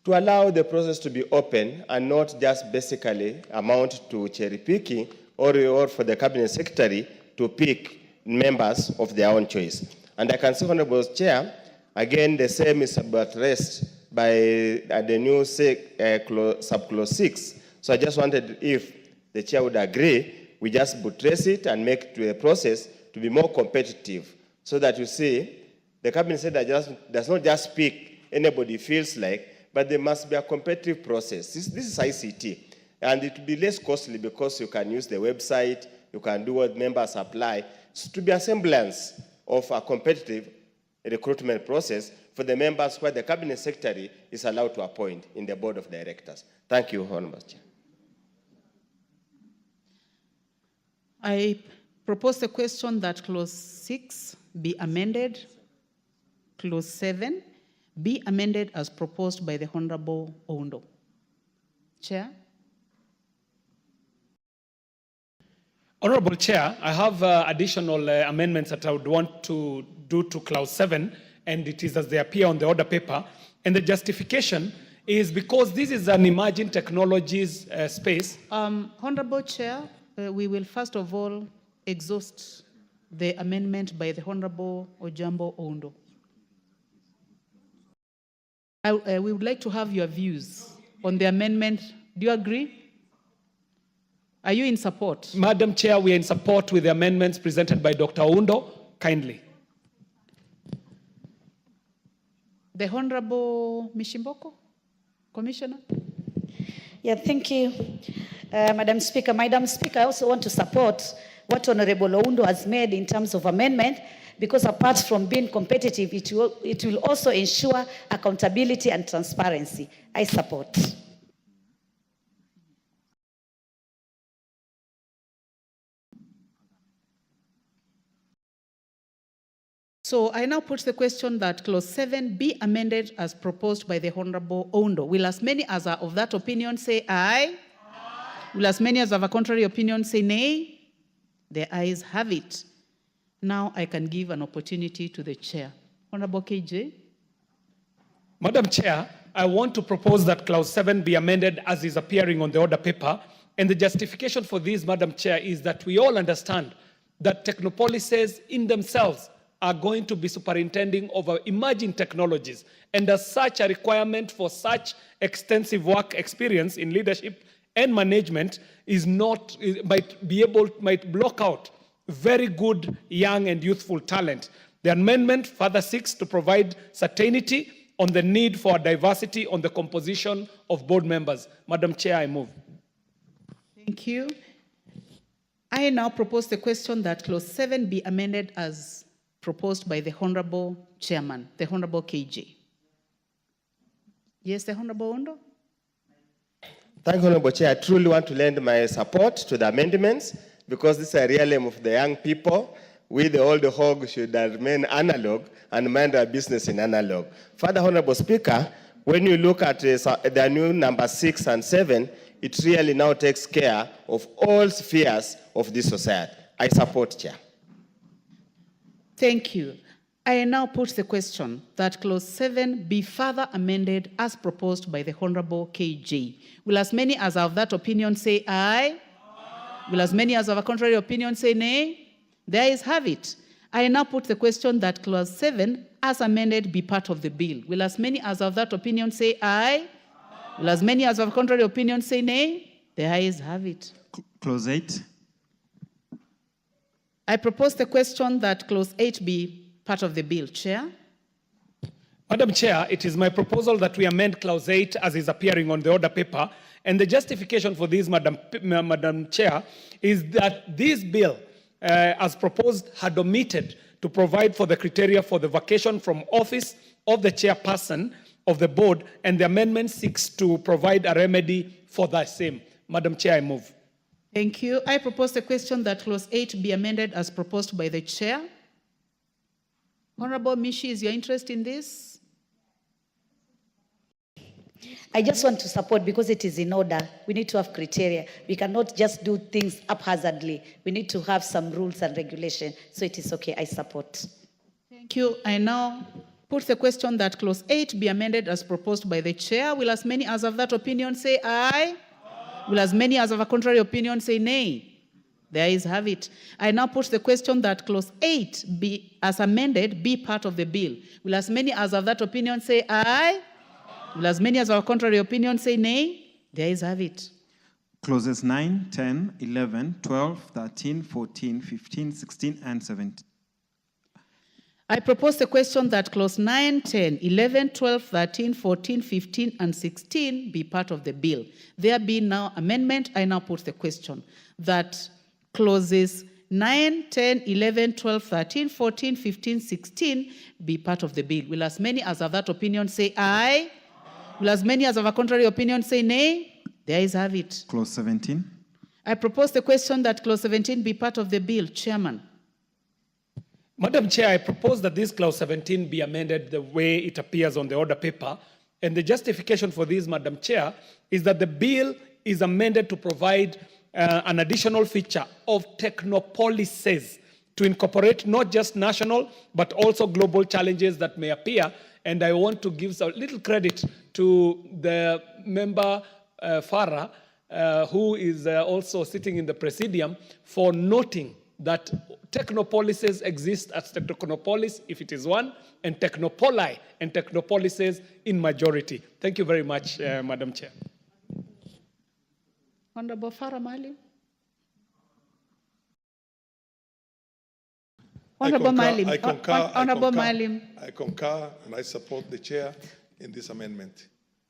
to allow the process to be open and not just basically amount to cherry picking or for the Cabinet Secretary to pick members of their own choice. And I can say, Honorable Chair, again, the same is addressed by the new subclause 6. So I just wondered if the Chair would agree, we just buttress it and make the process to be more competitive, so that you see, the Cabinet Secretary does not just pick anybody feels like, but there must be a competitive process. This is ICT, and it will be less costly because you can use the website, you can do what members apply. So to be a semblance of a competitive recruitment process for the members where the Cabinet Secretary is allowed to appoint in the Board of Directors. Thank you, Honorable Chair. I propose the question that Clause 6 be amended, Clause 7 be amended as proposed by the Honorable Oundo. Chair? Honorable Chair, I have additional amendments that I would want to do to Clause 7, and it is as they appear on the order paper. And the justification is because this is an emerging technologies space. Honorable Chair, we will first of all exhaust the amendment by the Honorable Ojambo Oundo. We would like to have your views on the amendment. Do you agree? Are you in support? Madam Chair, we are in support with the amendments presented by Dr. Oundo. Kindly. The Honorable Mishimboko, Commissioner. Yeah, thank you, Madam Speaker. Madam Speaker, I also want to support what Honorable Oundo has made in terms of amendment, because apart from being competitive, it will also ensure accountability and transparency. I support. So I now put the question that clause 7 be amended as proposed by the Honorable Ondo. Will as many as are of that opinion say aye? Will as many as have a contrary opinion say nay? The ayes have it. Now I can give an opportunity to the chair. Honorable KJ. Madam Chair, I want to propose that clause 7 be amended as is appearing on the order paper. And the justification for this, Madam Chair, is that we all understand that Technopolises in themselves are going to be superintending over emerging technologies. And as such, a requirement for such extensive work experience in leadership and management might block out very good young and youthful talent. The amendment further seeks to provide certainty on the need for diversity on the composition of board members. Madam Chair, I move. Thank you. I now propose the question that clause 7 be amended as proposed by the Honorable Chairman, the Honorable KJ. Yes, the Honorable Ondo? Thank you, Honorable Chair. I truly want to lend my support to the amendments because this is a realm of the young people. We, the old hog, should remain analog and mind our business in analog. Further, Honorable Speaker, when you look at the new number 6 and 7, it really now takes care of all spheres of this society. I support, Chair. Thank you. I now put the question that clause 7 be further amended as proposed by the Honorable KJ. Will as many as are of that opinion say aye? Will as many as have a contrary opinion say nay? The ayes have it. I now put the question that clause 7 as amended be part of the bill. Will as many as have that opinion say aye? Will as many as have a contrary opinion say nay? The ayes have it. Clause 8. I propose the question that clause 8 be part of the bill. Chair? Madam Chair, it is my proposal that we amend clause 8 as is appearing on the order paper. And the justification for this, Madam Chair, is that this bill, as proposed, had omitted to provide for the criteria for the vacation from office of the chairperson of the board, and the amendment seeks to provide a remedy for that same. Madam Chair, I move. Thank you. I propose the question that clause 8 be amended as proposed by the chair. Honorable Mishi, is your interest in this? I just want to support because it is in order. We need to have criteria. We cannot just do things haphazardly. We need to have some rules and regulation. So it is okay. I support. Thank you. I now put the question that clause 8 be amended as proposed by the chair. Will as many as have that opinion say aye? Will as many as have a contrary opinion say nay? The ayes have it. I now put the question that clause 8 be as amended be part of the bill. Will as many as have that opinion say aye? Will as many as have a contrary opinion say nay? The ayes have it. Clauses 9, 10, 11, 12, 13, 14, 15, 16, and 17. I propose the question that clause 9, 10, 11, 12, 13, 14, 15, and 16 be part of the bill. There being now amendment, I now put the question that clauses 9, 10, 11, 12, 13, 14, 15, 16 be part of the bill. Will as many as have that opinion say aye? Will as many as have a contrary opinion say nay? The ayes have it. Clause 17. I propose the question that clause 17 be part of the bill. Chairman. Madam Chair, I propose that this clause 17 be amended the way it appears on the order paper. And the justification for this, Madam Chair, is that the bill is amended to provide an additional feature of technopolises to incorporate not just national, but also global challenges that may appear. And I want to give a little credit to the member, Farah, who is also sitting in the Presidium, for noting that technopolises exist as Technopolis, if it is one, and technopoli and technopolises in majority. Thank you very much, Madam Chair. Honorable Farah Maalim. Honorable Maalim. Honorable Maalim. I concur and I support the chair in this amendment.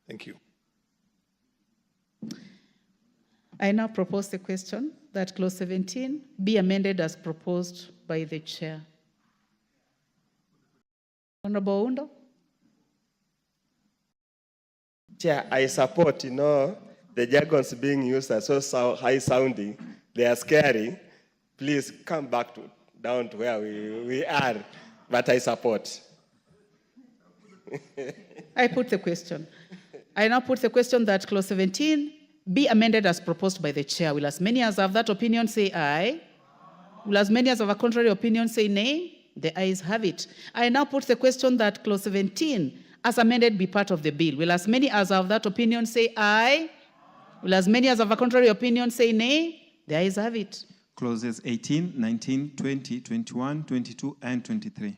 Thank you. I now propose the question that clause 17 be amended as proposed by the chair. Honorable Undo. Chair, I support, the jargons being used are so high sounding, they are scary. Please come back down to where we are. but I support. I put the question. I now put the question that clause 17 be amended as proposed by the chair. Will as many as have that opinion say aye? Will as many as have a contrary opinion say nay? The ayes have it. I now put the question that clause 17 as amended be part of the bill. Will as many as have that opinion say aye? Will as many as have a contrary opinion say nay? The ayes have it. Clauses 18, 19, 20, 21, 22, and 23.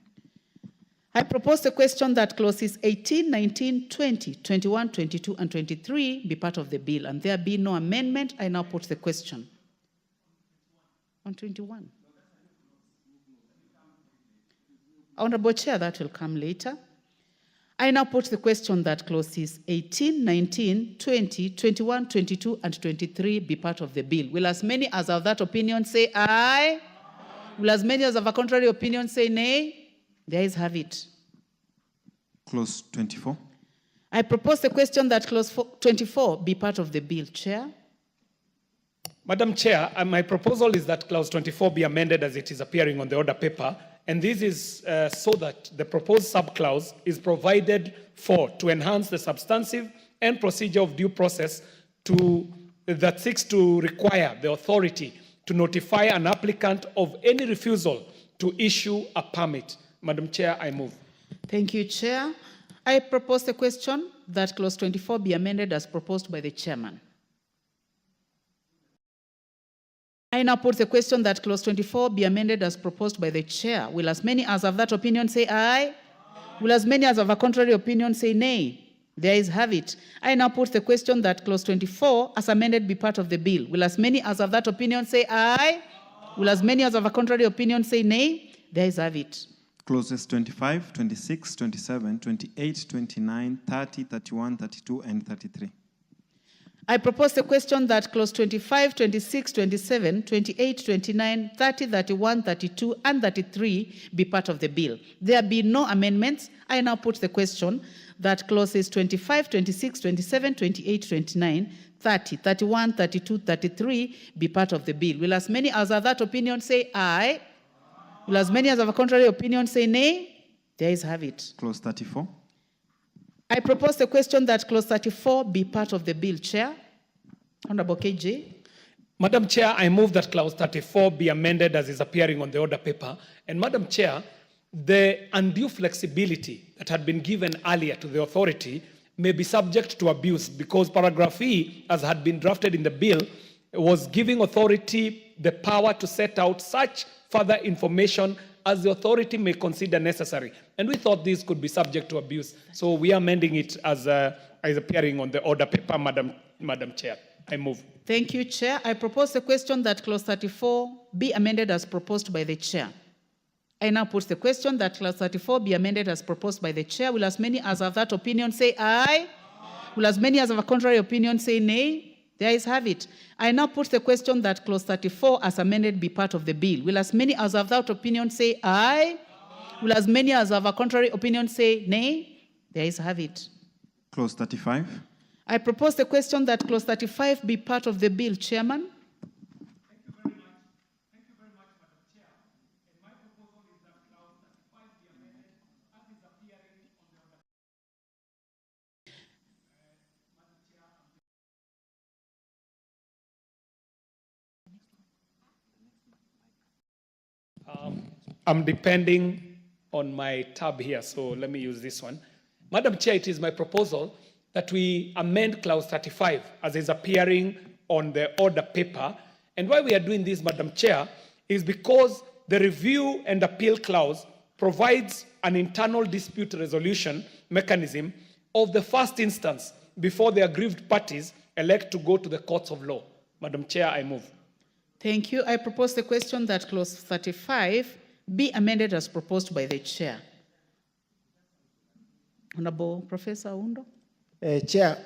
I propose the question that clauses 18, 19, 20, 21, 22, and 23 be part of the bill, and there be no amendment. I now put the question. On 21. Honorable Chair, that will come later. I now put the question that clauses 18, 19, 20, 21, 22, and 23 be part of the bill. Will as many as have that opinion say aye? Will as many as have a contrary opinion say nay? The ayes have it. Clause 24. I propose the question that clause 24 be part of the bill. Chair? Madam Chair, my proposal is that clause 24 be amended as it is appearing on the order paper. And this is so that the proposed subclause is provided for to enhance the substantive and procedure of due process that seeks to require the authority to notify an applicant of any refusal to issue a permit. Madam Chair, I move. Thank you, Chair. I propose the question that clause 24 be amended as proposed by the chairman. I now put the question that clause 24 be amended as proposed by the chair. Will as many as have that opinion say aye? Will as many as have a contrary opinion say nay? The ayes have it. I now put the question that clause 24 as amended be part of the bill. Will as many as have that opinion say aye? Will as many as have a contrary opinion say nay? The ayes have it. Clauses 25, 26, 27, 28, 29, 30, 31, 32, and 33. I propose the question that clause 25, 26, 27, 28, 29, 30, 31, 32, and 33 be part of the bill. There be no amendments. I now put the question that clauses 25, 26, 27, 28, 29, 30, 31, 32, 33 be part of the bill. Will as many as have that opinion say aye? Will as many as have a contrary opinion say nay? The ayes have it. Clause 34. I propose the question that clause 34 be part of the bill. Chair? Honorable KJ. Madam Chair, I move that clause 34 be amended as is appearing on the order paper. And Madam Chair, the undue flexibility that had been given earlier to the authority may be subject to abuse because paragraph E, as had been drafted in the bill, was giving authority the power to set out such further information as the authority may consider necessary. And we thought this could be subject to abuse. So we are amending it as appearing on the order paper, Madam Chair. I move. Thank you, Chair. I propose the question that clause 34 be amended as proposed by the chair. I now put the question that clause 34 be amended as proposed by the chair. Will as many as have that opinion say aye? Will as many as have a contrary opinion say nay? The ayes have it. I now put the question that clause 34 as amended be part of the bill. Will as many as have that opinion say aye? Will as many as have a contrary opinion say nay? The ayes have it. Clause 35. I propose the question that clause 35 be part of the bill. Chairman? I'm depending on my tab here, so let me use this one. Madam Chair, it is my proposal that we amend clause 35 as is appearing on the order paper. And why we are doing this, Madam Chair, is because the review and appeal clause provides an internal dispute resolution mechanism of the first instance before the aggrieved parties elect to go to the courts of law. Madam Chair, I move. Thank you. I propose the question that clause 35 be amended as proposed by the chair. Honorable Professor Undo. Chair,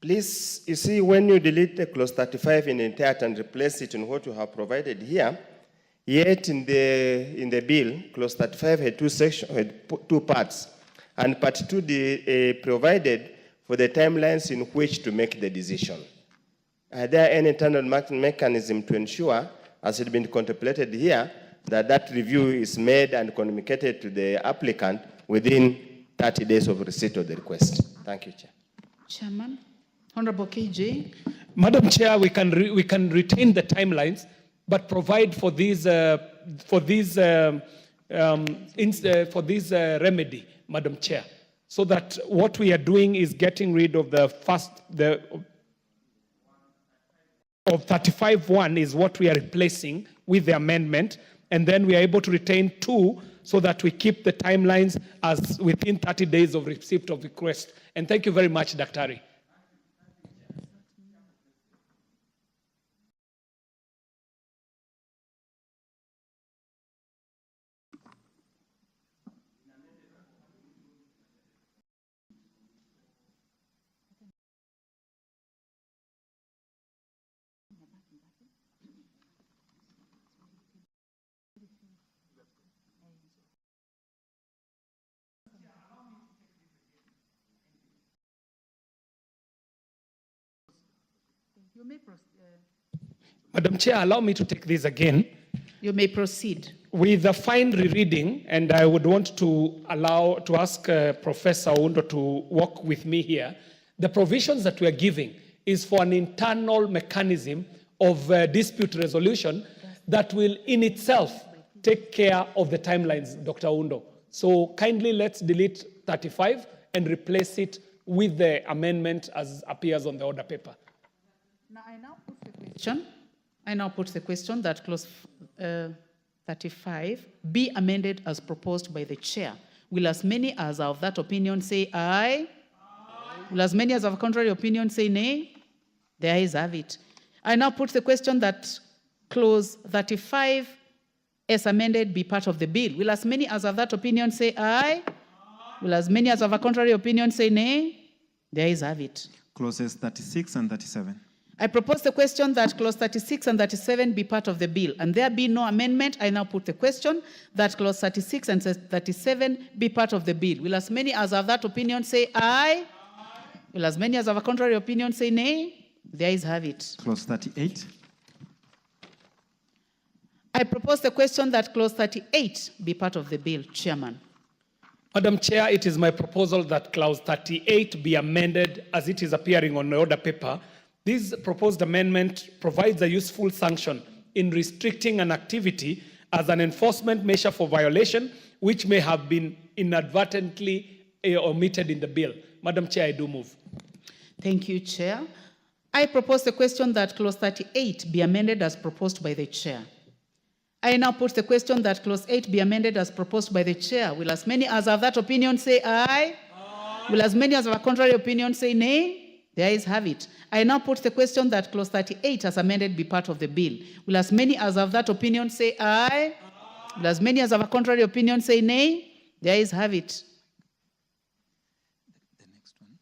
please, you see, when you delete the clause 35 in entirety and replace it in what you have provided here, yet in the bill, clause 35 had two parts, and part 2 provided for the timelines in which to make the decision. Are there any internal mechanism to ensure, as it has been contemplated here, that that review is made and communicated to the applicant within 30 days of receipt of the request. Thank you, Chair. Chairman, Honorable KJ. Madam Chair, we can retain the timelines, but provide for this remedy, Madam Chair, so that what we are doing is getting rid of of 35.1 is what we are replacing with the amendment, and then we are able to retain 2 so that we keep the timelines as within 30 days of receipt of request. And thank you very much, Daktari. Madam Chair, allow me to take this again. You may proceed. With the fine rereading, and I would want to ask Professor Oundo to work with me here, the provisions that we are giving is for an internal mechanism of dispute resolution that will in itself take care of the timelines, Dr. Oundo. So kindly let's delete 35 and replace it with the amendment as appears on the order paper. Now I now put the question that clause 35 be amended as proposed by the chair. Will as many as are of that opinion say aye? Will as many as have a contrary opinion say nay? The ayes have it. I now put the question that clause 35 as amended be part of the bill. Will as many as have that opinion say aye? Will as many as have a contrary opinion say nay? The ayes have it. Clauses 36 and 37. I propose the question that clause 36 and 37 be part of the bill, and there be no amendment. I now put the question that clause 36 and 37 be part of the bill. Will as many as have that opinion say aye? Will as many as have a contrary opinion say nay? The ayes have it. Clause 38. I propose the question that clause 38 be part of the bill. Chairman. Madam Chair, it is my proposal that clause 38 be amended as it is appearing on the order paper. This proposed amendment provides a useful sanction in restricting an activity as an enforcement measure for violation, which may have been inadvertently omitted in the bill. Madam Chair, I do move. Thank you, Chair. I propose the question that clause 38 be amended as proposed by the chair. I now put the question that clause 8 be amended as proposed by the chair. Will as many as have that opinion say aye? Will as many as have a contrary opinion say nay? The ayes have it. I now put the question that clause 38 as amended be part of the bill. Will as many as have that opinion say aye? Will as many as have a contrary opinion say nay? The ayes have it. The next one.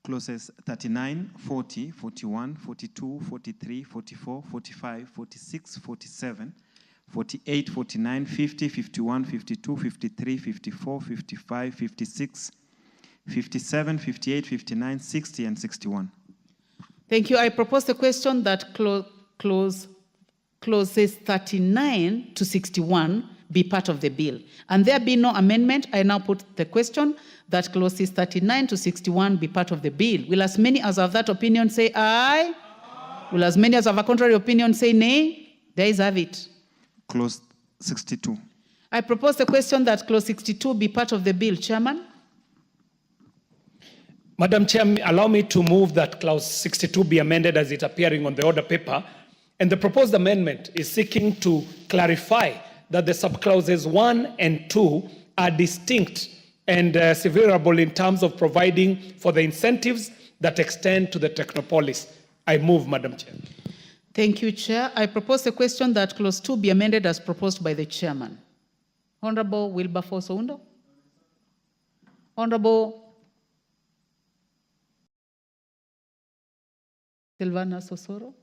Clauses 39, 40, 41, 42, 43, 44, 45, 46, 47, 48, 49, 50, 51, 52, 53, 54, 55, 56, 57, 58, 59, 60, and 61. Thank you. I propose the question that clauses 39 to 61 be part of the bill. And there be no amendment, I now put the question that clauses 39 to 61 be part of the bill. Will as many as have that opinion say aye? Will as many as have a contrary opinion say nay? The ayes have it. Clause 62. I propose the question that clause 62 be part of the bill. Chairman? Madam Chair, allow me to move that clause 62 be amended as it appearing on the order paper. And the proposed amendment is seeking to clarify that the subclauses 1 and 2 are distinct and severable in terms of providing for the incentives that extend to the Technopolis. I move, Madam Chair. Thank you, Chair. I propose the question that clause 2 be amended as proposed by the chairman. Honorable Wilberforce Oundo. Honorable Silvana Sosoro.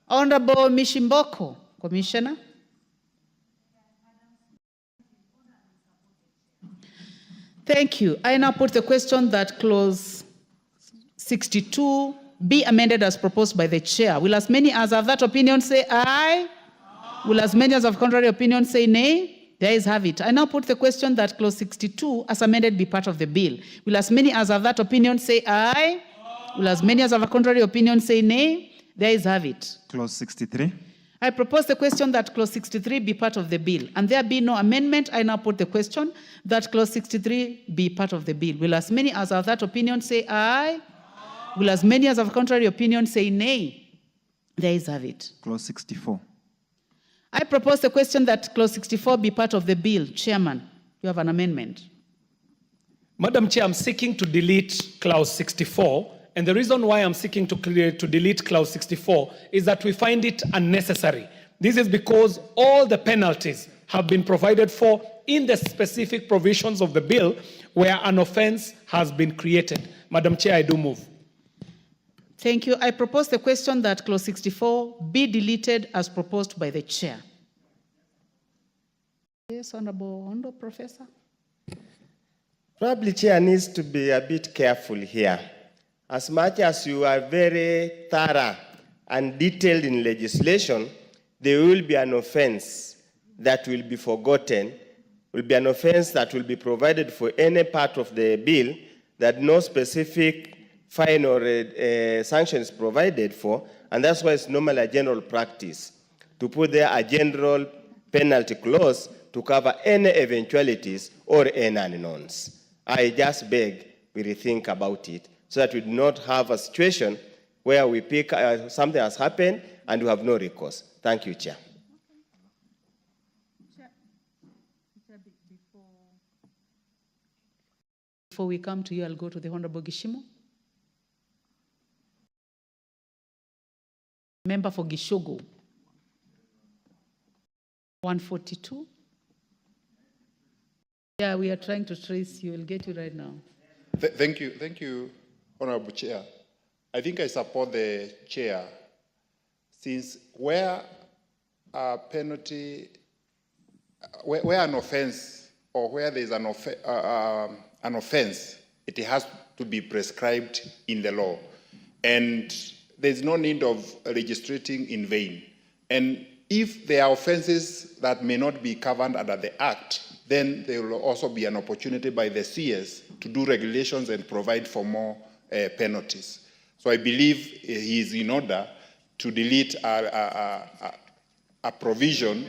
Honorable Mishimboko, Commissioner. Thank you. I now put the question that clause 62 be amended as proposed by the chair. Will as many as have that opinion say aye? Will as many as have contrary opinion say nay? There is have it. I now put the question that clause 62 as amended be part of the bill. Will as many as have that opinion say aye? Will as many as have a contrary opinion say nay? There is have it. Clause 63. I propose the question that clause 63 be part of the bill, and there be no amendment. I now put the question that clause 63 be part of the bill. Will as many as have that opinion say aye? Will as many as have a contrary opinion say nay? There is have it. Clause 64. I propose the question that clause 64 be part of the bill. Chairman, you have an amendment. Madam Chair, I'm seeking to delete clause 64. And the reason why I'm seeking to delete clause 64 is that we find it unnecessary. This is because all the penalties have been provided for in the specific provisions of the bill where an offense has been created. Madam Chair, I do move. Thank you. I propose the question that clause 64 be deleted as proposed by the chair. Yes, Honorable Professor. Probably chair needs to be a bit careful here. As much as you are very thorough and detailed in legislation, there will be an offense that will be forgotten, will be an offense that will be provided for any part of the bill that no specific fine or sanction is provided for, and that's why it's normally a general practice to put there a general penalty clause to cover any eventualities or any unknowns. I just beg we rethink about it so that we do not have a situation where we pick something has happened and we have no recourse. Thank you, Chair. Before we come to you, I'll go to the Honorable Gishimo. Member for Gishogo. 142. Yeah, we are trying to trace you. We'll get you right now. Thank you, Honorable Chair. I think I support the chair, since where a penalty, where an offense or where there is an offense, it has to be prescribed in the law, and there's no need of legislating in vain. And if there are offenses that may not be covered under the Act, then there will also be an opportunity by the CS to do regulations and provide for more penalties. So I believe he is in order to delete a provision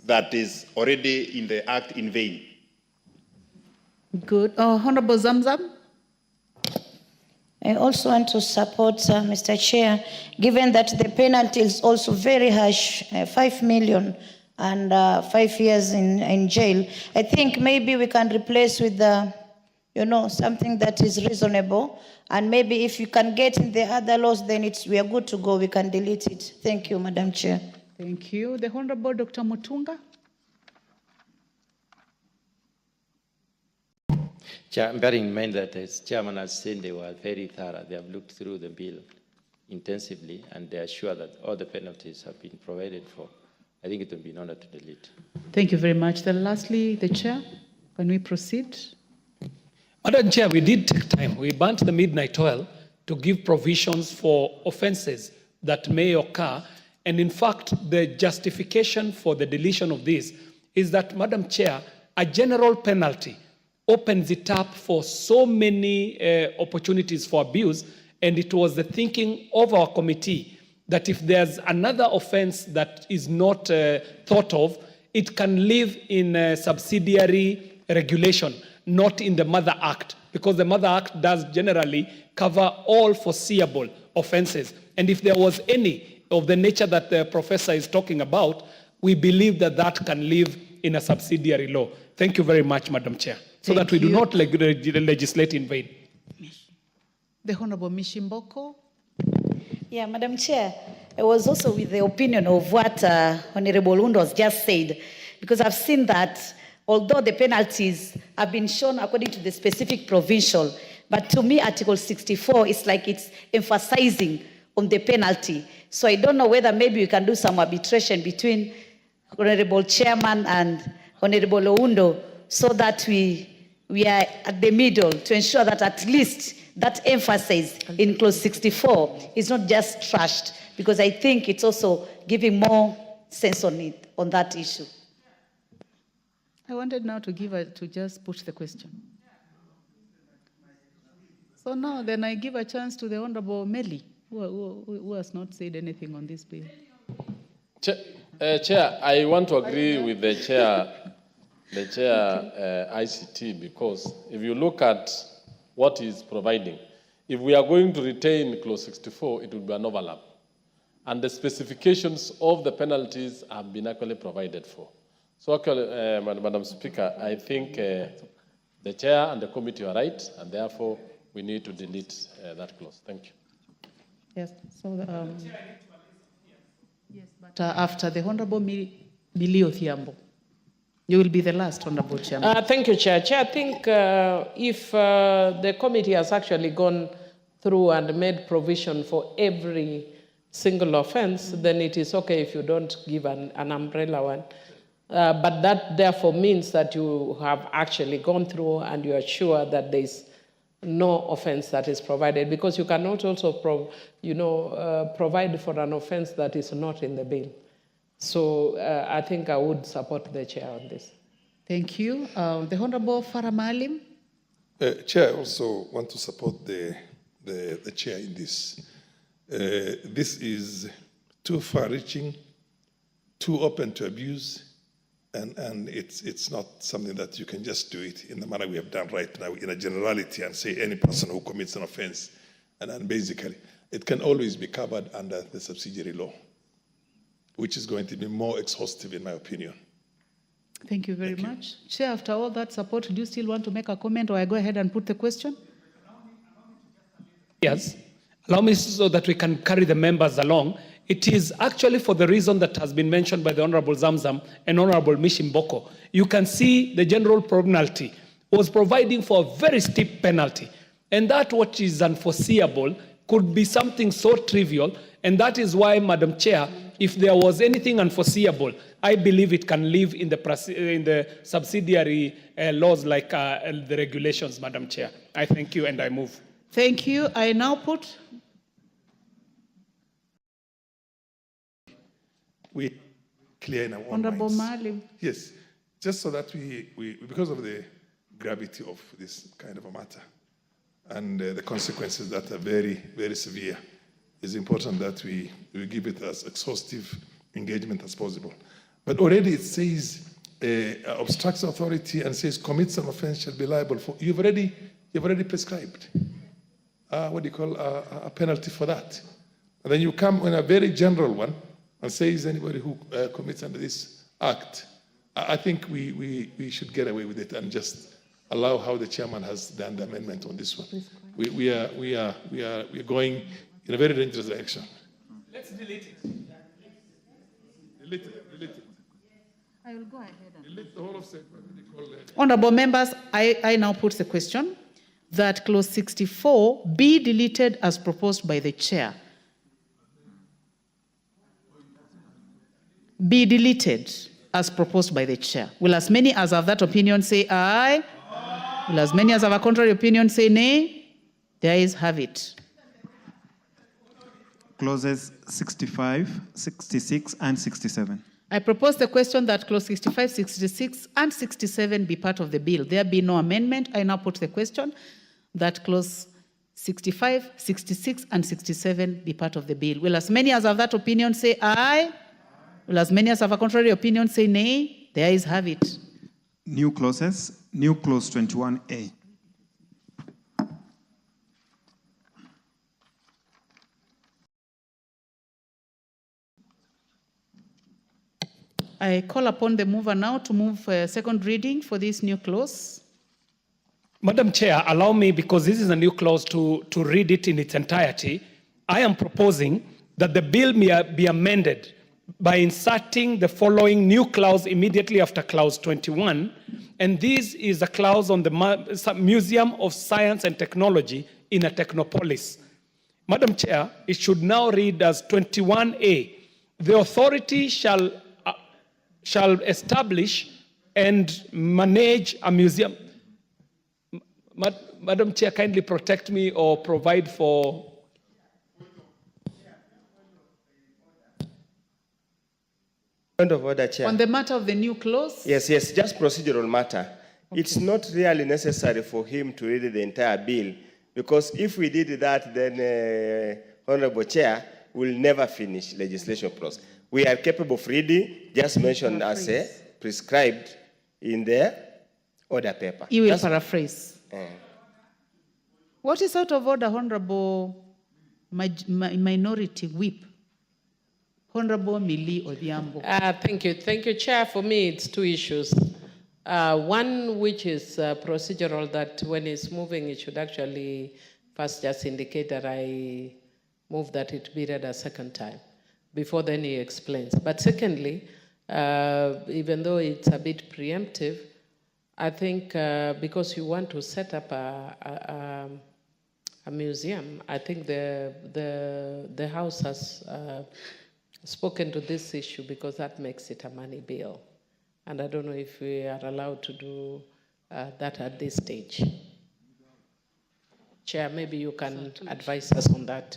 that is already in the Act in vain. Good. Honorable Zamzam. I also want to support Mr. Chair, given that the penalty is also very harsh, 5 million and 5 years in jail. I think maybe we can replace with something that is reasonable, and maybe if you can get in the other laws, then we are good to go. We can delete it. Thank you, Madam Chair. Thank you. The Honorable Dr. Mutunga. Chair, bearing in mind that as Chairman has said, they were very thorough. They have looked through the bill intensively, and they are sure that all the penalties have been provided for. I think it will be in order to delete. Thank you very much. Then lastly, the chair, can we proceed? Madam Chair, we did take time. We burnt the midnight oil to give provisions for offenses that may occur. And in fact, the justification for the deletion of this is that, Madam Chair, a general penalty opens it up for so many opportunities for abuse. And it was the thinking of our committee that if there's another offense that is not thought of, it can live in a subsidiary regulation, not in the Mother Act, because the Mother Act does generally cover all foreseeable offenses. And if there was any of the nature that the professor is talking about, we believe that that can live in a subsidiary law. Thank you very much, Madam Chair, so that we do not legislate in vain. The Honorable Mishimboko. Yeah, Madam Chair, I was also with the opinion of what Honorable Undo has just said, because I've seen that although the penalties have been shown according to the specific provincial, but to me, Article 64 is like it's emphasizing on the penalty. So I don't know whether maybe we can do some arbitration between Honorable Chairman and Honorable Oundo so that we we are at the middle to ensure that at least that emphasis in clause 64 is not just trashed, because I think it's also giving more sense on it, on that issue. I wanted now to to just put the question. So now then I give a chance to the Honorable Meli, who has not said anything on this bill. Chair, I want to agree with the chair ICT, because if you look at what is providing, if we are going to retain clause 64, it will be an overlap. And the specifications of the penalties have been actually provided for. So actually, Madam Speaker, I think the chair and the committee are right, and therefore we need to delete that clause. Thank you. Yes, so yes, but after the Honorable Millie Othiambo, you will be the last, Honorable Chairman. Thank you, Chair. Chair, I think if the committee has actually gone through and made provision for every single offense, then it is okay if you don't give an umbrella one. But that therefore means that you have actually gone through and you are sure that there is no offense that is provided, because you cannot also provide for an offense that is not in the bill. So I think I would support the chair on this. Thank you. The Honorable Farah Maalim. Chair, I also want to support the chair in this. This is too far-reaching, too open to abuse, and it's not something that you can just do it in the manner we have done right now in a generality and say any person who commits an offense. And basically, it can always be covered under the subsidiary law, which is going to be more exhaustive in my opinion. Thank you very much. Chair, after all that support, do you still want to make a comment, or I go ahead and put the question? Yes. Allow me so that we can carry the members along. It is actually for the reason that has been mentioned by the Honorable Zamzam and Honorable Mishimboko. You can see the general penalty was providing for a very steep penalty. And that what is unforeseeable could be something so trivial. And that is why, Madam Chair, if there was anything unforeseeable, I believe it can live in the subsidiary laws like the regulations, Madam Chair. I thank you and I move. Thank you. I now put... We clear in our own Honorable minds. Maalim. Yes, just so that we, because of the gravity of this kind of a matter and the consequences that are very, very severe, it's important that we give it as exhaustive engagement as possible. But already it says obstructs authority and says commits an offense shall be liable for. You've already prescribed what do you call a penalty for that, and then you come in a very general one and says anybody who commits under this act. I think we should get away with it and just allow how the chairman has done the amendment on this one. We are going in a very dangerous direction. Let's delete it. Delete it. I will go ahead and delete the whole of segment. Honorable members, I now put the question that clause 64 be deleted as proposed by the chair. Be deleted as proposed by the chair. Will as many as have that opinion say aye? Aye. Will as many as have a contrary opinion say nay? The ayes have it. Clauses 65, 66, and 67. I propose the question that clause 65, 66, and 67 be part of the bill. There be no amendment. I now put the question that clause 65, 66, and 67 be part of the bill. Will as many as have that opinion say aye? Will as many as have a contrary opinion say nay? The ayes have it. New clauses, new clause 21A. I call upon the mover now to move second reading for this new clause. Madam Chair, allow me, because this is a new clause, to read it in its entirety. I am proposing that the bill may be amended by inserting the following new clause immediately after clause 21, and this is a clause on the Museum of Science and Technology in a Technopolis. Madam Chair, it should now read as 21A. The authority shall establish and manage a museum. Madam Chair, kindly protect me or provide for. Point of order, Chair. On the matter of the new clause? Yes, just procedural matter. Okay. It's not really necessary for him to read the entire bill, because if we did that, then, Honorable Chair, we'll never finish legislation process. We are capable of reading, just mentioned as prescribed in the order paper. You will paraphrase. What is out of order, Honorable Minority Whip? Honorable Millie Odhiambo. Thank you, Chair. For me, it's two issues. One which is procedural, that when it's moving, it should actually first just indicate that I move that it be read a second time. Before then he explains. But secondly, even though it's a bit preemptive, I think because you want to set up a museum, I think the House has spoken to this issue, because that makes it a money bill. And I don't know if we are allowed to do that at this stage. Chair, maybe you can advise us on that.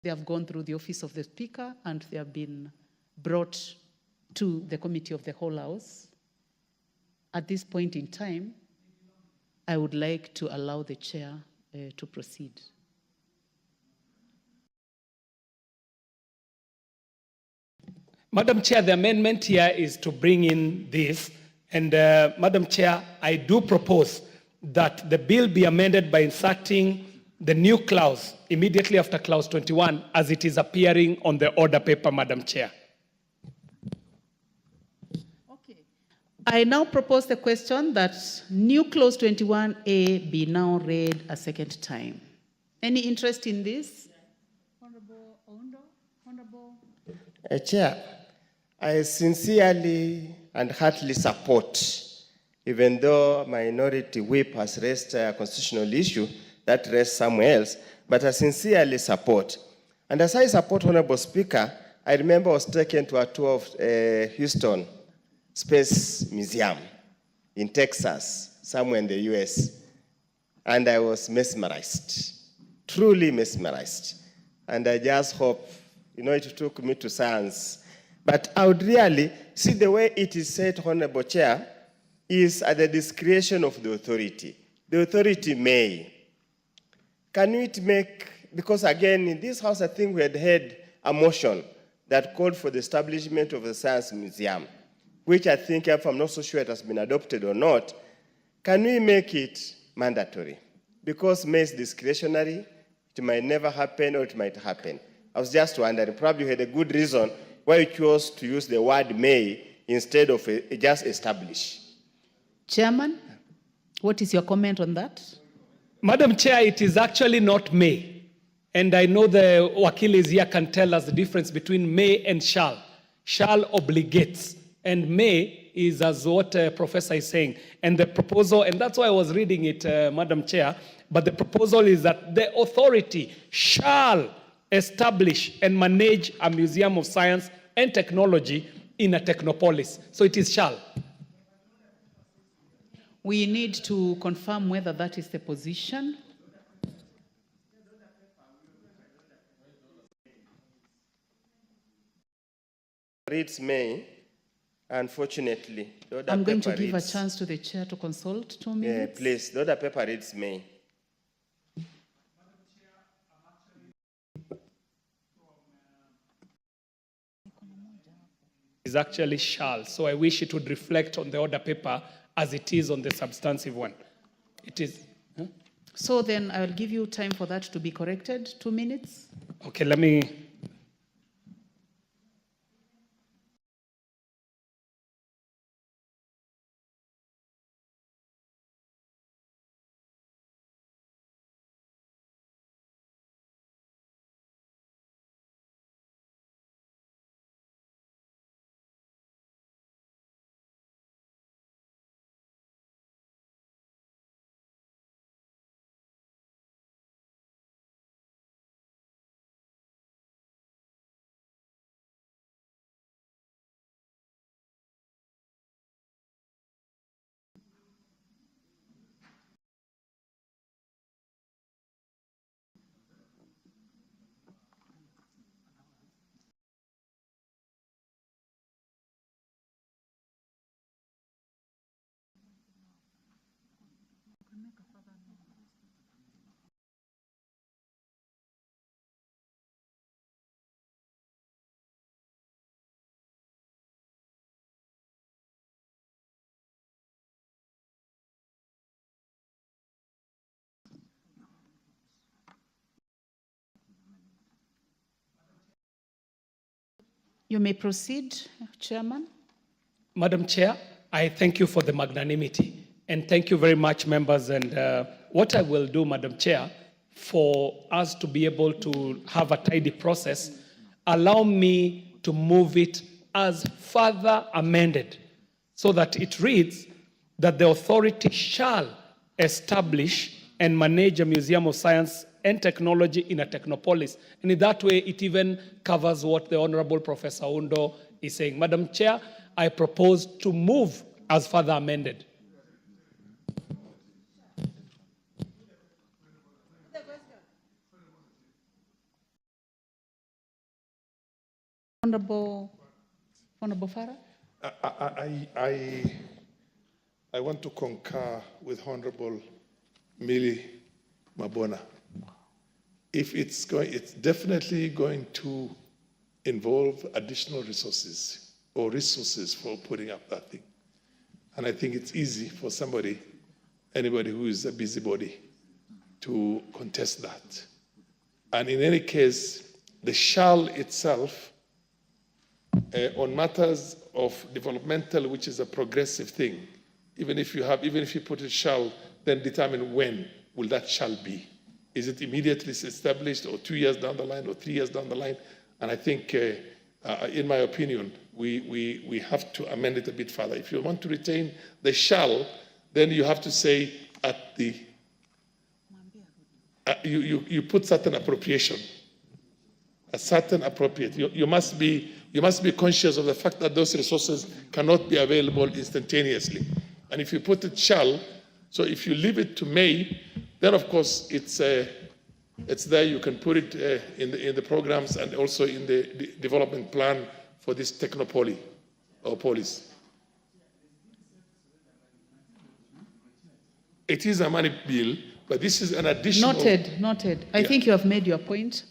They have gone through the office of the Speaker and they have been brought to the Committee of the Whole House. At this point in time, I would like to allow the Chair to proceed. Madam Chair, the amendment here is to bring in this. And Madam Chair, I do propose that the bill be amended by inserting the new clause immediately after clause 21 as it is appearing on the order paper, Madam Chair. Okay. I now propose the question that new clause 21A be now read a second time. Any interest in this? Honorable Oundo? Honorable? Chair, I sincerely and heartily support, even though Minority Whip has raised a constitutional issue that rests somewhere else, but I sincerely support. And as I support, Honorable Speaker, I remember I was taken to a tour of Houston Space Museum in Texas, somewhere in the US, and I was mesmerized, truly mesmerized. And I just hope, it took me to science. But I would really see the way it is said, Honorable Chair, is at the discretion of the authority. The authority may. Can it make, because again, in this House, I think we had a motion that called for the establishment of a science museum, which I think, if I'm not so sure it has been adopted or not, can we make it mandatory? Because may is discretionary, it might never happen or it might happen. I was just wondering, probably you had a good reason why you chose to use the word may instead of just establish. Chairman, what is your comment on that? Madam Chair, it is actually not may. And I know the Wakilis here can tell us the difference between may and shall. Shall obligates, and may is as what Professor is saying. And the proposal, and that's why I was reading it, Madam Chair, but the proposal is that the authority shall establish and manage a museum of science and technology in a Technopolis. So it is shall. We need to confirm whether that is the position. Reads may, unfortunately. I'm going to give a chance to the chair to consult 2 minutes. Yeah, please, the other paper reads may. Is actually shall. So I wish it would reflect on the order paper as it is on the substantive one. It is. Huh? So then I'll give you time for that to be corrected. 2 minutes. Okay, let me You may proceed, Chairman. Madam Chair, I thank you for the magnanimity, and thank you very much, members. And what I will do, Madam Chair, for us to be able to have a tidy process, allow me to move it as further amended, so that it reads that the authority shall establish and manage a museum of science and technology in a Technopolis. And in that way, it even covers what the Honorable Professor Undo is saying. Madam Chair, I propose to move as further amended. Honorable Farah? I want to concur with Honorable Millie Mabona. If it's definitely going to involve additional resources or resources for putting up that thing. And I think it's easy for anybody who is a busybody to contest that. And in any case, the shall itself on matters of developmental, which is a progressive thing, even if you put it shall, then determine when will that shall be. Is it immediately established, or 2 years down the line, or 3 years down the line? And I think, in my opinion, we have to amend it a bit further. If you want to retain the shall, then you have to say at the, you put certain appropriation, a certain appropriate. You must be conscious of the fact that those resources cannot be available instantaneously. And if you put it shall, so if you leave it to May, then of course it's there. You can put it in the programs and also in the development plan for this Technopolis or polis. It is a money bill, but this is an additional. Noted. I think you have made your point.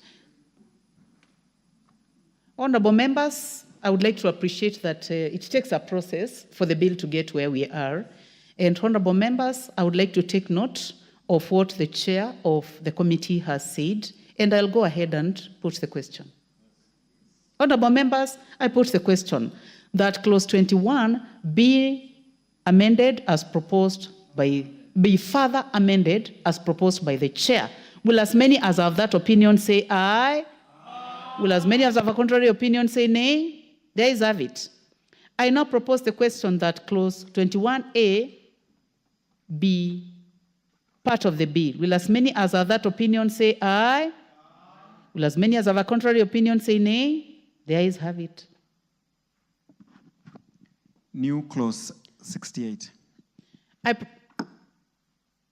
Honorable members, I would like to appreciate that it takes a process for the bill to get where we are. And honorable members, I would like to take note of what the chair of the committee has said, and I'll go ahead and put the question. Honorable members, I put the question that clause 21 be amended as proposed be further amended as proposed by the chair. Will as many as have that opinion say aye? Will as many as have a contrary opinion say nay? There is have it. I now propose the question that clause 21A be part of the bill. Will as many as have that opinion say aye? Will as many as have a contrary opinion say nay? There is have it. New clause 68.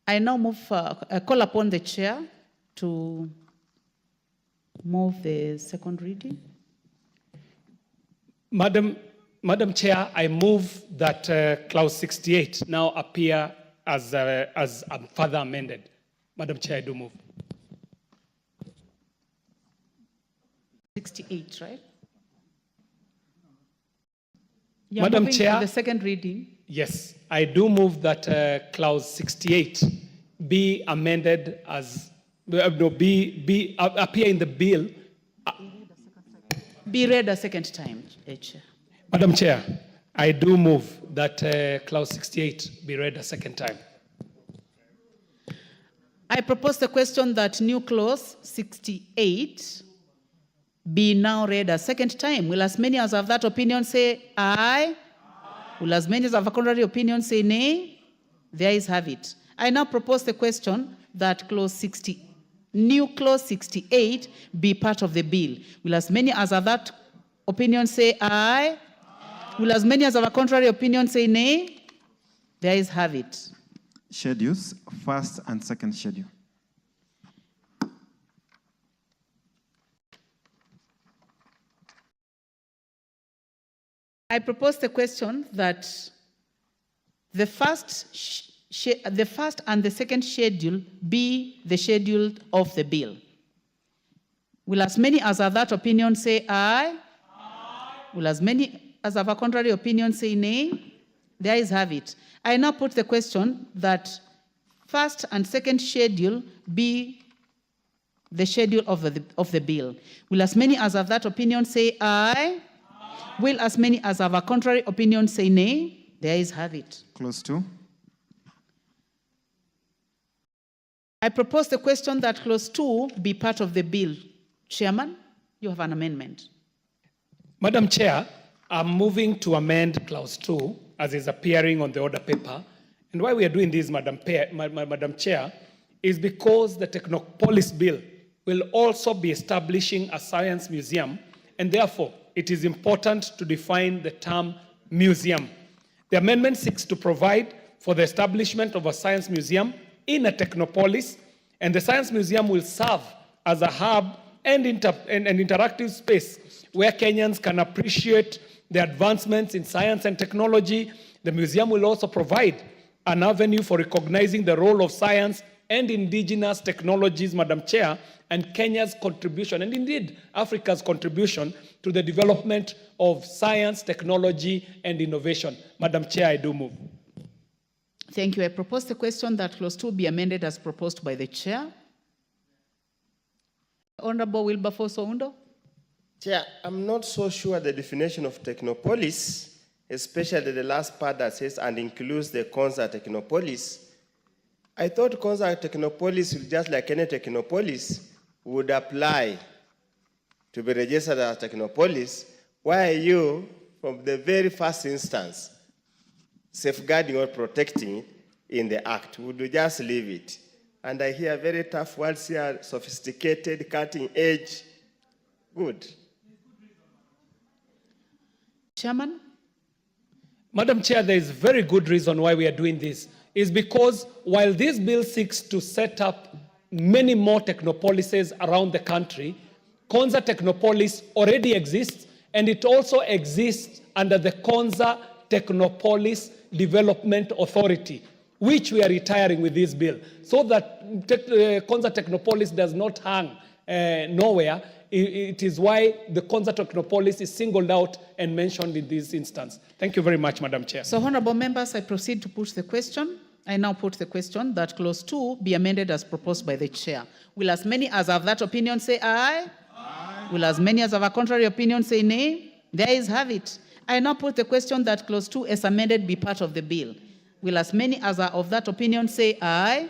I now call upon the chair to move the second reading. Madam Chair, I move that clause 68 now appear as further amended. Madam Chair, I do move. 68, right? Madam Chair, the second reading. Yes, I do move that clause 68 be amended as appear in the bill. Be read a second time, Chair. Madam Chair, I do move that clause 68 be read a second time. I propose the question that new clause 68 be now read a second time. Will as many as have that opinion say aye? Will as many as have a contrary opinion say nay? There is have it. I now propose the question that new clause 68 be part of the bill. Will as many as have that opinion say aye? Will as many as have a contrary opinion say nay? There is have it. Schedules, first and second schedule. I propose the question that the first and the second schedule be the schedule of the bill. Will as many as have that opinion say aye? Will as many as have a contrary opinion say nay? There is have it. I now put the question that first and second schedule be the schedule of the bill. Will as many as have that opinion say aye? Will as many as have a contrary opinion say nay? The ayes have it. Clause 2. I propose the question that clause 2 be part of the bill. Chairman, you have an amendment. Madam Chair, I'm moving to amend clause 2 as is appearing on the order paper. And why we are doing this, Madam Chair, is because the Technopolis bill will also be establishing a science museum, and therefore it is important to define the term museum. The amendment seeks to provide for the establishment of a science museum in a Technopolis, and the science museum will serve as a hub and an interactive space where Kenyans can appreciate the advancements in science and technology. The museum will also provide an avenue for recognizing the role of science and indigenous technologies, Madam Chair, and Kenya's contribution, and indeed Africa's contribution to the development of science, technology, and innovation. Madam Chair, I do move. Thank you. I propose the question that clause 2 be amended as proposed by the chair. Honorable Wilberforce Oundo. Chair, I'm not so sure the definition of Technopolis, especially the last part that says and includes the Konza Technopolis. I thought Konza Technopolis, just like any Technopolis, would apply to be registered as Technopolis. Why are you, from the very first instance, safeguarding or protecting it in the Act? Would you just leave it? And I hear very tough words here, sophisticated, cutting edge. Good. Chairman? Madam Chair, there is very good reason why we are doing this. Is because while this bill seeks to set up many more technopolises around the country, Konza Technopolis already exists, and it also exists under the Konza Technopolis Development Authority, which we are retiring with this bill, so that Konza Technopolis does not hang nowhere. It is why the Konza Technopolis is singled out and mentioned in this instance. Thank you very much, Madam Chair. So, honorable members, I proceed to put the question. I now put the question that clause 2 be amended as proposed by the chair. Will as many as have that opinion say aye? Aye. Will as many as have a contrary opinion say nay? The ayes have it. I now put the question that clause 2 as amended be part of the bill. Will as many as are of that opinion say aye?